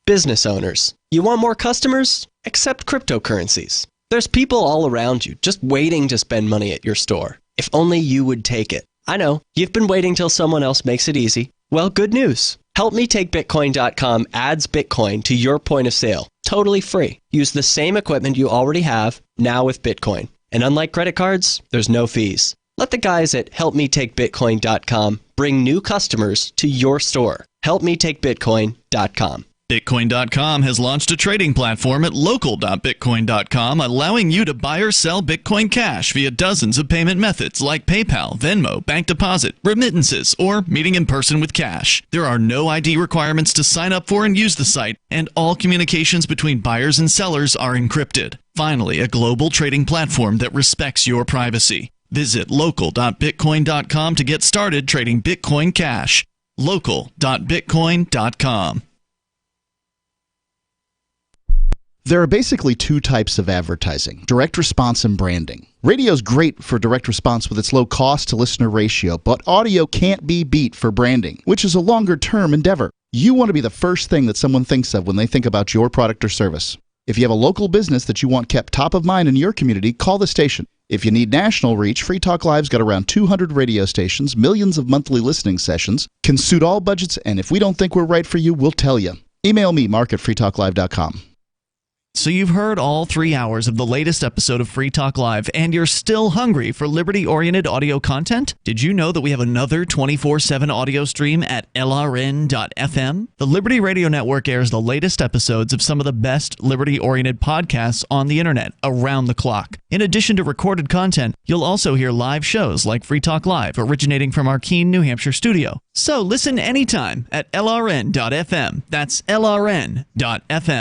Business owners, you want more customers? Accept cryptocurrencies. There's people all around you just waiting to spend money at your store. If only you would take it. I know, you've been waiting till someone else makes it easy. Well, good news. HelpMeTakeBitcoin.com adds Bitcoin to your point of sale, totally free. Use the same equipment you already have, now with Bitcoin. And unlike credit cards, there's no fees. Let the guys at HelpMeTakeBitcoin.com bring new customers to your store. HelpMeTakeBitcoin.com. Bitcoin.com has launched a trading platform at local.bitcoin.com, allowing you to buy or sell Bitcoin Cash via dozens of payment methods like PayPal, Venmo, bank deposit, remittances, or meeting in person with cash. There are no ID requirements to sign up for and use the site, and all communications between buyers and sellers are encrypted. Finally, a global trading platform that respects your privacy. Visit local.bitcoin.com to get started trading Bitcoin Cash. local.bitcoin.com. There are basically two types of advertising, direct response and branding. Radio is great for direct response with its low cost to listener ratio, but audio can't be beat for branding, which is a longer term endeavor. You want to be the first thing that someone thinks of when they think about your product or service. If you have a local business that you want kept top of mind in your community, call the station. If you need national reach, Free Talk Live's got around 200 radio stations, millions of monthly listening sessions, can suit all budgets, and if we don't think we're right for you, we'll tell you. Email me, mark@freetalklive.com. So you've heard all 3 hours of the latest episode of Free Talk Live, and you're still hungry for liberty-oriented audio content? Did you know that we have another 24/7 audio stream at LRN.FM? The Liberty Radio Network airs the latest episodes of some of the best liberty-oriented podcasts on the internet around the clock. In addition to recorded content, you'll also hear live shows like Free Talk Live, originating from our Keene, New Hampshire studio. So listen anytime at LRN.FM. That's LRN.FM.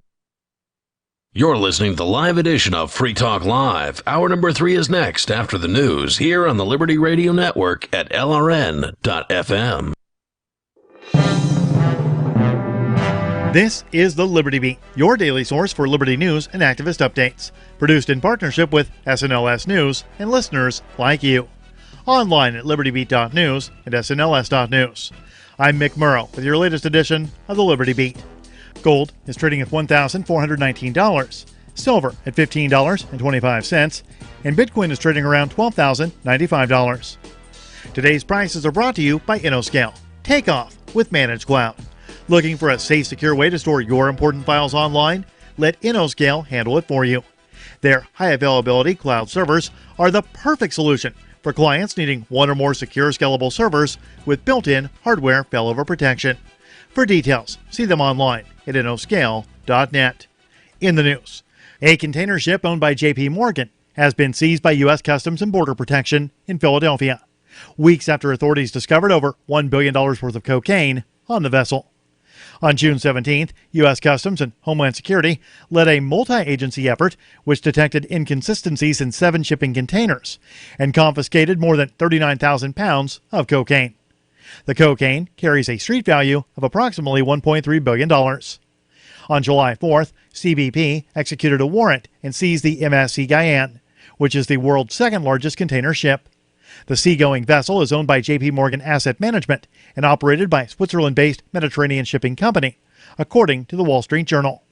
You're listening to the live edition of Free Talk Live. Hour number 3 is next after the news here on the Liberty Radio Network at LRN.FM. This is the Liberty Beat, your daily source for liberty news and activist updates. Produced in partnership with SNLS News and listeners like you. Online at libertybeat.news and snls.news. I'm Mick Murrow with your latest edition of the Liberty Beat. Gold is trading at $1,419, silver at $15.25, and Bitcoin is trading around $12,095. Today's prices are brought to you by InnoScale. Take off with Managed Cloud. Looking for a safe, secure way to store your important files online? Let InnoScale handle it for you. Their high-availability cloud servers are the perfect solution for clients needing one or more secure, scalable servers with built-in hardware failover protection. For details, see them online at innoscale.net. In the news, a container ship owned by J.P. Morgan has been seized by U.S. Customs and Border Protection in Philadelphia, weeks after authorities discovered over $1 billion worth of cocaine on the vessel. On June 17th, U.S. Customs and Homeland Security led a multi-agency effort which detected inconsistencies in 7 shipping containers and confiscated more than 39,000 pounds of cocaine. The cocaine carries a street value of approximately $1.3 billion. On July 4th, CBP executed a warrant and seized the MSC Guyane, which is the world's second-largest container ship. The seagoing vessel is owned by J.P. Morgan Asset Management and operated by a Switzerland-based Mediterranean shipping company, according to the Wall Street Journal.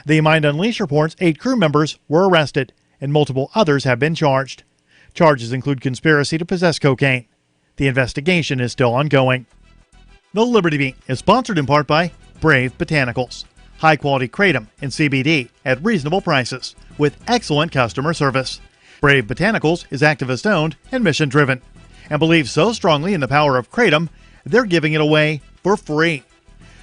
The Mind Unleashed reports 8 crew members were arrested and multiple others have been charged. Charges include conspiracy to possess cocaine. The investigation is still ongoing. The Liberty Beat is sponsored in part by Brave Botanicals. High-quality kratom and CBD at reasonable prices with excellent customer service. Brave Botanicals is activist-owned and mission-driven and believes so strongly in the power of kratom, they're giving it away for free.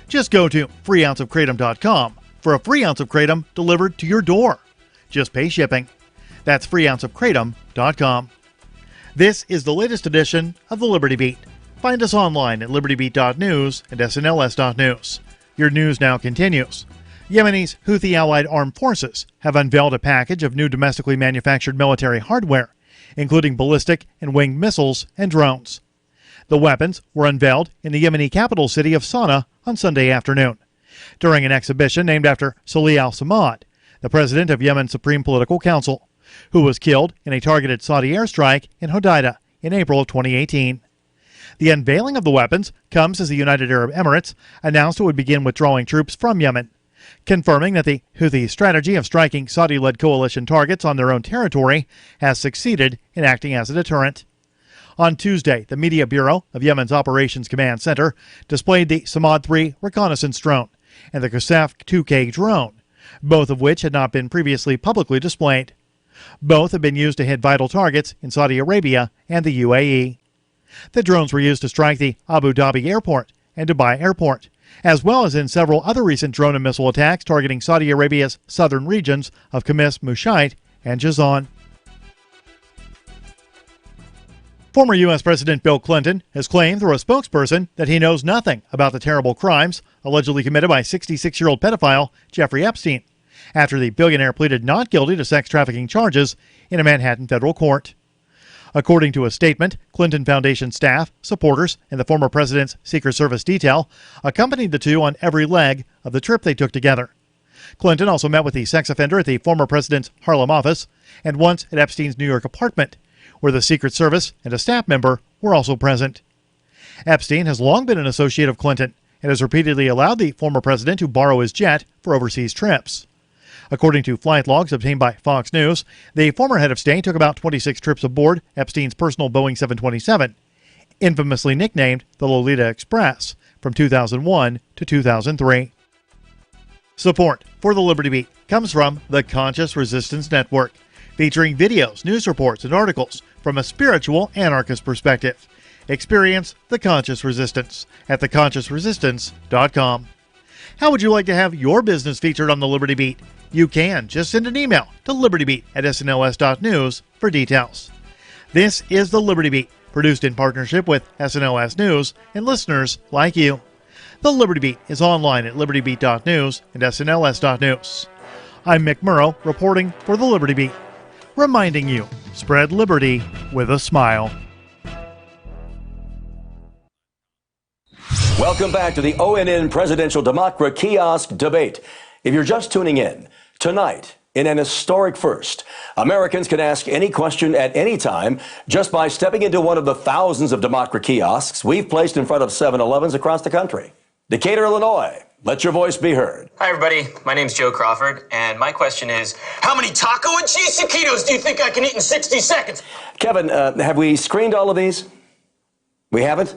Just go to freeounceofkratom.com for a free ounce of kratom delivered to your door. Just pay shipping. That's freeounceofkratom.com. This is the latest edition of the Liberty Beat. Find us online at libertybeat.news and snls.news. Your news now continues. Yemeni's Houthi-allied armed forces have unveiled a package of new domestically manufactured military hardware, including ballistic and winged missiles and drones. The weapons were unveiled in the Yemeni capital city of Sana'a on Sunday afternoon, during an exhibition named after Salih al-Samad, the president of Yemen's Supreme Political Council, who was killed in a targeted Saudi airstrike in Hodeidah in April of 2018. The unveiling of the weapons comes as the United Arab Emirates announced it would begin withdrawing troops from Yemen, confirming that the Houthi strategy of striking Saudi-led coalition targets on their own territory has succeeded in acting as a deterrent. On Tuesday, the Media Bureau of Yemen's Operations Command Center displayed the Samad 3 reconnaissance drone and the Qasef 2K drone, both of which had not been previously publicly displayed. Both have been used to hit vital targets in Saudi Arabia and the UAE. The drones were used to strike the Abu Dhabi airport and Dubai airport, as well as in several other recent drone and missile attacks targeting Saudi Arabia's southern regions of Khamis Mushait and Jazan. Former U.S. President Bill Clinton has claimed through a spokesperson that he knows nothing about the terrible crimes allegedly committed by 66-year-old pedophile Jeffrey Epstein, after the billionaire pleaded not guilty to sex trafficking charges in a Manhattan federal court. According to a statement, Clinton Foundation staff, supporters, and the former president's Secret Service detail accompanied the two on every leg of the trip they took together. Clinton also met with the sex offender at the former president's Harlem office and once at Epstein's New York apartment, where the Secret Service and a staff member were also present. Epstein has long been an associate of Clinton and has repeatedly allowed the former president to borrow his jet for overseas trips. According to flight logs obtained by Fox News, the former head of state took about 26 trips aboard Epstein's personal Boeing 727, infamously nicknamed the Lolita Express, from 2001 to 2003. Support for the Liberty Beat comes from the Conscious Resistance Network, featuring videos, news reports, and articles from a spiritual anarchist perspective. Experience the Conscious Resistance at theconsciousresistance.com. How would you like to have your business featured on the Liberty Beat? You can. Just send an email to libertybeat@snls.news for details. This is the Liberty Beat, produced in partnership with SNLS News and listeners like you. The Liberty Beat is online at libertybeat.news and snls.news. I'm Mick Murrow, reporting for the Liberty Beat, reminding you, spread liberty with a smile. Welcome back to the ONN Presidential Democrat Kiosk Debate. If you're just tuning in, tonight, in an historic first, Americans can ask any question at any time just by stepping into one of the thousands of Democrat kiosks we've placed in front of 7-Elevens across the country. Decatur, Illinois, let your voice be heard. Hi, everybody. My name's Joe Crawford, and my question is, how many taco and cheese taquitos do you think I can eat in 60 seconds? Kevin, have we screened all of these? We haven't?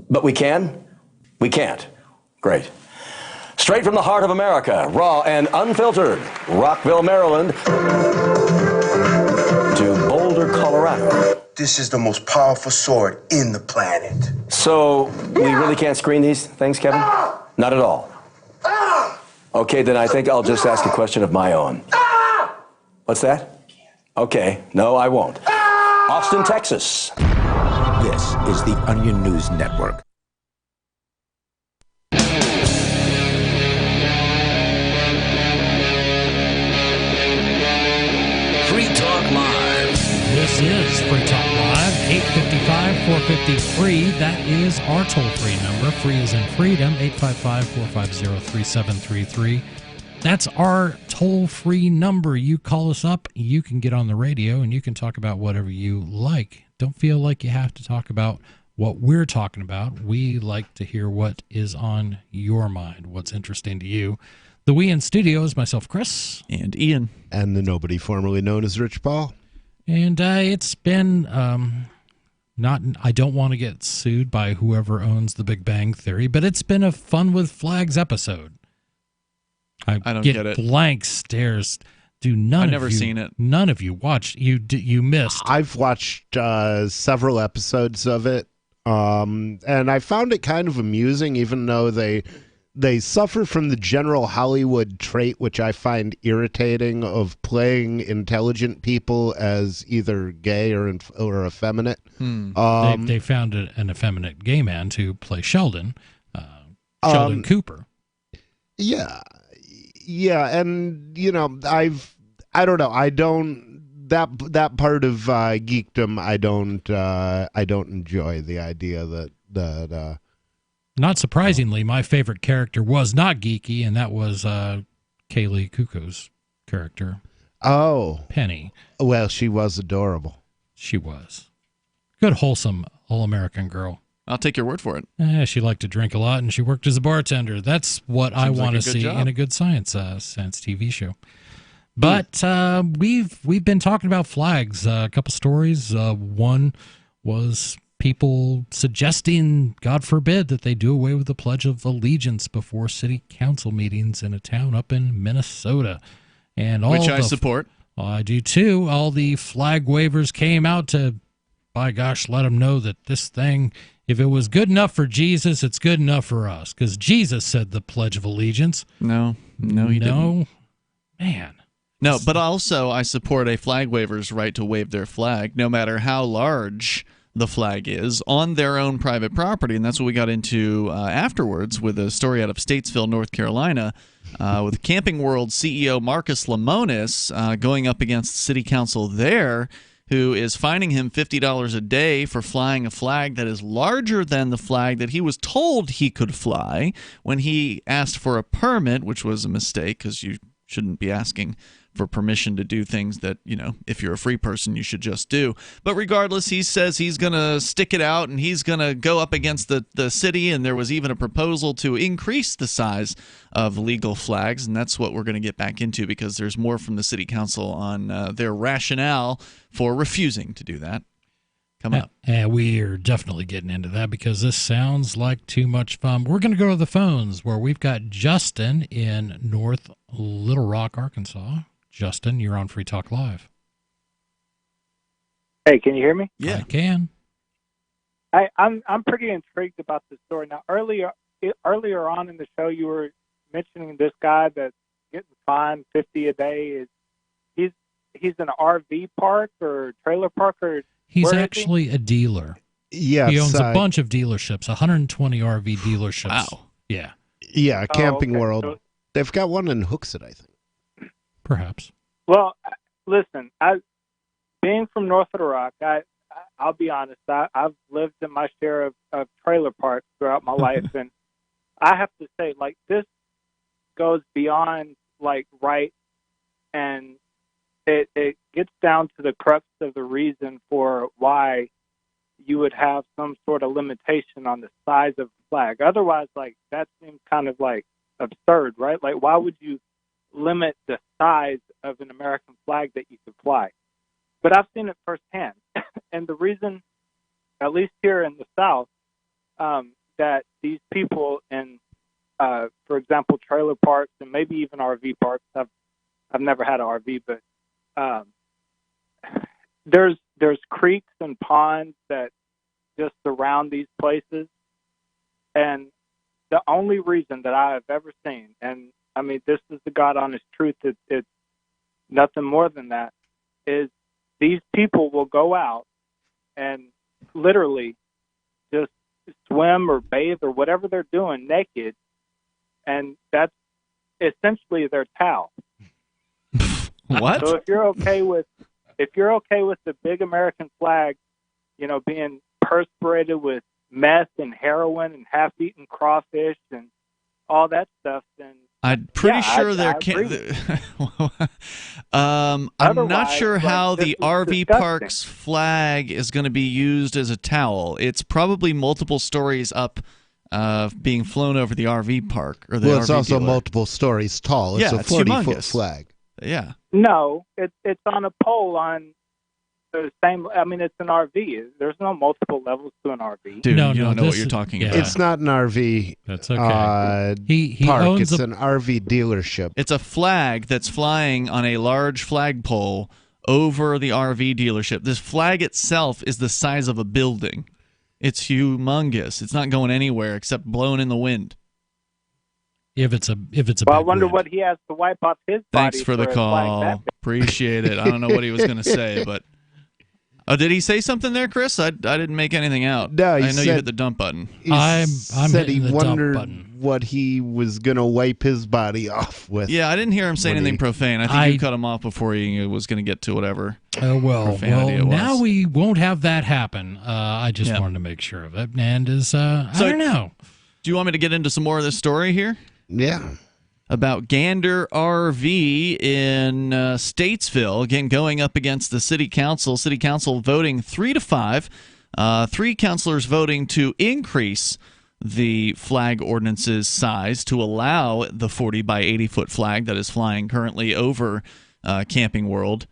But we can? We can't. Great. Straight from the heart of America, raw and unfiltered, Rockville, Maryland, to Boulder, Colorado. This is the most powerful sword in the planet. So, we really can't screen these things, Kevin? Not at all. Okay, then I think I'll just ask a question of my own. What's that? Okay, no, I won't. Austin, Texas. This is the Onion News Network. Free Talk Live. This is Free Talk Live, 855-450-FREE. That is our toll-free number. Free is in freedom, 855-450-3733. That's our toll-free number. You call us up, you can get on the radio, and you can talk about whatever you like. Don't feel like you have to talk about what we're talking about. We like to hear what is on your mind, what's interesting to you. The we in studio is myself, Chris. And Ian. And the nobody formerly known as Rich Paul. And it's been I don't want to get sued by whoever owns the Big Bang Theory, but it's been a Fun with Flags episode. I don't get it. Blank stares. I've never seen it. None of you watched. You missed. I've watched several episodes of it, and I found it kind of amusing, even though they suffer from the general Hollywood trait, which I find irritating, of playing intelligent people as either gay or effeminate. They found an effeminate gay man to play Sheldon Cooper. Yeah, and I don't know. That part of geekdom. I don't enjoy the idea that. Not surprisingly, my favorite character was not geeky, and that was Kaylee Cuoco's character. Oh, Penny. Well, she was adorable. She was. Good, wholesome, all-American girl. I'll take your word for it. She liked to drink a lot, and she worked as a bartender. That's what I want to see in a good science TV show. But we've been talking about flags. A couple stories. One was people suggesting, God forbid, that they do away with the Pledge of Allegiance before city council meetings in a town up in Minnesota. And which I support. I do too. All the flag wavers came out to, by gosh, let them know that this thing, if it was good enough for Jesus, it's good enough for us. Because Jesus said the Pledge of Allegiance. No, he didn't. Man. No, but also I support a flag waver's right to wave their flag, no matter how large the flag is, on their own private property. And that's what we got into afterwards with a story out of Statesville, North Carolina, with Camping World CEO Marcus Lemonis going up against the city council there, who is fining him $50 a day for flying a flag that is larger than the flag that he was told he could fly when he asked for a permit, which was a mistake because you shouldn't be asking for permission to do things that, if you're a free person, you should just do. But regardless, he says he's going to stick it out, and he's going to go up against the city, and there was even a proposal to increase the size of legal flags, and that's what we're going to get back into, because there's more from the city council on their rationale for refusing to do that. Coming up. And we are definitely getting into that because this sounds like too much fun. We're going to go to the phones where we've got Justin in North Little Rock, Arkansas. Justin, you're on Free Talk Live. Hey, can you hear me? Yeah, I can. I'm pretty intrigued about this story. Now, earlier on in the show, you were mentioning this guy that's getting fined $50 a day. He's in an RV park or trailer park, or he's actually a dealer. Yes, he owns a bunch of dealerships, 120 RV dealerships. Wow. Yeah. Yeah, Camping okay. World. So, they've got one in Hooksett, I think. Perhaps. Well, listen, being from North Little Rock, I'll be honest, I've lived in my share of trailer parks throughout my life, and I have to say, like, this goes beyond, like, right, and it gets down to the crux of the reason for why you would have some sort of limitation on the size of the flag. Otherwise, like, that seems kind of, like, absurd, right? Like, why would you limit the size of an American flag that you could fly? But I've seen it firsthand. And the reason, at least here in the South, that these people in, for example, trailer parks and maybe even RV parks, I've never had an RV, but there's creeks and ponds that just surround these places. And the only reason that I have ever seen, and I mean, this is the God honest truth, it's nothing more than that, is these people will go out and literally just swim or bathe or whatever they're doing naked, and that's essentially their towel. What? So if you're okay with the big American flag, being perspirated with meth and heroin and half-eaten crawfish and all that stuff, then I'm pretty sure there can't. I'm not sure how the RV park's flag is going to be used as a towel. It's probably multiple stories up, being flown over the RV park or the Well, RV it's also dealer. multiple stories tall. It's a 40-foot humongous. flag. Yeah. No, it's on a pole on the same. I mean, it's an RV. There's no multiple levels to an RV. Dude, you don't know what you're talking about. It's not an RV. That's okay. He park. owns It's an RV dealership. It's a flag that's flying on a large flagpole over the RV dealership. This flag itself is the size of a building. It's humongous. It's not going anywhere except blown in the wind. If it's a Well, I wonder what he has to wipe off his body. Thanks for the a flag call. that big. Appreciate it. I don't know what he was going to say, but did he say something there, Chris? I didn't make anything out. No, I know said, you hit the dump button. I'm said he hitting the wondered dump button. what he was going to wipe his body off with. Yeah, I didn't hear him say anything profane. I think you cut him off before he was going to get to whatever. Profanity it was. Now we won't have that happen. I just wanted to make sure of it. And I don't know. Do you want me to get into some more of this story here? Yeah. About Gander RV in Statesville, again going up against the city council. City council voting 3-5. 3 councilors voting to increase the flag ordinance's size to allow the 40 by 80 foot flag that is flying currently over Camping World,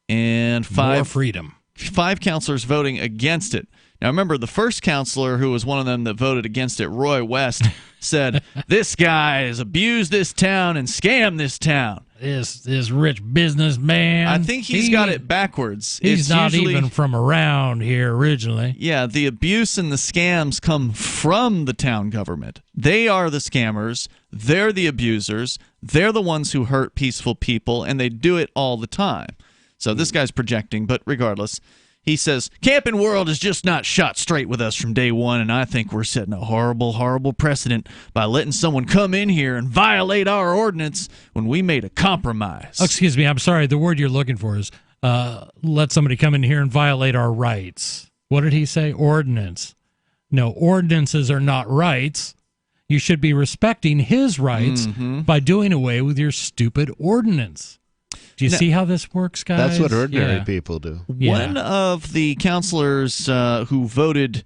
and More freedom. 5 councilors voting against it. Now, remember, the first counselor, who was one of them that voted against it, Roy West, said, this guy has abused this town and scammed this town. This rich businessman. I think he's got it backwards. He's It's not usually, even from around here originally. Yeah, the abuse and the scams come from the town government. They are the scammers. They're the abusers. They're the ones who hurt peaceful people, and they do it all the time. So this guy's projecting, but regardless, he says, Camping World is just not shot straight with us from day one, and I think we're setting a horrible, horrible precedent by letting someone come in here and violate our ordinance when we made a compromise. Oh, excuse me, I'm sorry. The word you're looking for is let somebody come in here and violate our rights. What did he say? Ordinance. No, ordinances are not rights. You should be respecting his rights by doing away with your stupid ordinance. Do you see how this works, guys? That's what ordinary people do. One of the counselors who voted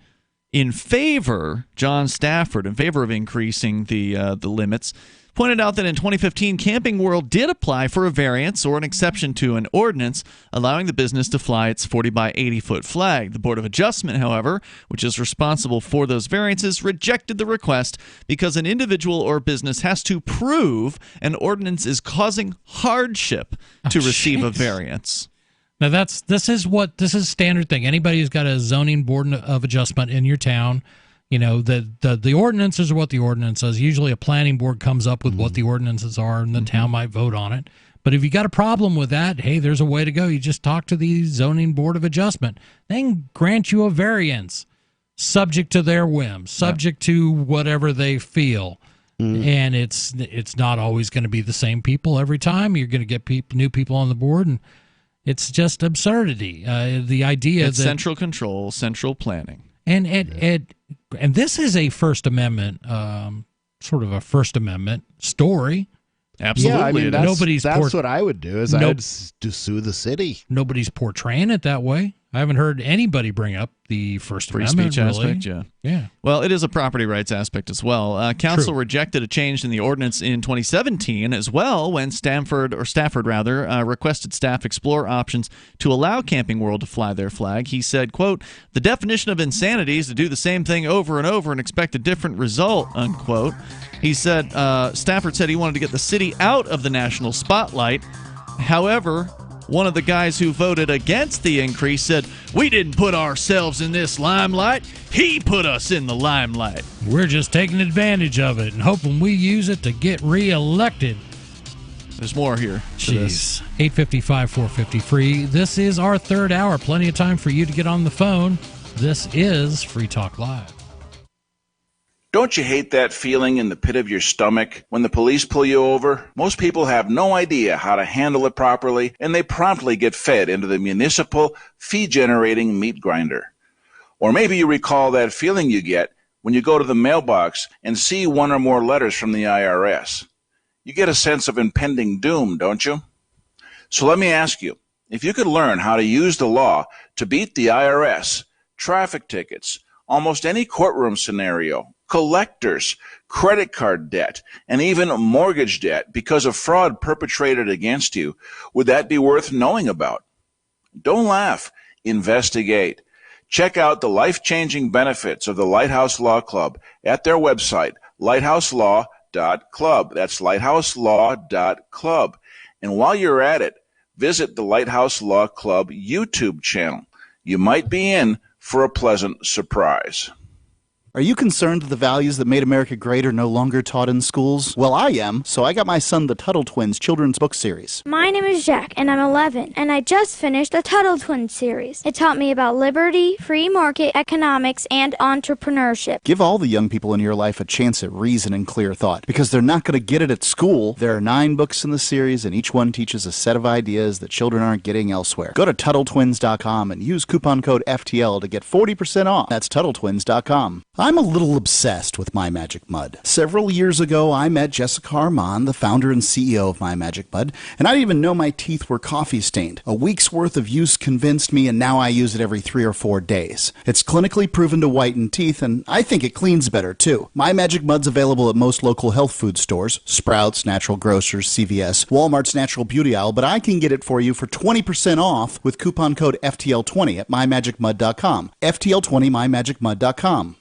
in favor, John Stafford, in favor of increasing the limits, pointed out that in 2015, Camping World did apply for a variance or an exception to an ordinance allowing the business to fly its 40 by 80 foot flag. The Board of Adjustment, however, which is responsible for those variances, rejected the request because an individual or business has to prove an ordinance is causing hardship to receive a variance. Now this is standard thing. Anybody who's got a zoning board of adjustment in your town, the ordinances are what the ordinance says. Usually a planning board comes up with what the ordinances are, and the town might vote on it. But if you got a problem with that, hey, there's a way to go. You just talk to the zoning board of adjustment. They can grant you a variance, subject to their whims, subject to whatever they feel. And it's not always going to be the same people every time. You're going to get new people on the board, and it's just absurdity. The idea it's that central control, central planning. And this is a First Amendment, sort of a First Amendment story. Absolutely. Yeah, I mean, that's what I would do, is I'd sue the city. Nobody's portraying it that way. I haven't heard anybody bring up the First Amendment. Free speech aspect, yeah. Well, it is a property rights aspect as well. Council rejected a change in the ordinance in 2017 as well when Stafford requested staff explore options to allow Camping World to fly their flag. He said, quote, "The definition of insanity is to do the same thing over and over and expect a different result," unquote. He said, Stafford said he wanted to get the city out of the national spotlight. However, one of the guys who voted against the increase said, "We didn't put ourselves in this limelight. He put us in the limelight. We're just taking advantage of it and hoping we use it to get reelected." There's more here. Jeez. 855-450 free. This is our third hour. Plenty of time for you to get on the phone. This is Free Talk Live. Don't you hate that feeling in the pit of your stomach when the police pull you over? Most people have no idea how to handle it properly, and they promptly get fed into the municipal fee-generating meat grinder. Or maybe you recall that feeling you get when you go to the mailbox and see one or more letters from the IRS. You get a sense of impending doom, don't you? So let me ask you, if you could learn how to use the law to beat the IRS, traffic tickets, almost any courtroom scenario, collectors, credit card debt, and even mortgage debt because of fraud perpetrated against you, would that be worth knowing about? Don't laugh. Investigate. Check out the life-changing benefits of the Lighthouse Law Club at their website, lighthouselaw.club. That's lighthouselaw.club. And while you're at it, visit the Lighthouse Law Club YouTube channel. You might be in for a pleasant surprise. Are you concerned that the values that made America great are no longer taught in schools? Well, I am, so I got my son the Tuttle Twins children's book series. My name is Jack, and I'm 11, and I just finished the Tuttle Twins series. It taught me about liberty, free market economics, and entrepreneurship. Give all the young people in your life a chance at reason and clear thought, because they're not going to get it at school. There are 9 books in the series, and each one teaches a set of ideas that children aren't getting elsewhere. Go to TuttleTwins.com and use coupon code FTL to get 40% off. That's TuttleTwins.com. I'm a little obsessed with My Magic Mud. Several years ago, I met Jessica Armand, the founder and CEO of My Magic Mud, and I didn't even know my teeth were coffee stained. A week's worth of use convinced me, and now I use it every 3 or 4 days. It's clinically proven to whiten teeth, and I think it cleans better, too. My Magic Mud's available at most local health food stores, Sprouts, Natural Grocers, CVS, Walmart's Natural Beauty Aisle, but I can get it for you for 20% off with coupon code FTL20 at MyMagicMud.com. FTL20, MyMagicMud.com.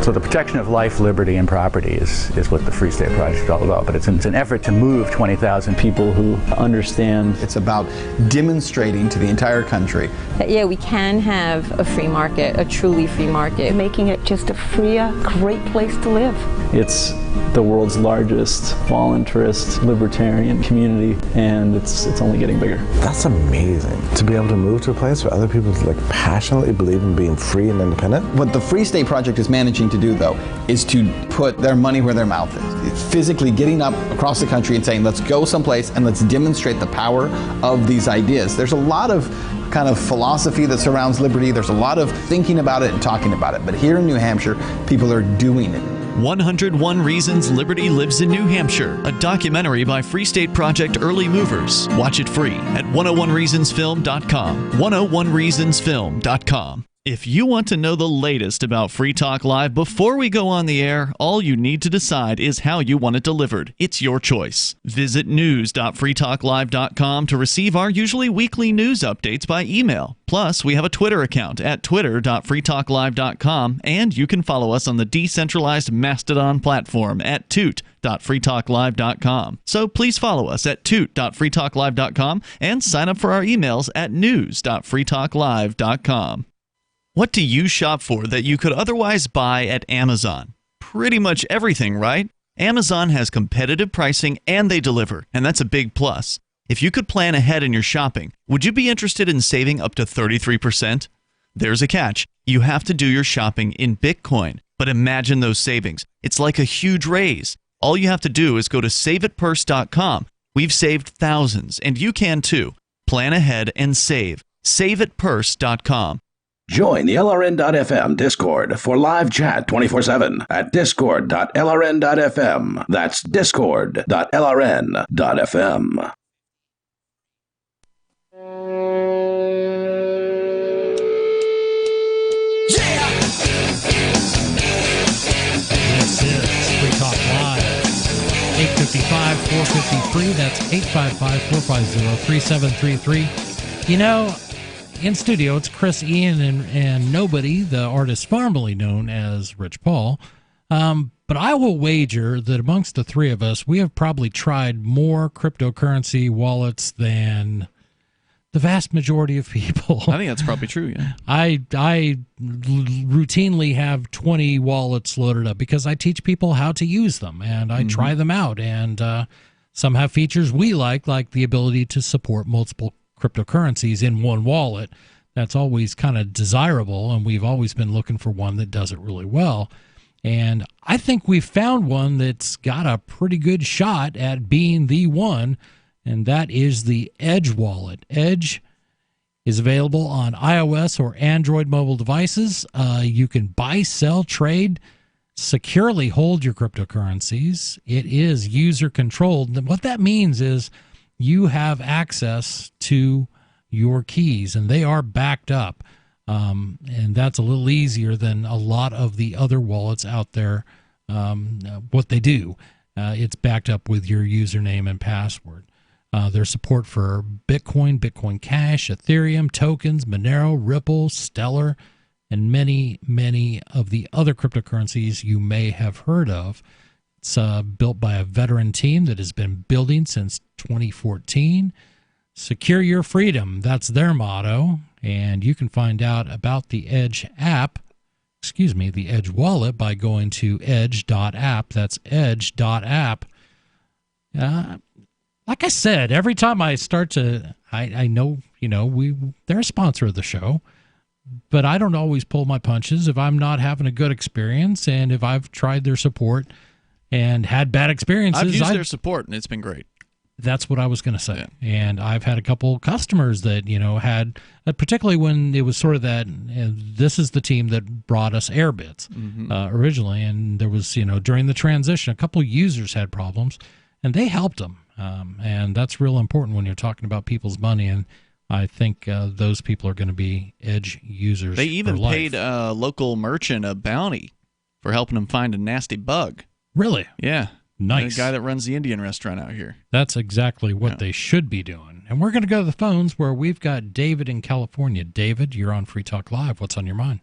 So the protection of life, liberty, and property is what the Free State Project is all about. But it's an effort to move 20,000 people who understand. It's about demonstrating to the entire country that, yeah, we can have a free market, a truly free market. Making it just a freer, great place to live. It's the world's largest voluntarist libertarian community, and it's only getting bigger. That's amazing, to be able to move to a place where other people passionately believe in being free and independent. What the Free State Project is managing to do, though, is to put their money where their mouth is. It's physically getting up across the country and saying, let's go someplace and let's demonstrate the power of these ideas. There's a lot of kind of philosophy that surrounds liberty. There's a lot of thinking about it and talking about it. But here in New Hampshire, people are doing it. 101 Reasons Liberty Lives in New Hampshire, a documentary by Free State Project early movers. Watch it free at 101reasonsfilm.com. 101reasonsfilm.com. If you want to know the latest about Free Talk Live before we go on the air, all you need to decide is how you want it delivered. It's your choice. Visit news.freetalklive.com to receive our usually weekly news updates by email. Plus, we have a Twitter account at twitter.freetalklive.com, and you can follow us on the decentralized Mastodon platform at toot.freetalklive.com. So please follow us at toot.freetalklive.com and sign up for our emails at news.freetalklive.com. What do you shop for that you could otherwise buy at Amazon? Pretty much everything, right? Amazon has competitive pricing and they deliver, and that's a big plus. If you could plan ahead in your shopping, would you be interested in saving up to 33%? There's a catch. You have to do your shopping in Bitcoin. But imagine those savings. It's like a huge raise. All you have to do is go to saveatpurse.com. We've saved thousands, and you can too. Plan ahead and save. Saveatpurse.com. Join the LRN.FM Discord for live chat 24/7 at discord.lrn.fm. That's discord.lrn.fm. This is Free Talk Live. 855-450-FREE. That's 855-450-3733. You know, in studio, it's Chris, Ian, and Nobody, the artist formerly known as Rich Paul. But I will wager that amongst the three of us, we have probably tried more cryptocurrency wallets than the vast majority of people. I think that's probably true, yeah. I routinely have 20 wallets loaded up because I teach people how to use them, and I try them out. And some have features we like the ability to support multiple cryptocurrencies in one wallet. That's always kind of desirable, and we've always been looking for one that does it really well. And I think we've found one that's got a pretty good shot at being the one, and that is the Edge wallet. Edge is available on iOS or Android mobile devices. You can buy, sell, trade, securely hold your cryptocurrencies. It is user controlled. And what that means is you have access to your keys, and they are backed up. And that's a little easier than a lot of the other wallets out there. What they do, it's backed up with your username and password. There's support for Bitcoin, Bitcoin Cash, Ethereum, tokens, Monero, Ripple, Stellar, and many, many of the other cryptocurrencies you may have heard of. It's built by a veteran team that has been building since 2014. Secure your freedom. That's their motto. And you can find out about the Edge the Edge wallet by going to edge.app. That's edge.app. Like I said, every time I start to, I know, they're a sponsor of the show, but I don't always pull my punches if I'm not having a good experience, and if I've tried their support and had bad experiences. I've used their support, and it's been great. That's what I was going to say. Yeah. And I've had a couple customers that, had, particularly when it was sort of that, this is the team that brought us Airbits originally. And there was, during the transition, a couple users had problems, and they helped them. And that's real important when you're talking about people's money. And I think those people are going to be Edge users. They even paid a local merchant a bounty for helping them find a nasty bug. Really? Yeah. Nice. The guy that runs the Indian restaurant out here. That's exactly what they should be doing. And we're going to go to the phones where we've got David in California. David, you're on Free Talk Live. What's on your mind?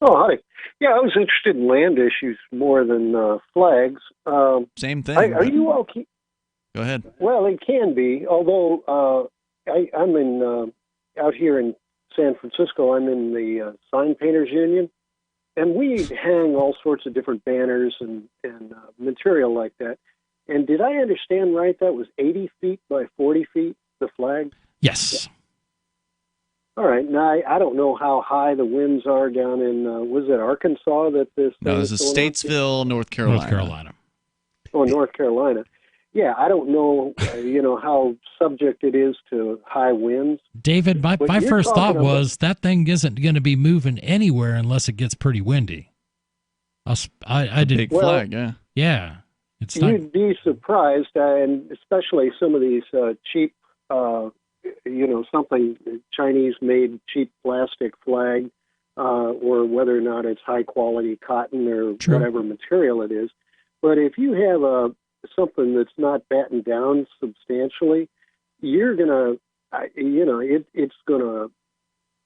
Oh, hi. Yeah, I was interested in land issues more than flags. Same thing. Are you all... Go ahead. Well, it can be, although I'm in out here in San Francisco. I'm in the Sign Painters Union. And we hang all sorts of different banners and material like that. And did I understand right that was 80 feet by 40 feet, the flag? Yes. All right. Now, I don't know how high the winds are down in, was it Arkansas that this? No, this is Statesville, North Carolina. North Carolina. Oh, North Carolina. Yeah, I don't know, how subject it is to high winds. David, my first thought was that thing isn't going to be moving anywhere unless it gets pretty windy. I did. Big flag, yeah. Yeah. It's not, You'd be surprised, and especially some of these cheap, something Chinese-made cheap plastic flag, or whether or not it's high-quality cotton or whatever material it is. But if you have something that's not battened down substantially, you're gonna, it's gonna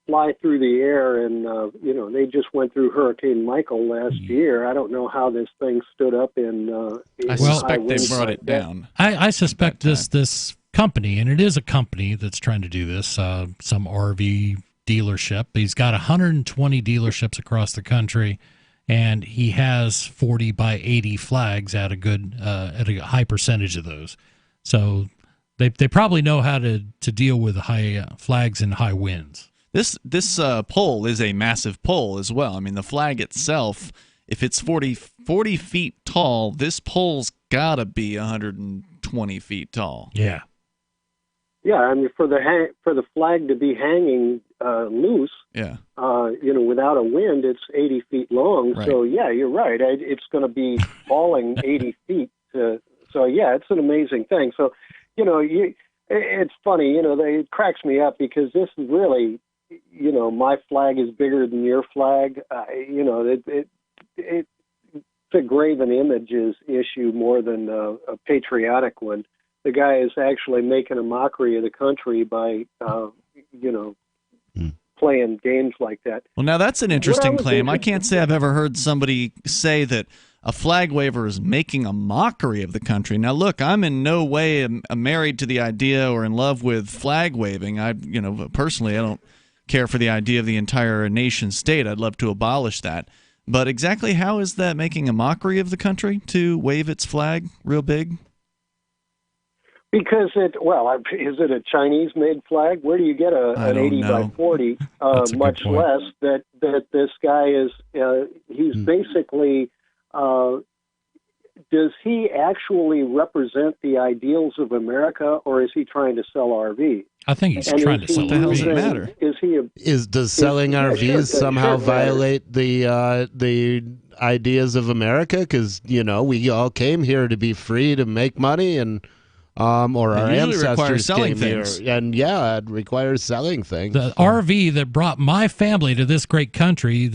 fly through the air. And they just went through Hurricane Michael last year. I don't know how this thing stood up in I suspect they brought it down. I suspect this company, and it is a company that's trying to do this, some RV dealership. He's got 120 dealerships across the country, and he has 40 by 80 flags at a high percentage of those. So they probably know how to deal with high flags and high winds. This pole is a massive pole as well. I mean, the flag itself, if it's 40 feet tall, this pole's got to be 120 feet tall. Yeah. Yeah, I mean, for the flag to be hanging loose, without a wind, it's 80 feet long. Right. So yeah, you're right. It's going to be falling 80 feet. So yeah, it's an amazing thing. So, it's funny. It cracks me up because this is really, my flag is bigger than your flag. It's a graven images issue more than a patriotic one. The guy is actually making a mockery of the country by, playing games like that. Well, now that's an interesting claim. I can't say I've ever heard somebody say that a flag waver is making a mockery of the country. Now, look, I'm in no way married to the idea or in love with flag waving. Personally, I don't care for the idea of the entire nation state. I'd love to abolish that. But exactly how is that making a mockery of the country to wave its flag real big? Because is it a Chinese-made flag? Where do you get an 80 by 40? Much less that this guy is. He's basically. Does he actually represent the ideals of America, or is he trying to sell RVs? I think he's trying to sell RVs. Doesn't matter. Does selling RVs somehow violate the ideas of America? Because we all came here to be free to make money and. Or our ancestors came here, and it requires selling things. The RV that brought my family to this great country,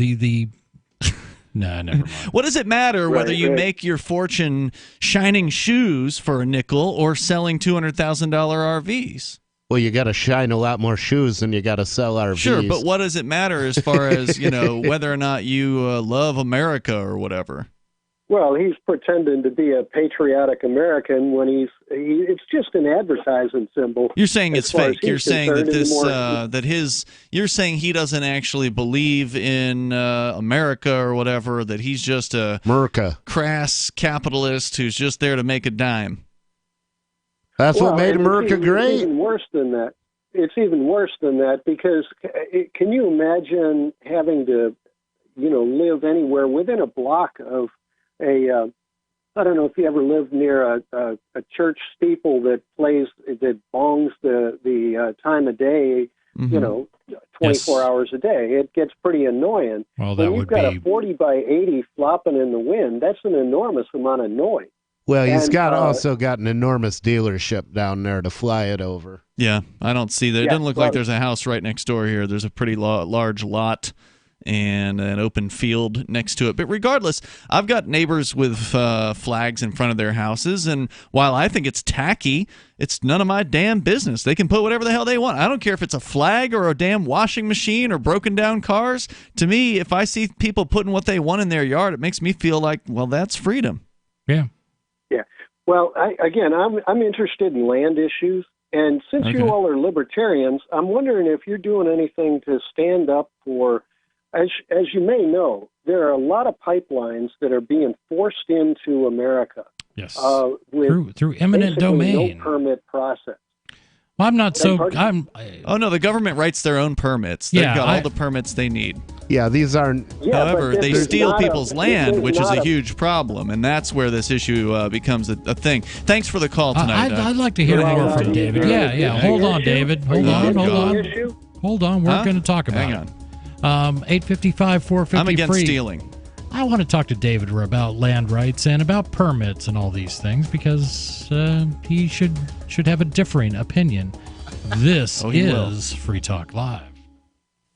no, never mind. What does it matter whether you make your fortune shining shoes for a nickel or selling $200,000 RVs? Well, you got to shine a lot more shoes than you got to sell RVs. Sure, but what does it matter as far as whether or not you love America or whatever? Well, he's pretending to be a patriotic American when it's just an advertising symbol. You're saying it's fake. You're saying that you're saying he doesn't actually believe in America or whatever, that he's just a crass capitalist who's just there to make a dime. That's what made America great. It's even worse than that. It's even worse than that because can you imagine having to, live anywhere within a block of I don't know if you ever lived near a church steeple that bongs the time of day, 24 hours a day. It gets pretty annoying. Well, when you've got a 40 by 80 flopping in the wind, that's an enormous amount of noise. Well, he's also got an enormous dealership down there to fly it over. Yeah, I don't see that. It doesn't look like there's a house right next door here. There's a pretty large lot and an open field next to it. But regardless, I've got neighbors with flags in front of their houses, and while I think it's tacky, it's none of my damn business. They can put whatever the hell they want. I don't care if it's a flag or a damn washing machine or broken down cars. To me, if I see people putting what they want in their yard, it makes me feel like, well, that's freedom. Yeah. Yeah. Well, I'm interested in land issues, and since you all are libertarians, I'm wondering if you're doing anything to stand up for. As you may know, there are a lot of pipelines that are being forced into America. Yes, with through eminent domain, no permit process. Well, I'm not so. Oh no, the government writes their own permits. They've got all the permits they need. Yeah, these aren't. However, they steal people's land, which is a huge problem, and that's where this issue becomes a thing. Thanks for the call tonight. I'd like to hear more from David. Yeah. Hold on, David. Hold on. We're going to talk about it. 855-450-FREE. I'm against stealing. I want to talk to David about land rights and about permits and all these things because he should have a differing opinion. This is Free Talk Live.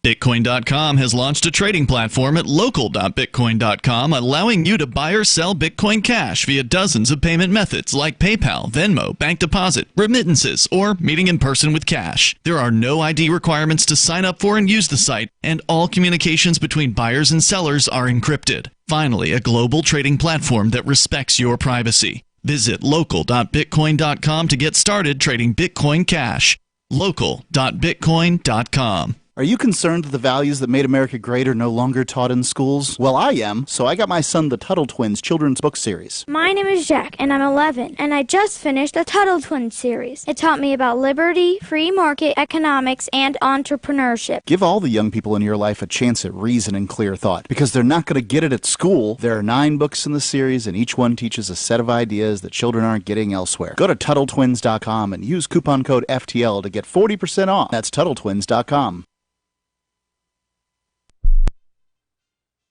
Bitcoin.com has launched a trading platform at local.bitcoin.com, allowing you to buy or sell Bitcoin Cash via dozens of payment methods like PayPal, Venmo, bank deposit, remittances, or meeting in person with cash. There are no ID requirements to sign up for and use the site, and all communications between buyers and sellers are encrypted. Finally, a global trading platform that respects your privacy. Visit local.bitcoin.com to get started trading Bitcoin Cash. local.bitcoin.com. Are you concerned that the values that made America great are no longer taught in schools? Well, I am, so I got my son the Tuttle Twins children's book series. My name is Jack, and I'm 11, and I just finished the Tuttle Twins series. It taught me about liberty, free market economics, and entrepreneurship. Give all the young people in your life a chance at reason and clear thought, because they're not going to get it at school. There are 9 books in the series, and each one teaches a set of ideas that children aren't getting elsewhere. Go to TuttleTwins.com and use coupon code FTL to get 40% off. That's TuttleTwins.com.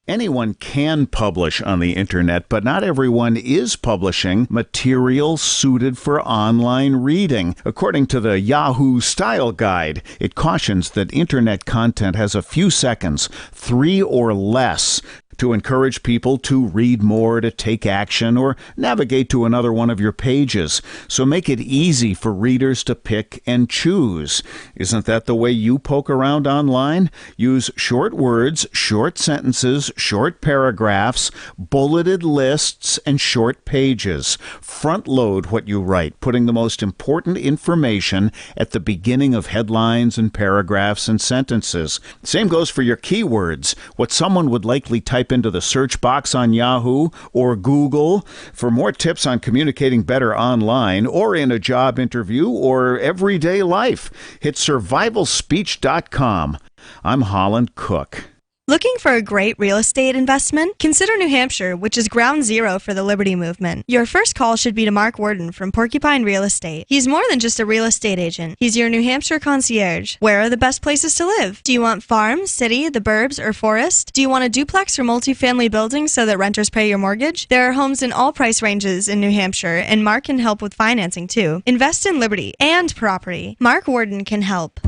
Anyone can publish on the internet, but not everyone is publishing material suited for online reading. According to the Yahoo Style Guide, it cautions that internet content has a few seconds, 3 or less, to encourage people to read more, to take action, or navigate to another one of your pages. So make it easy for readers to pick and choose. Isn't that the way you poke around online? Use short words, short sentences, short paragraphs, bulleted lists, and short pages. Front load what you write, putting the most important information at the beginning of headlines and paragraphs and sentences. Same goes for your keywords, what someone would likely type into the search box on Yahoo or Google. For more tips on communicating better online or in a job interview or everyday life, hit survivalspeech.com. I'm Holland Cook. Looking for a great real estate investment? Consider New Hampshire, which is ground zero for the Liberty Movement. Your first call should be to Mark Worden from Porcupine Real Estate. He's more than just a real estate agent. He's your New Hampshire concierge. Where are the best places to live? Do you want farm, city, the burbs, or forest? Do you want a duplex or multifamily building so that renters pay your mortgage? There are homes in all price ranges in New Hampshire, and Mark can help with financing too. Invest in liberty and property. Mark Worden can help.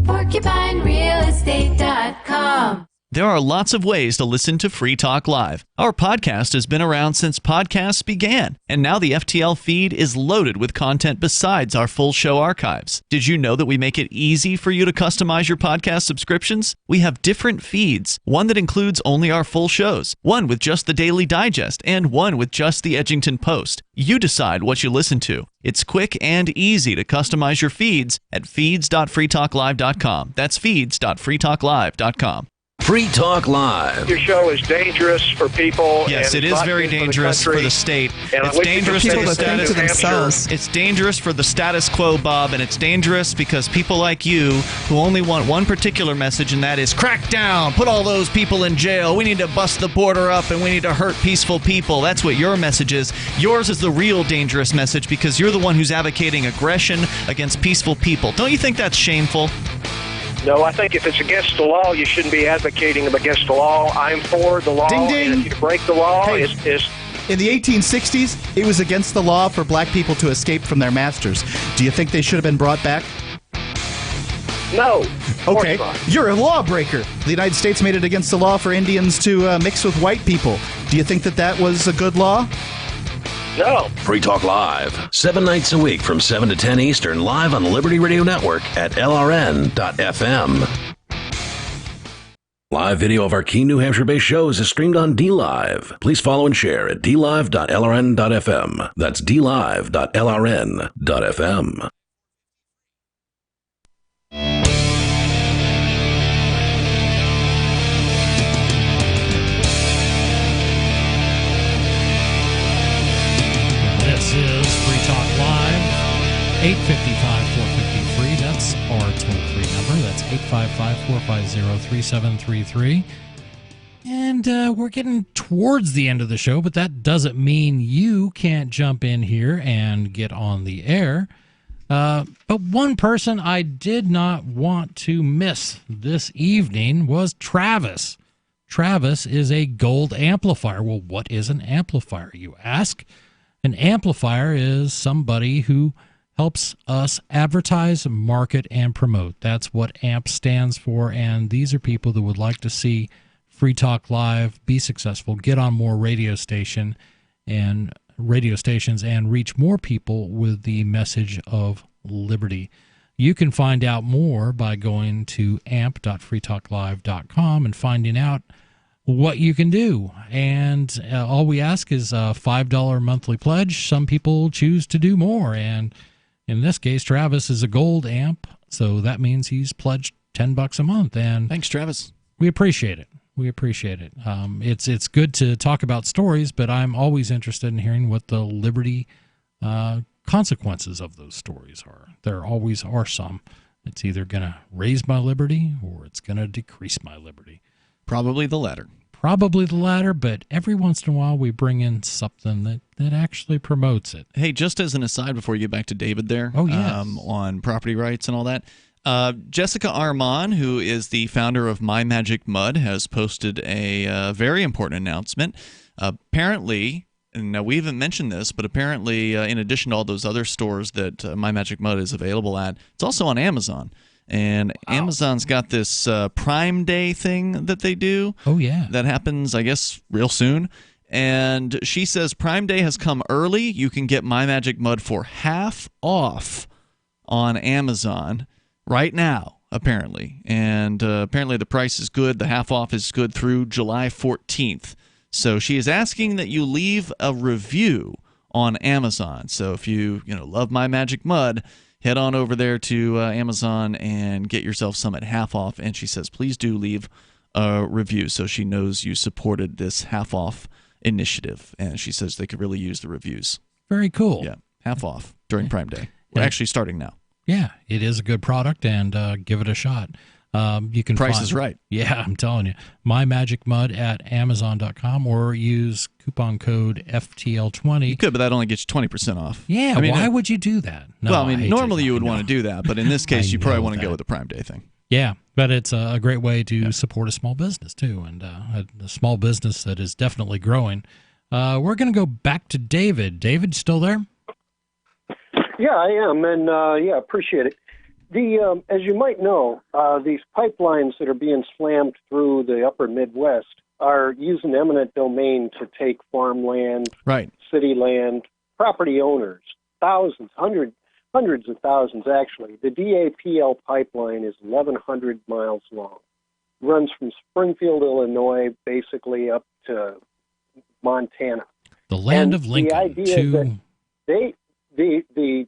PorcupineRealEstate.com. There are lots of ways to listen to Free Talk Live. Our podcast has been around since podcasts began, and now the FTL feed is loaded with content besides our full show archives. Did you know that we make it easy for you to customize your podcast subscriptions? We have different feeds, one that includes only our full shows, one with just the Daily Digest, and one with just the Edgington Post. You decide what you listen to. It's quick and easy to customize your feeds at feeds.freetalklive.com. That's feeds.freetalklive.com. Free Talk Live. Your show is dangerous for people. Yes, it is very dangerous for the state. It's dangerous for the status. It's dangerous for the status quo, Bob, and it's dangerous because people like you who only want one particular message, and that is crack down, put all those people in jail. We need to bust the border up, and we need to hurt peaceful people. That's what your message is. Yours is the real dangerous message because you're the one who's advocating aggression against peaceful people. Don't you think that's shameful? No, I think if it's against the law, you shouldn't be advocating against the law. I'm for the law. Ding, ding. And if you break the law, Hey. is In the 1860s, it was against the law for black people to escape from their masters. Do you think they should have been brought back? no. Okay, you're a lawbreaker. The United States made it against the law for Indians to mix with white people. Do you think that that was a good law? No. Free Talk Live, 7 nights a week from 7 to 10 Eastern, live on the Liberty Radio Network at LRN.FM. Live video of our key New Hampshire-based shows is streamed on DLive. Please follow and share at dlive.lrn.fm. That's dlive.lrn.fm. This is Free Talk Live, 855-450-FREE. That's our toll-free number. That's 855-450-3733. And we're getting towards the end of the show, but that doesn't mean you can't jump in here and get on the air. But one person I did not want to miss this evening was Travis. Travis is a gold amplifier. Well, what is an amplifier, you ask? An amplifier is somebody who helps us advertise, market, and promote. That's what AMP stands for, and these are people that would like to see Free Talk Live be successful, get on more radio stations and reach more people with the message of liberty. You can find out more by going to amp.freetalklive.com and finding out what you can do. And all we ask is a $5 monthly pledge. Some people choose to do more, and in this case, Travis is a gold amp, so that means he's pledged $10 a month. And thanks, Travis. We appreciate it. We appreciate it. It's good to talk about stories, but I'm always interested in hearing what the liberty consequences of those stories are. There always are some. It's either going to raise my liberty or it's going to decrease my liberty. Probably the latter. Probably the latter, but every once in a while we bring in something that actually promotes it. Hey, just as an aside before you get back to David there, on property rights and all that, Jessica Armand, who is the founder of My Magic Mud, has posted a very important announcement. Apparently, and now we haven't mentioned this, but apparently in addition to all those other stores that My Magic Mud is available at, it's also on Amazon. And Amazon's got this Prime Day thing that they do. Oh, yeah. That happens, I guess, real soon. And she says Prime Day has come early. You can get My Magic Mud for half off on Amazon right now, apparently. And apparently the price is good. The half off is good through July 14th. So she is asking that you leave a review on Amazon. So if you love My Magic Mud, head on over there to Amazon and get yourself some at half off. And she says, please do leave a review so she knows you supported this half off initiative. And she says they could really use the reviews. Very cool. Yeah, half off during Prime Day. We're actually starting now. Yeah, it is a good product, and give it a shot. You can Price is right. Yeah, I'm telling you. My Magic Mud at Amazon.com, or use coupon code FTL20. You could, but that only gets you 20% off. Yeah, why would you do that? No, well, I mean, normally you would want to do that, but in this case, you probably want to go with the Prime Day thing. Yeah, but it's a great way to support a small business, too, and a small business that is definitely growing. We're going to go back to David. David, still there? Yeah, I am, and appreciate it. As you might know, these pipelines that are being slammed through the upper Midwest are using eminent domain to take farmland, city land, property owners, thousands, hundreds of thousands actually. The DAPL pipeline is 1,100 miles long. It runs from Springfield, Illinois, basically up to Montana. The land of Lincoln. The idea that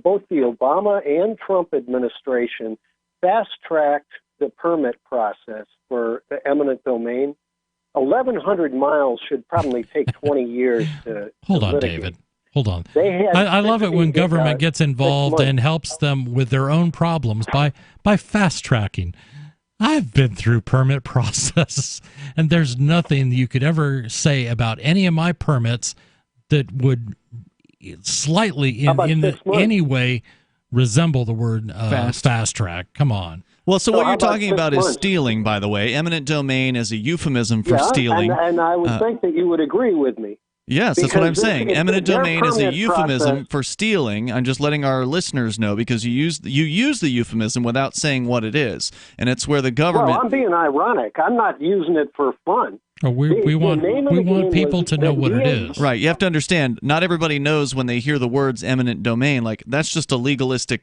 both the Obama and Trump administration fast-tracked the permit process for the eminent domain. 1,100 miles should probably take 20 years to Hold on, litigate. David. Hold on. I love it when government gets involved and helps them with their own problems by fast-tracking. I've been through permit process, and there's nothing you could ever say about any of my permits that would slightly in any way resemble the word fast track. Come on. Well, so what you're talking about is stealing, by the way. Eminent domain is a euphemism for stealing. And I would think that you would agree with me. Yes, that's what I'm saying. Eminent domain is a euphemism for stealing. I'm just letting our listeners know because you use the euphemism without saying what it is, and it's where the government. Well, I'm being ironic. I'm not using it for fun. Oh, we want people to know what it is. Right. You have to understand. Not everybody knows when they hear the words eminent domain. Like that's just a legalistic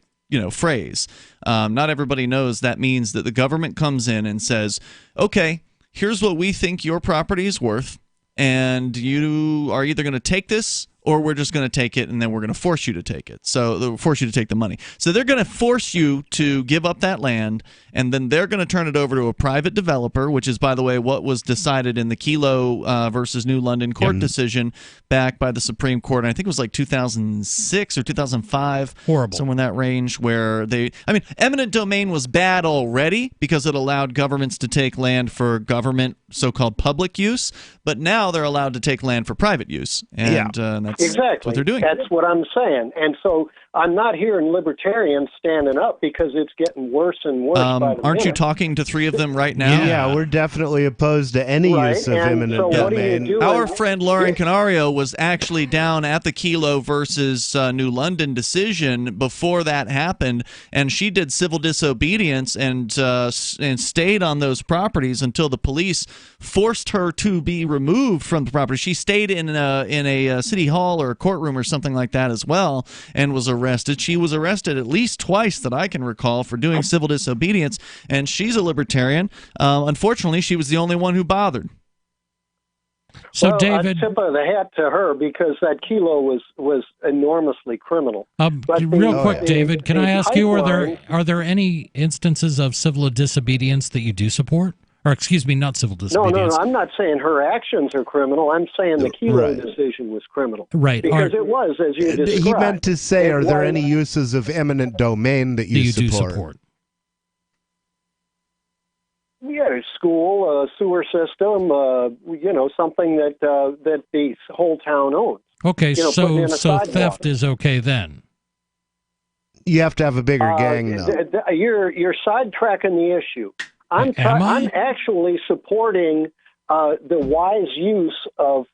phrase. Not everybody knows that means that the government comes in and says, "Okay, here's what we think your property is worth." And you are either going to take this or we're just going to take it and then we're going to force you to take it. So they'll force you to take the money. So they're going to force you to give up that land, and then they're going to turn it over to a private developer, which is, by the way, what was decided in the Kelo versus New London court decision back by the Supreme Court. And I think it was like 2006 or 2005. Horrible. Somewhere in that range where eminent domain was bad already because it allowed governments to take land for government so-called public use, but now they're allowed to take land for private use. And that's exactly what they're doing. That's what I'm saying. And so I'm not hearing libertarians standing up because it's getting worse and worse by the aren't you minute. talking to three of them right now? Yeah, we're definitely opposed to any use of eminent domain. Our friend Lauren Canario was actually down at the Kelo versus New London decision before that happened, and she did civil disobedience and stayed on those properties until the police forced her to be removed from the property. She stayed in a city hall or a courtroom or something like that as well, and was arrested. She was arrested at least twice that I can recall for doing civil disobedience, and she's a libertarian. Unfortunately, she was the only one who bothered. So, David, I tip of the hat to her because that Kelo was enormously criminal. Real quick, David, can I ask you, are there any instances of civil disobedience that you do support? Or excuse me, not civil disobedience. No, I'm not saying her actions are criminal. I'm saying the Kelo decision was criminal. Right. Because it was, as you described. He meant to say, are there any uses of eminent domain that you do support? Yeah, school, sewer system, something that the whole town owns. Okay, so theft is okay then? You have to have a bigger gang, though. You're sidetracking the issue. I'm actually supporting the wise use of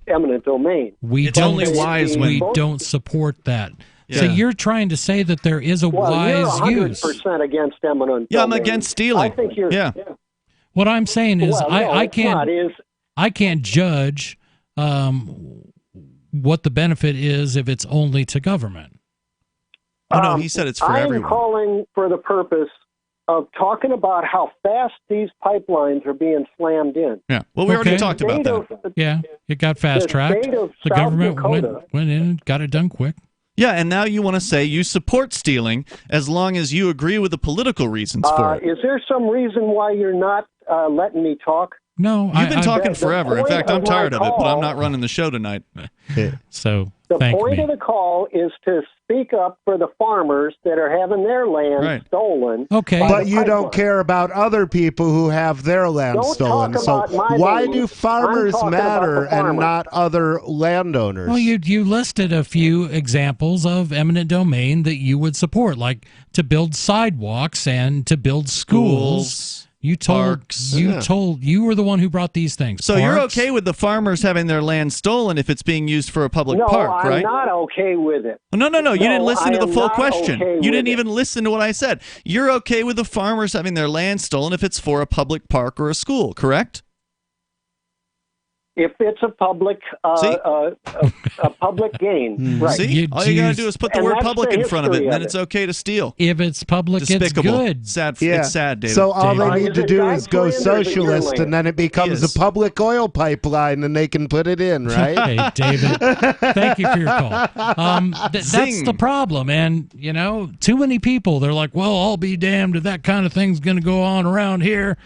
eminent domain. It's only wise when we don't support that. Yeah. So you're trying to say that there is a wise use. You're 100% against eminent domain. Yeah, I'm against stealing. I think you're. Yeah. What I'm saying is, I can't judge what the benefit is if it's only to government. Oh no, he said it's for everyone. I'm calling for the purpose of talking about how fast these pipelines are being slammed in. Yeah, well, we already talked about that. Yeah, it got fast-tracked. The government went in and got it done quick. Yeah, and now you want to say you support stealing as long as you agree with the political reasons for it. Is there some reason why you're not letting me talk? No, you've been talking forever. In fact, I'm tired of it, but I'm not running the show tonight. So the point of the call is to speak up for the farmers that are having their land stolen. Okay, but you don't care about other people who have their land stolen. So why do farmers matter and not other landowners? Well, you listed a few examples of eminent domain that you would support, like to build sidewalks and to build schools. You were the one who brought these things. So you're okay with the farmers having their land stolen if it's being used for a public park, right? No, I'm not okay with it. No. You didn't listen to the full question. You didn't even listen to what I said. You're okay with the farmers having their land stolen if it's for a public park or a school, correct? If it's a public a public gain, right? See? All you got to do is put the word public in front of it, and then it's okay to steal. If it's public, Despicable. It's good. It's sad, David. So all they need to do is go socialist, and then it becomes a public oil pipeline, and they can put it in, right? Hey, David, thank you for your call. That's the problem, and too many people. They're like, "Well, I'll be damned if that kind of thing's going to go on around here."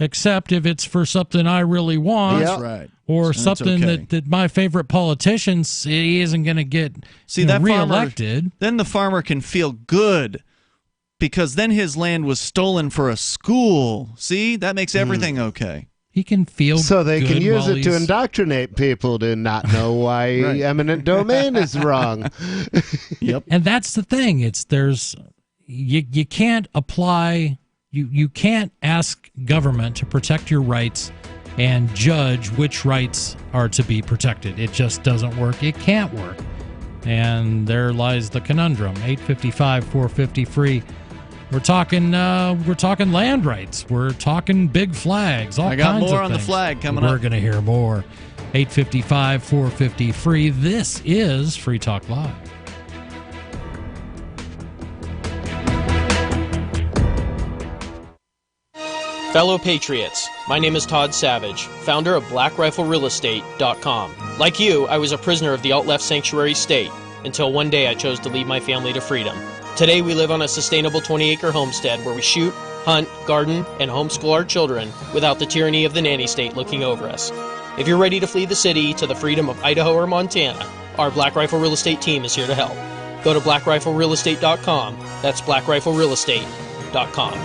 Except if it's for something I really want. That's right. Or something that my favorite politician, he isn't going to get reelected. Then the farmer can feel good because then his land was stolen for a school. See? That makes everything okay. He can feel so they good can use it to indoctrinate people to not know why eminent domain is wrong. Yep. And that's the thing. You can't apply... You can't ask government to protect your rights and judge which rights are to be protected. It just doesn't work. It can't work. And there lies the conundrum. 855-450-FREE. We're talking land rights. We're talking big flags. All kinds of things. I got more on the flag coming up. We're going to hear more. 855-450-FREE. This is Free Talk Live. Fellow Patriots, my name is Todd Savage, founder of BlackRifleRealEstate.com. Like you, I was a prisoner of the alt-left sanctuary state until one day I chose to lead my family to freedom. Today we live on a sustainable 20-acre homestead where we shoot, hunt, garden, and homeschool our children without the tyranny of the nanny state looking over us. If you're ready to flee the city to the freedom of Idaho or Montana, our Black Rifle Real Estate team is here to help. Go to BlackRifleRealEstate.com. That's BlackRifleRealEstate.com.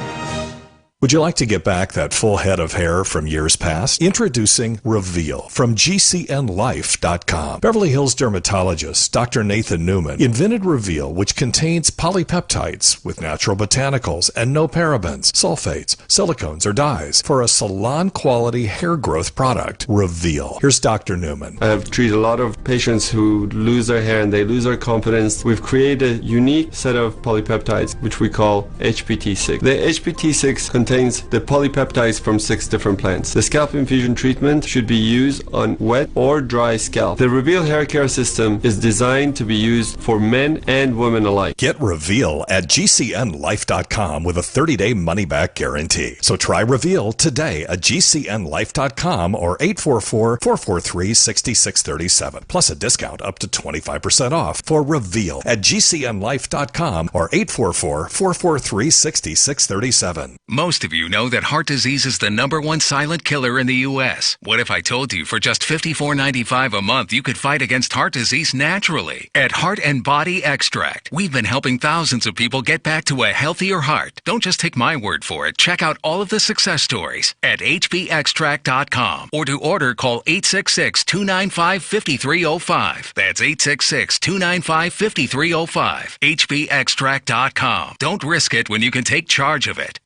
Would you like to get back that full head of hair from years past? Introducing Reveal from GCNLife.com. Beverly Hills dermatologist Dr. Nathan Newman invented Reveal, which contains polypeptides with natural botanicals and no parabens, sulfates, silicones, or dyes for a salon-quality hair growth product. Reveal. Here's Dr. Newman. I have treated a lot of patients who lose their hair and they lose their confidence. We've created a unique set of polypeptides, which we call HPT6. The HPT6 contains the polypeptides from 6 different plants. The scalp infusion treatment should be used on wet or dry scalp. The Reveal hair care system is designed to be used for men and women alike. Get Reveal at GCNLife.com with a 30-day money-back guarantee. So try Reveal today at GCNLife.com or 844-443-6637. Plus a discount up to 25% off for Reveal at GCNLife.com or 844-443-6637. Most of you know that heart disease is the #1 silent killer in the U.S. What if I told you for just $54.95 a month you could fight against heart disease naturally? At Heart and Body Extract, we've been helping thousands of people get back to a healthier heart. Don't just take my word for it. Check out all of the success stories at hbextract.com, or to order, call 866-295-5305. That's 866-295-5305. hbextract.com. Don't risk it when you can take charge of it.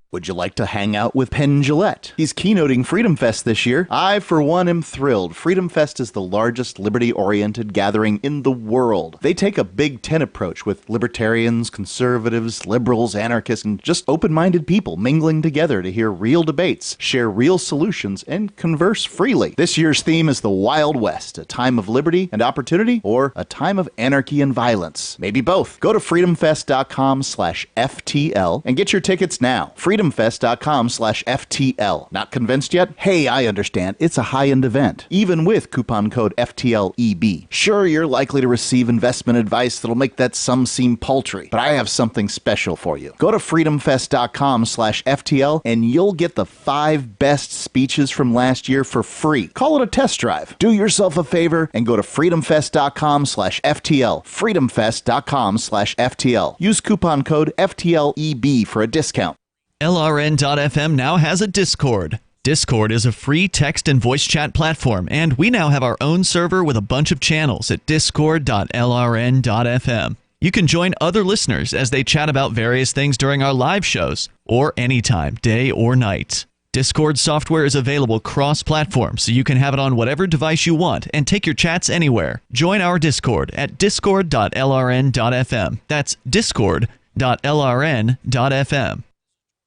Would you like to hang out with Penn Jillette? He's keynoting Freedom Fest this year. I, for one, am thrilled. Freedom Fest is the largest liberty-oriented gathering in the world. They take a Big Ten approach with libertarians, conservatives, liberals, anarchists, and just open-minded people mingling together to hear real debates, share real solutions, and converse freely. This year's theme is the Wild West, a time of liberty and opportunity, or a time of anarchy and violence. Maybe both. Go to freedomfest.com/FTL and get your tickets now. freedomfest.com/FTL. Not convinced yet? Hey, I understand. It's a high-end event, even with coupon code FTLEB. Sure, you're likely to receive investment advice that'll make that sum seem paltry, but I have something special for you. Go to freedomfest.com/FTL and you'll get the 5 best speeches from last year for free. Call it a test drive. Do yourself a favor and go to freedomfest.com/FTL. freedomfest.com/FTL. Use coupon code FTLEB for a discount. LRN.FM now has a Discord. Discord is a free text and voice chat platform, and we now have our own server with a bunch of channels at discord.lrn.fm. You can join other listeners as they chat about various things during our live shows, or anytime, day or night. Discord software is available cross-platform, so you can have it on whatever device you want and take your chats anywhere. Join our Discord at discord.lrn.fm. That's discord.lrn.fm.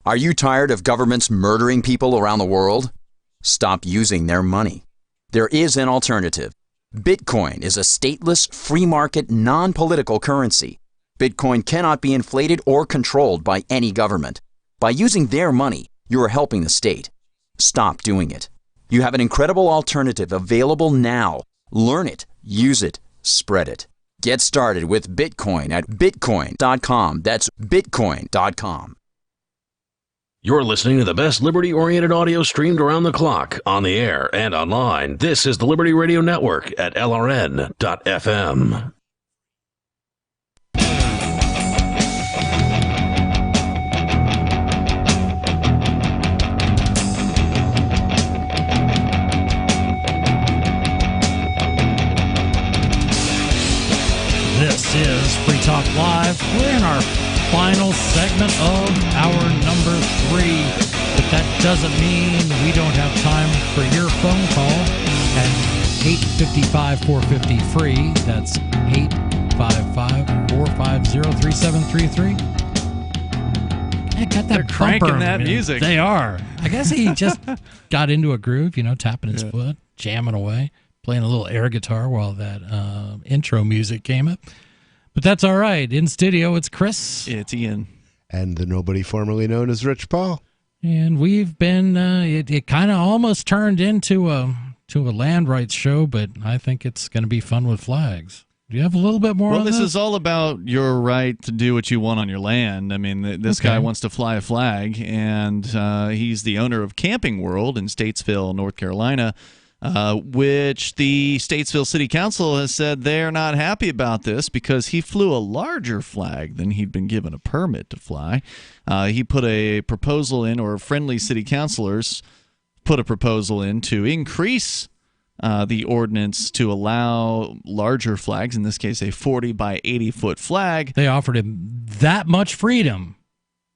Are you tired of governments murdering people around the world? Stop using their money. There is an alternative. Bitcoin is a stateless, free market, non-political currency. Bitcoin cannot be inflated or controlled by any government. By using their money, you are helping the state. Stop doing it. You have an incredible alternative available now. Learn it, use it, spread it. Get started with Bitcoin at bitcoin.com. That's bitcoin.com. You're listening to the best liberty-oriented audio streamed around the clock, on the air and online. This is the Liberty Radio Network at LRN.FM. This is Free Talk Live. We're in our final segment of hour number 3, but that doesn't mean we don't have time for your phone call at 855-450-FREE. That's 855-450-3733. I got that They're cranking bumper, that music. They are. I guess he just got into a groove, tapping his foot, jamming away, playing a little air guitar while that intro music came up. But that's all right. In studio, it's Chris. It's Ian. And the nobody formerly known as Rich Paul. And we've been, it kind of almost turned into a land rights show, but I think it's going to be fun with flags. Do you have a little bit more on this? Well, this is all about your right to do what you want on your land. I mean, this guy wants to fly a flag, and he's the owner of Camping World in Statesville, North Carolina. which the Statesville City Council has said they're not happy about this because he flew a larger flag than he'd been given a permit to fly. He put a proposal in, or friendly city councilors put a proposal in to increase the ordinance to allow larger flags, in this case a 40 by 80 foot flag. They offered him that much freedom.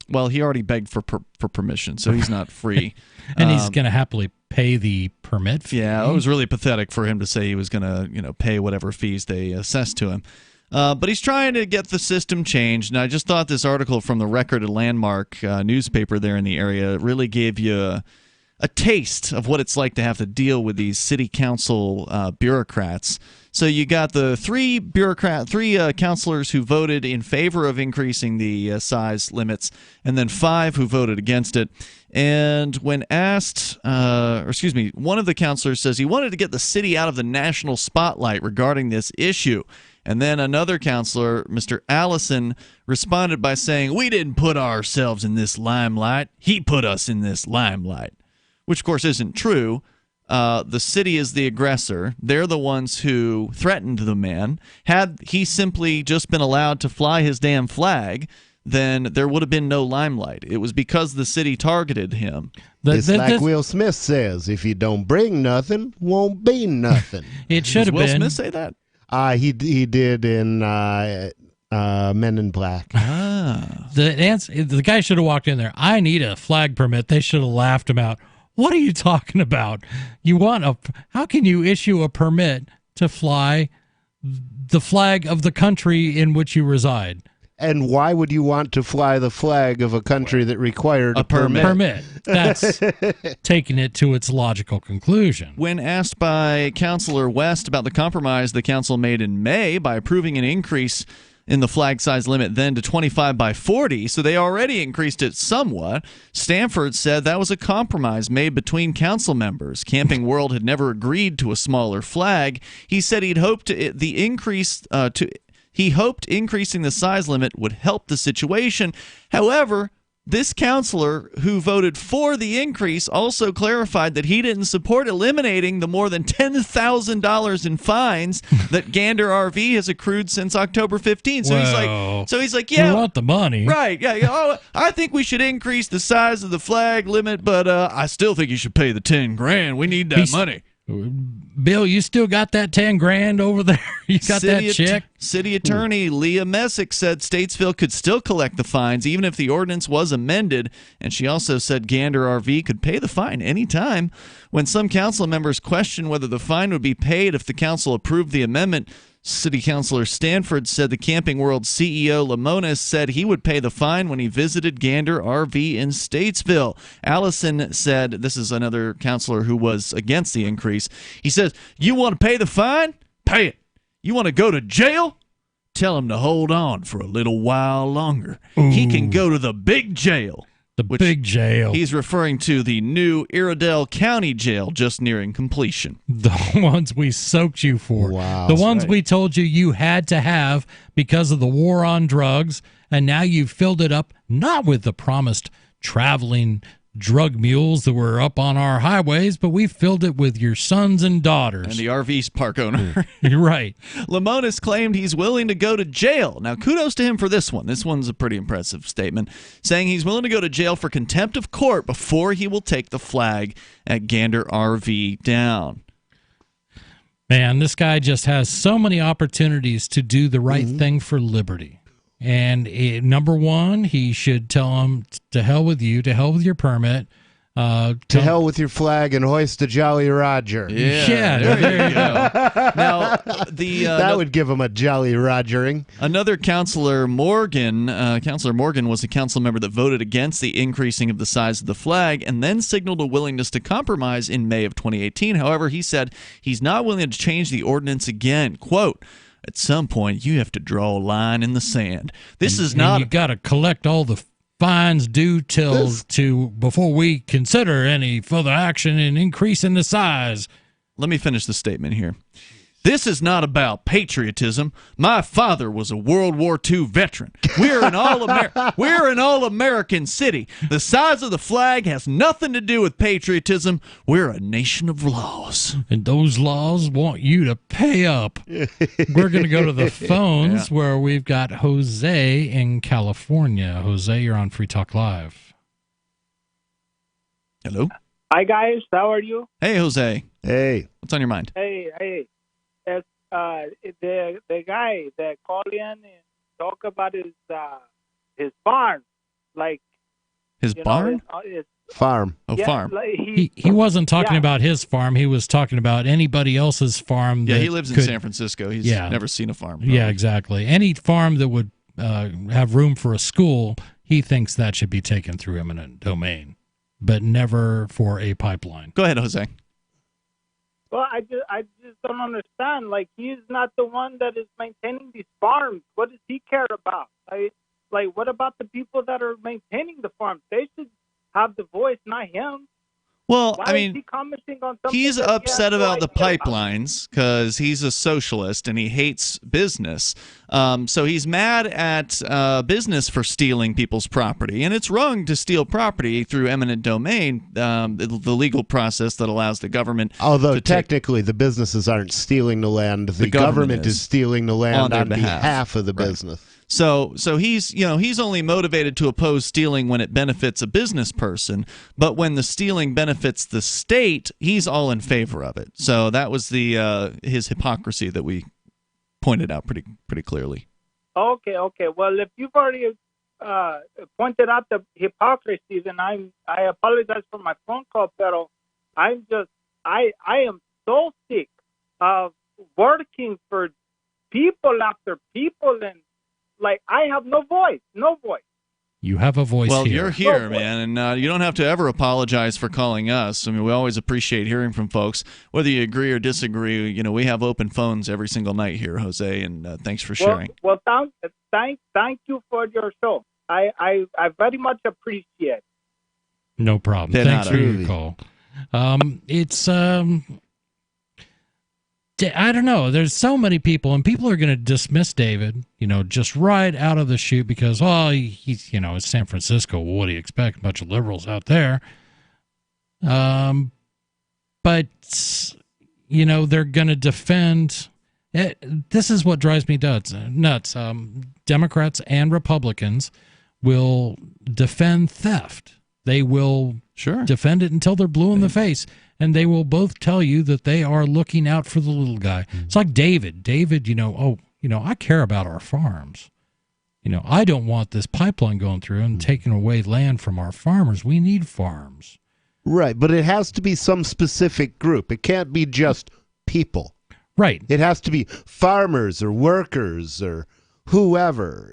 Well, he already begged for permission, so he's not free. And he's going to happily pay the permit fee. Yeah, it was really pathetic for him to say he was going to, pay whatever fees they assessed to him. But he's trying to get the system changed. And I just thought this article from the Record and Landmark newspaper there in the area really gave you a taste of what it's like to have to deal with these city council bureaucrats. So you got the three councilors who voted in favor of increasing the size limits, and then 5 who voted against it. And when asked, one of the councilors says he wanted to get the city out of the national spotlight regarding this issue. And then another councilor, Mr. Allison, responded by saying, "We didn't put ourselves in this limelight. He put us in this limelight," which, of course, isn't true. The city is the aggressor. They're the ones who threatened the man. Had he simply just been allowed to fly his damn flag, then there would have been no limelight. It was because the city targeted him. It's like Will Smith says, if you don't bring nothing, won't be nothing. It should have been. Will Smith say that? He did in Men in Black. The guy should have walked in there. I need a flag permit. They should have laughed him out. What are you talking about? How can you issue a permit to fly the flag of the country in which you reside? And why would you want to fly the flag of a country that required a permit? That's taking it to its logical conclusion. When asked by Councilor West about the compromise the council made in May by approving an increase in the flag size limit then to 25 by 40, so they already increased it somewhat, Stanford said that was a compromise made between council members. Camping World had never agreed to a smaller flag. He said he hoped increasing the size limit would help the situation. However, this counselor who voted for the increase also clarified that he didn't support eliminating the more than $10,000 in fines that Gander RV has accrued since October 15th. So he's like, yeah, we want the money, right? Yeah. Oh, I think we should increase the size of the flag limit, but I still think you should pay the $10,000. We need that money. Bill, you still got that $10,000 over there? You got that check? City Attorney Leah Messick said Statesville could still collect the fines even if the ordinance was amended, and she also said Gander RV could pay the fine anytime. When some council members questioned whether the fine would be paid if the council approved the amendment, City Councilor Stanford said the Camping World CEO Lamonis said he would pay the fine when he visited Gander RV in Statesville. Allison said, this is another councilor who was against the increase, he says, "You want to pay the fine? Pay it. You want to go to jail? Tell him to hold on for a little while longer. Ooh. He can go to the big jail." Big jail. He's referring to the new Iredell County Jail just nearing completion. The ones we soaked you for. Wow. The ones we told you had to have because of the war on drugs, and now you've filled it up not with the promised traveling drug mules that were up on our highways, but we filled it with your sons and daughters. And the RV park owner. You're right. Lamonis claimed he's willing to go to jail. Now, kudos to him for this one. This one's a pretty impressive statement, saying he's willing to go to jail for contempt of court before he will take the flag at Gander RV down. Man, this guy just has so many opportunities to do the right thing for liberty. And number one, he should tell him, to hell with you, to hell with your permit. To hell with your flag and hoist a Jolly Roger. Yeah, there you go. Now, that would give him a Jolly Rogering. Another Councilor Morgan was a council member that voted against the increasing of the size of the flag and then signaled a willingness to compromise in May of 2018. However, he said he's not willing to change the ordinance again. Quote, "At some point, you have to draw a line in the sand. You got to collect all the fines due before we consider any further action in increasing the size." Let me finish the statement here. This is not about patriotism. My father was a World War II veteran. We're an all-American city. The size of the flag has nothing to do with patriotism. We're a nation of laws. And those laws want you to pay up. We're going to go to the phones where we've got Jose in California. Jose, you're on Free Talk Live. Hello. Hi, guys. How are you? Hey, Jose. Hey. What's on your mind? Hey. It's, the guy that called in and talk about his farm, like his barn, farm. Oh, yeah, farm. Like He wasn't talking about his farm. He was talking about anybody else's farm. Yeah, that he lives in could, San Francisco. He's never seen a farm. Yeah, exactly. Any farm that would have room for a school, he thinks that should be taken through eminent domain, but never for a pipeline. Go ahead, Jose. Well, I just don't understand. Like, he's not the one that is maintaining these farms. What does he care about? Like, what about the people that are maintaining the farms? They should have the voice, not him. Well, Why I mean, is he commenting on something he's that he upset has no about the idea pipelines because he's a socialist and he hates business. So he's mad at business for stealing people's property. And it's wrong to steal property through eminent domain, the legal process that allows the government. Although technically the businesses aren't stealing the land. The government is stealing the land on behalf of the business. So he's only motivated to oppose stealing when it benefits a business person, but when the stealing benefits the state, he's all in favor of it. So that was his hypocrisy that we pointed out pretty clearly. Okay. Well, if you've already pointed out the hypocrisy, then I apologize for my phone call, pero I am so sick of working for people after people, and like, I have no voice. You have a voice well, here. You're here, man, and you don't have to ever apologize for calling us. I mean, we always appreciate hearing from folks. Whether you agree or disagree, we have open phones every single night here, Jose, and thanks for sharing. Well, thank you for your show. I very much appreciate it. No problem. Thanks for your call. It's I don't know. There's so many people, and people are going to dismiss David, just right out of the chute because, he's, it's San Francisco. What do you expect? A bunch of liberals out there. But, they're going to defend. This is what drives me nuts. Democrats and Republicans will defend theft. They will defend it until they're blue in the face. And they will both tell you that they are looking out for the little guy. It's like David. David, I care about our farms. I don't want this pipeline going through and taking away land from our farmers. We need farms. Right, but it has to be some specific group. It can't be just people. Right. It has to be farmers or workers or whoever,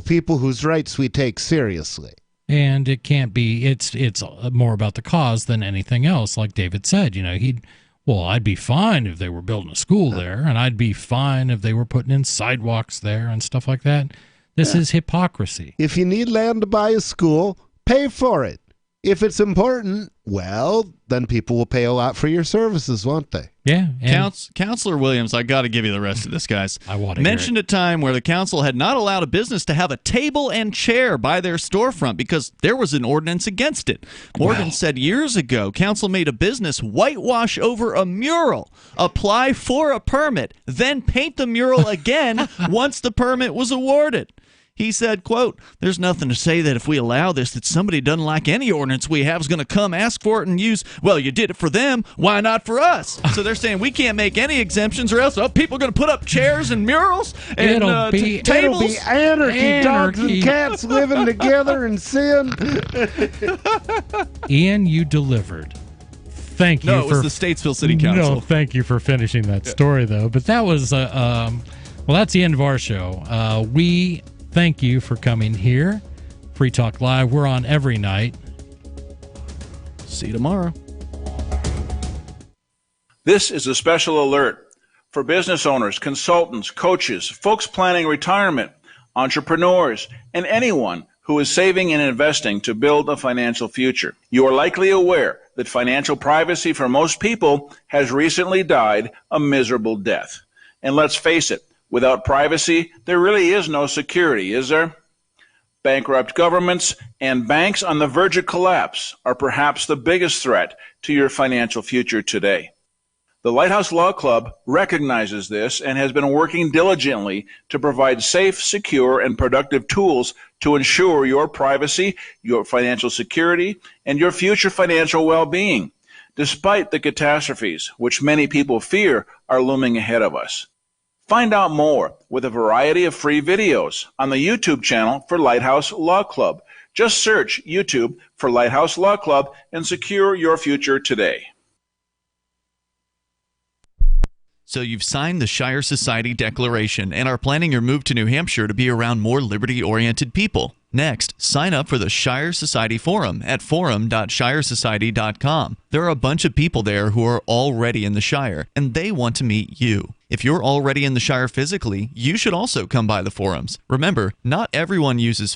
people whose rights we take seriously. And it can't be, it's more about the cause than anything else. Like David said, I'd be fine if they were building a school there, and I'd be fine if they were putting in sidewalks there and stuff like that. This is hypocrisy. If you need land to buy a school, pay for it. If it's important, well, then people will pay a lot for your services, won't they? Yeah. Councilor Williams, I got to give you the rest of this, guys. I want to mentioned a time where the council had not allowed a business to have a table and chair by their storefront because there was an ordinance against it. Morgan said years ago, council made a business whitewash over a mural, apply for a permit, then paint the mural again once the permit was awarded. He said, quote, "There's nothing to say that if we allow this, that somebody doesn't like any ordinance we have is going to come ask for it and use, well, you did it for them, why not for us?" So they're saying we can't make any exemptions or else people are going to put up chairs and murals and it'll be anarchy, dogs and cats living together in sin. Ian, you delivered. Thank you. No, it was the Statesville City Council. No, thank you for finishing that story, though. But that was, well, that's the end of our show. We thank you for coming here. Free Talk Live. We're on every night. See you tomorrow. This is a special alert for business owners, consultants, coaches, folks planning retirement, entrepreneurs, and anyone who is saving and investing to build a financial future. You are likely aware that financial privacy for most people has recently died a miserable death. And let's face it, without privacy, there really is no security, is there? Bankrupt governments and banks on the verge of collapse are perhaps the biggest threat to your financial future today. The Lighthouse Law Club recognizes this and has been working diligently to provide safe, secure, and productive tools to ensure your privacy, your financial security, and your future financial well-being, despite the catastrophes which many people fear are looming ahead of us. Find out more with a variety of free videos on the YouTube channel for Lighthouse Law Club. Just search YouTube for Lighthouse Law Club and secure your future today. So you've signed the Shire Society Declaration and are planning your move to New Hampshire to be around more liberty-oriented people. Next, sign up for the Shire Society Forum at forum.shiresociety.com. There are a bunch of people there who are already in the Shire, and they want to meet you. If you're already in the Shire physically, you should also come by the forums. Remember, not everyone uses